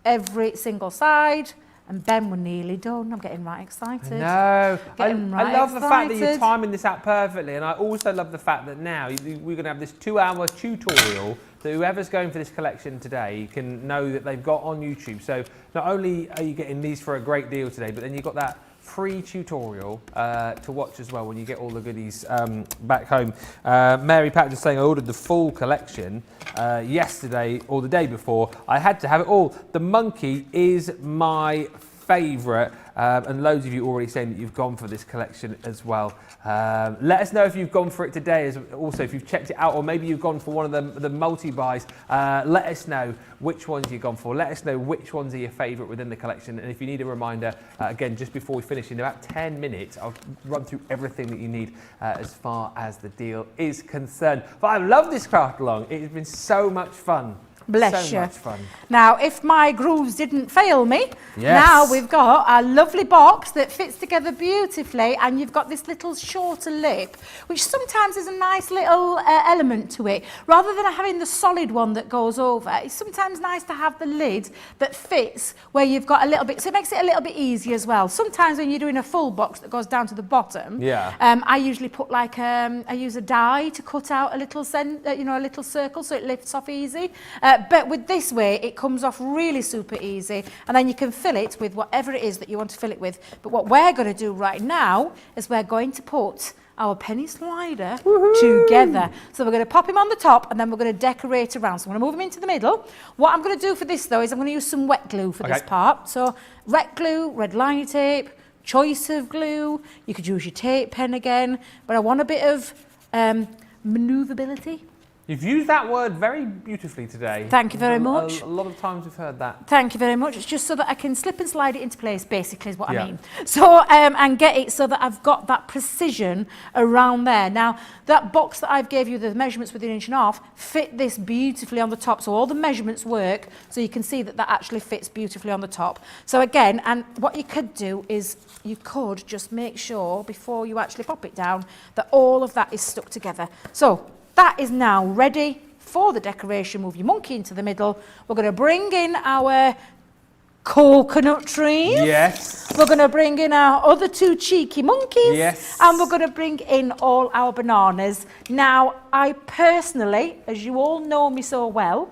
every single side. And Ben, we're nearly done. I'm getting right excited. No, I love the fact that you're timing this out perfectly, and I also love the fact that now we're going to have this 2-hour tutorial that whoever's going for this collection today can know that they've got on YouTube. So not only are you getting these for a great deal today, but then you've got that free tutorial to watch as well when you get all the goodies back home. Mary Pat just saying I ordered the full collection yesterday or the day before. I had to have it all. The monkey is my favourite, and loads of you already saying that you've gone for this collection as well. Let us know if you've gone for it today, also if you've checked it out, or maybe you've gone for one of the multi-buys. Let us know which ones you've gone for. Let us know which ones are your favourite within the collection, and if you need a reminder, again, just before we finish, in about 10 minutes, I'll run through everything that you need as far as the deal is concerned. But I love this craft along. It has been so much fun. Bless so you. Much fun. Now, if my grooves didn't fail me, Yes. now we've got a lovely box that fits together beautifully, and you've got this little shorter lip, which sometimes is a nice little element to it. Rather than having the solid one that goes over, it's sometimes nice to have the lid that fits where you've got a little bit, so it makes it a little bit easier as well. Sometimes when you're doing a full box that goes down to the bottom, I usually put like, I use a die to cut out a little, a little circle so it lifts off easy. But with this way, it comes off really super easy, and then you can fill it with whatever it is that you want to fill it with. But what we're going to do right now is we're going to put our penny slider together. So we're going to pop him on the top, and then we're going to decorate around. So I'm going to move him into the middle. What I'm going to do for this, though, is I'm going to use some wet glue for this part. So wet glue, red liner tape, choice of glue. You could use your tape pen again, but I want a bit of manoeuvrability. You've used that word very beautifully today. Thank you very much. A lot of times we've heard that. Thank you very much. It's just so that I can slip and slide it into place, basically, is what I mean. So, and get it so that I've got that precision around there. Now, that box that I've gave you, the measurements with 1.5 inches, fit this beautifully on the top. So all the measurements work, so you can see that that actually fits beautifully on the top. So again, and what you could do is you could just make sure, before you actually pop it down, that all of that is stuck together. So, that is now ready for the decoration. Move your monkey into the middle. We're going to bring in our coconut trees. Yes. We're going to bring in our other 2 cheeky monkeys. Yes. And we're going to bring in all our bananas. Now, I personally, as you all know me so well,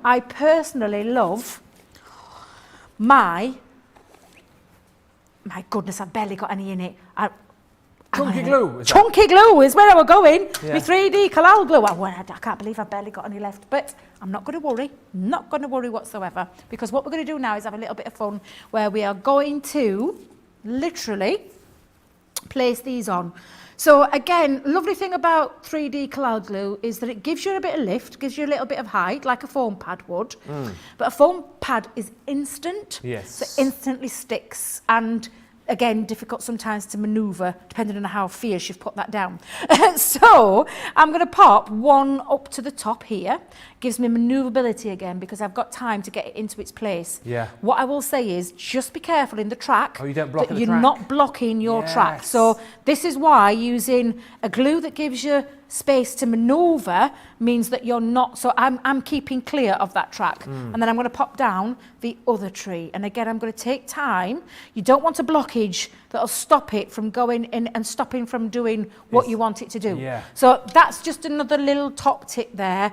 I personally love my goodness, I've barely got any in it. Chunky glue. Chunky glue is where I was going. My 3D Kalal glue. I can't believe I've barely got any left, but I'm not going to worry. Not going to worry whatsoever, because what we're going to do now is have a little bit of fun where we are going to literally place these on. So again, lovely thing about 3D Kalal glue is that it gives you a bit of lift, gives you a little bit of height, like a foam pad would. But a foam pad is instant. Yes. So it instantly sticks, and again, difficult sometimes to manoeuvre, depending on how fierce you've put that down. So I'm going to pop one up to the top here. Gives me manoeuvrability again, because I've got time to get it into its place. Yeah. What I will say is, just be careful in the track. Oh, you don't block that the you're track. not blocking your track. So this is why using a glue that gives you space to manoeuvre means that you're not, so I'm keeping clear of that track. And then I'm going to pop down the other tree. And again, I'm going to take time. You don't want a blockage that'll stop it from going in and stopping from doing what you want it to do. Yeah. So that's just another little top tip there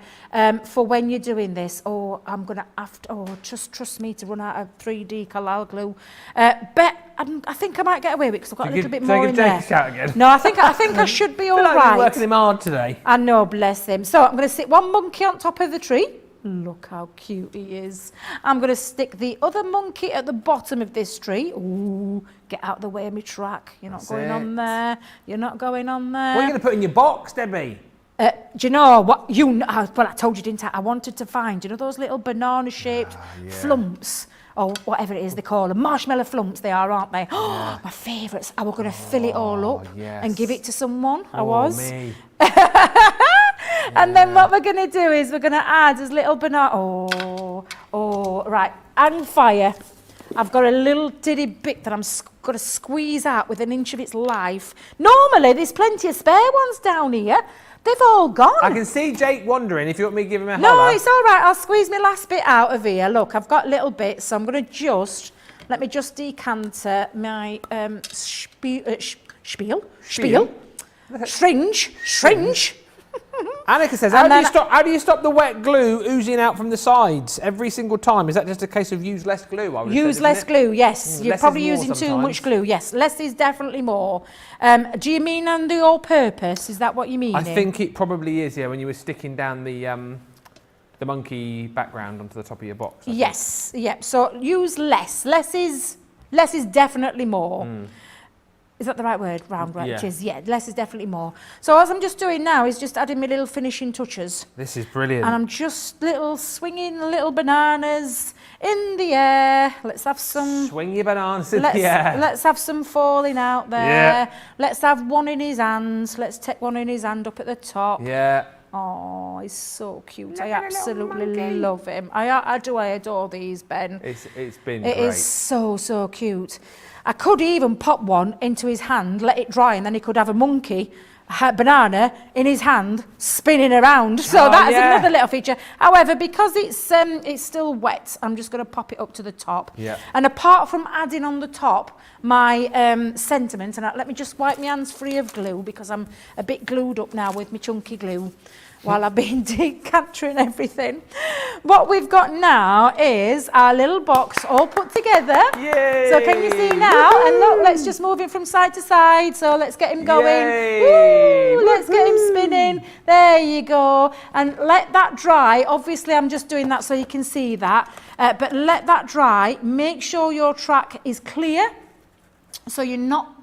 for when you're doing this. Oh, I'm going to have to, just trust me to run out of 3D Kalal glue. But I think I might get away with it because I've got a little bit more in there. Shout again. No, I think I should be all right. Working him hard today. I know, bless him. So I'm going to stick one monkey on top of the tree. Look how cute he is. I'm going to stick the other monkey at the bottom of this tree. Ooh, get out of the way of my track. You're not going on there. You're not going on there. What are you going to put in your box, Debbie? Do you know what? Well, I told you, didn't I? I wanted to find, those little banana-shaped flumps, or whatever it is they call them. Marshmallow flumps they are, aren't they? Oh, my favourites. I was going to fill it all up and give it to someone. I was. Me. And then what we're going to do is we're going to add as little banana. Right. And fire. I've got a little diddy bit that I'm going to squeeze out with 1 inch of its life. Normally, there's plenty of spare ones down here. They've all gone. I can see Jake wondering if you want me to give him a No, holler. it's all right. I'll squeeze my last bit out of here. Look, I've got little bits, so I'm going to let me just decanter my spiel. Shringe. Annika says, how do you stop the wet glue oozing out from the sides every single time? Is that just a case of use less glue? Use less glue, yes. You're Less probably is more using too sometimes. much glue, yes. Less is definitely more. Do you mean on the all-purpose? Is that what you mean? I think it probably is, when you were sticking down the monkey background onto the top of your box. Yes, yeah. So use less. Less is Less is definitely more. Is that the right word? Round, right? Yeah. It is, yeah. Less is definitely more. So as I'm just doing now is just adding my little finishing touches. This is brilliant. And I'm just swinging little bananas in the air. Let's have some... Swing your bananas in the air. Let's have some falling out there. Yeah. Let's have one in his hands. Let's take one in his hand up at the top. Yeah. Oh, he's so cute. Look I at the little absolutely monkey. love him. I adore these, Ben. It's been It great. is so cute. I could even pop one into his hand, let it dry, and then he could have a monkey, a banana in his hand, spinning around. So that is another little feature. However, because it's still wet, I'm just going to pop it up to the top. Yeah. And apart from adding on the top my sentiment, and let me just wipe my hands free of glue because I'm a bit glued up now with my chunky glue. While I've been decantering everything. What we've got now is our little box all put together. Yay! So can you see now? And look, let's just move it from side to side. So let's get him going. Yay! Woo, let's get him spinning. There you go. And let that dry. Obviously, I'm just doing that so you can see that. But let that dry. Make sure your track is clear. So you're not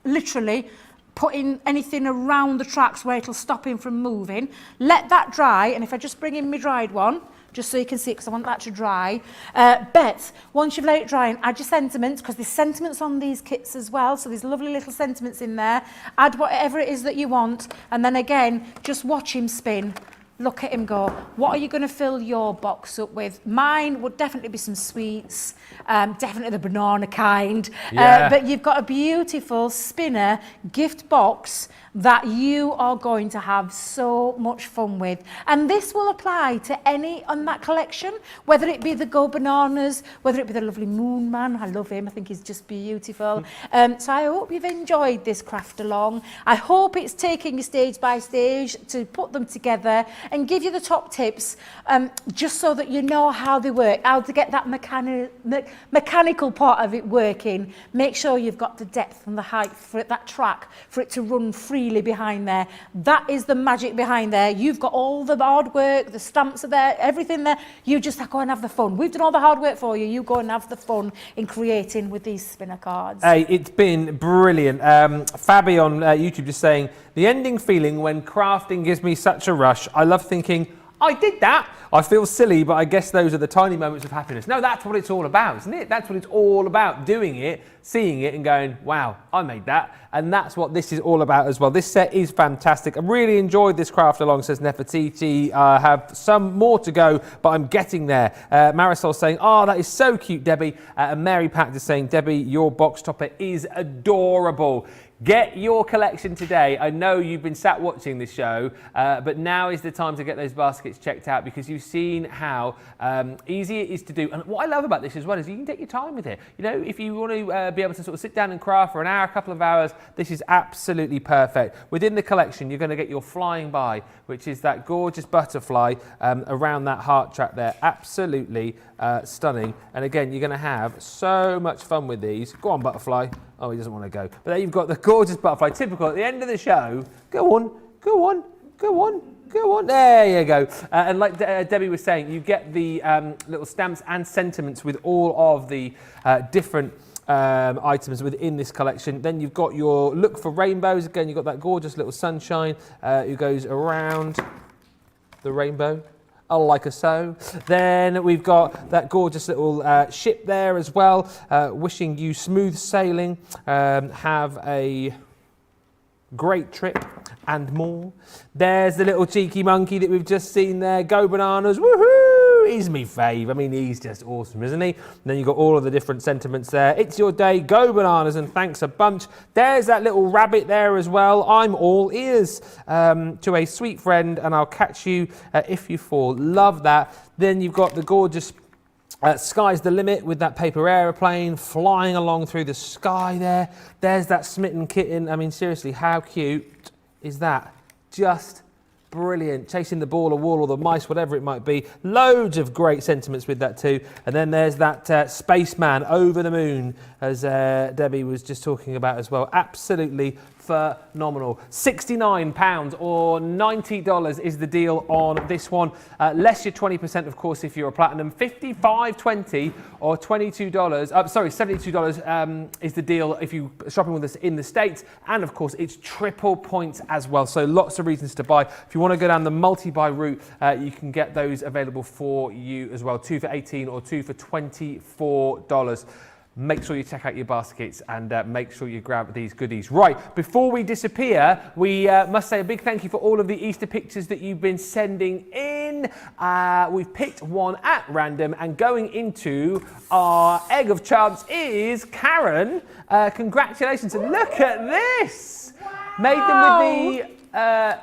literally putting anything around the tracks where it'll stop him from moving. Let that dry, and if I just bring in my dried one, just so you can see it, because I want that to dry. But once you've let it dry, and add your sentiments, because there's sentiments on these kits as well, so there's lovely little sentiments in there. Add whatever it is that you want, and then again, just watch him spin. Look at him go. What are you going to fill your box up with? Mine would definitely be some sweets, definitely the banana kind. Yeah. But you've got a beautiful spinner gift box that you are going to have so much fun with. And this will apply to any on that collection, whether it be the Go Bananas, whether it be the lovely Moon Man. I love him. I think he's just beautiful. So I hope you've enjoyed this craft along. I hope it's taking you stage by stage to put them together and give you the top tips, just so that you know how they work, how to get that mechanical part of it working. Make sure you've got the depth and the height for that track, for it to run freely behind there. That is the magic behind there. You've got all the hard work, the stamps are there, everything there. You just go and have the fun. We've done all the hard work for you. You go and have the fun in creating with these spinner cards. Hey, it's been brilliant. Fabi on YouTube just saying, the ending feeling when crafting gives me such a rush. I love thinking, I did that. I feel silly, but I guess those are the tiny moments of happiness. No, that's what it's all about, isn't it? That's what it's all about, doing it, seeing it and going, wow, I made that. And that's what this is all about as well. This set is fantastic. I really enjoyed this craft along, says Nefertiti. I have some more to go, but I'm getting there. Marisol saying, oh, that is so cute, Debbie. And Mary Pact is saying, Debbie, your box topper is adorable. Get your collection today. I know you've been sat watching this show, but now is the time to get those baskets checked out because you've seen how easy it is to do. And what I love about this as well is you can take your time with it. You know, if you want to be able to sort of sit down and craft for an hour, a couple of hours, this is absolutely perfect. Within the collection, you're going to get your Flying By, which is that gorgeous butterfly around that heart track there. Absolutely stunning. And again, you're going to have so much fun with these. Go on, butterfly. Oh, he doesn't want to go. But there you've got the gorgeous butterfly, typical at the end of the show. Go on, go on, go on, go on. There you go. And like Debbie was saying, you get the little stamps and sentiments with all of the different items within this collection. Then you've got your look for rainbows. Again, you've got that gorgeous little sunshine who goes around the rainbow. Like a so. Then we've got that gorgeous little ship there as well, wishing you smooth sailing, have a great trip and more. There's the little cheeky monkey that we've just seen there. Go Bananas, woohoo! He's me fave. I mean, he's just awesome, isn't he? And then you've got all of the different sentiments there. It's your day, go Bananas, and thanks a bunch. There's that little rabbit there as well. I'm all ears to a sweet friend, and I'll catch you if you fall. Love that. Then you've got the gorgeous Sky's the Limit with that paper aeroplane flying along through the sky there. There's that smitten kitten. I mean, seriously, how cute is that? Just brilliant. Chasing the ball or wall or the mice, whatever it might be. Loads of great sentiments with that too. And then there's that spaceman over the moon, as Debbie was just talking about as well. Absolutely phenomenal. £69 or $90 is the deal on this one. Less your 20%, of course, if you're a platinum. $55.20 or $22. Sorry, $72 is the deal if you're shopping with us in the States. And of course, it's triple points as well. So lots of reasons to buy. If you want to go down the multi-buy route, you can get those available for you as well. 2 for $18 or 2 for $24. Make sure you check out your baskets and make sure you grab these goodies. Right, before we disappear, we must say a big thank you for all of the Easter pictures that you've been sending in. We've picked one at random, and going into our egg of chance is Karen. Congratulations, and look at this. Wow. Made them with the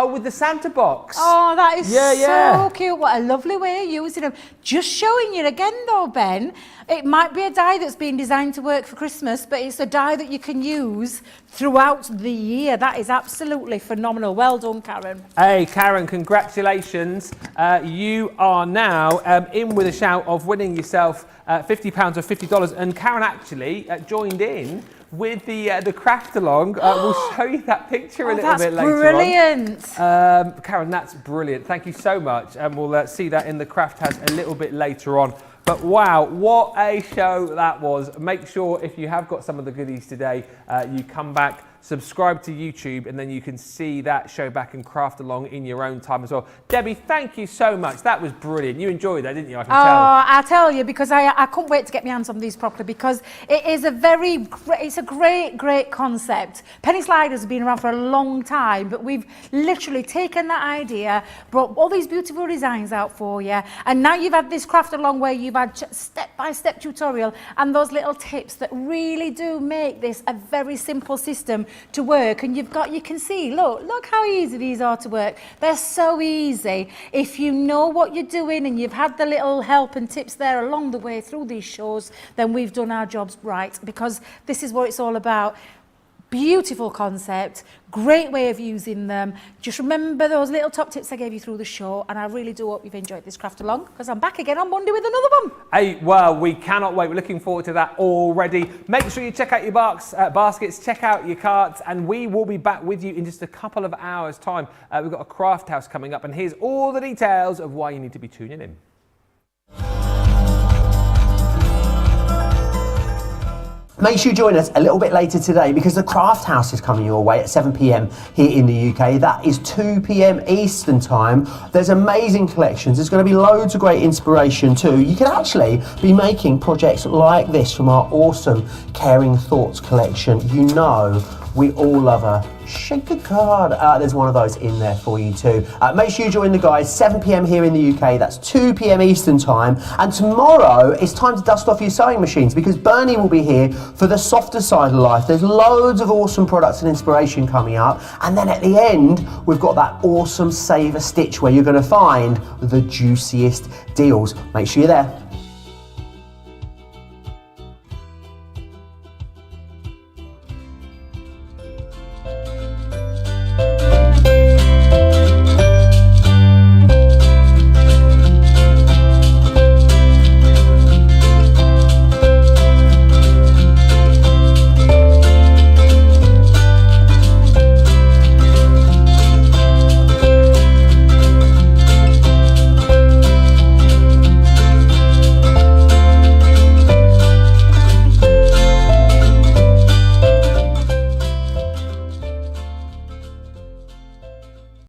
with the Santa box. Oh, that is so cute. What a lovely way of using them. Just showing you again though, Ben, it might be a die that's been designed to work for Christmas, but it's a die that you can use throughout the year. That is absolutely phenomenal. Well done, Karen. Hey, Karen, congratulations. You are now in with a shout of winning yourself £50 or $50. And Karen actually joined in with the craft along. We'll show you that picture a little bit later on. That's brilliant. Karen, that's brilliant. Thank you so much. And we'll see that in the craft house a little bit later on. But wow, what a show that was. Make sure if you have got some of the goodies today, you come back, subscribe to YouTube, and then you can see that show back and craft along in your own time as well. Debbie, thank you so much. That was brilliant. You enjoyed that, didn't you? I can tell. I'll tell you, because I couldn't wait to get my hands on these properly, because it is it's a great concept. Penny sliders have been around for a long time, but we've literally taken that idea, brought all these beautiful designs out for you, and now you've had this craft along where you've had step-by-step tutorial and those little tips that really do make this a very simple system to work. And you can see, look how easy these are to work. They're so easy. If you know what you're doing and you've had the little help and tips there along the way through these shows, then we've done our jobs right, because this is what it's all about. Beautiful concept, great way of using them. Just remember those little top tips I gave you through the show, and I really do hope you've enjoyed this craft along, because I'm back again on Monday with another one. Hey, well, we cannot wait. We're looking forward to that already. Make sure you check out your baskets, check out your carts, and we will be back with you in just a couple of hours' time. We've got a craft house coming up, and here's all the details of why you need to be tuning in. Make sure you join us a little bit later today, because the Craft House is coming your way at 7 p.m. here in the UK. That is 2 p.m. Eastern time. There's amazing collections. There's going to be loads of great inspiration too. You can actually be making projects like this from our awesome Caring Thoughts collection. You know, we all love a shaker card. There's one of those in there for you too. Make sure you join the guys, 7 p.m. here in the UK. That's 2 p.m. Eastern time. And tomorrow it's time to dust off your sewing machines, because Bernie will be here for the softer side of life. There's loads of awesome products and inspiration coming up. And then at the end, we've got that awesome Save a Stitch where you're going to find the juiciest deals. Make sure you're there.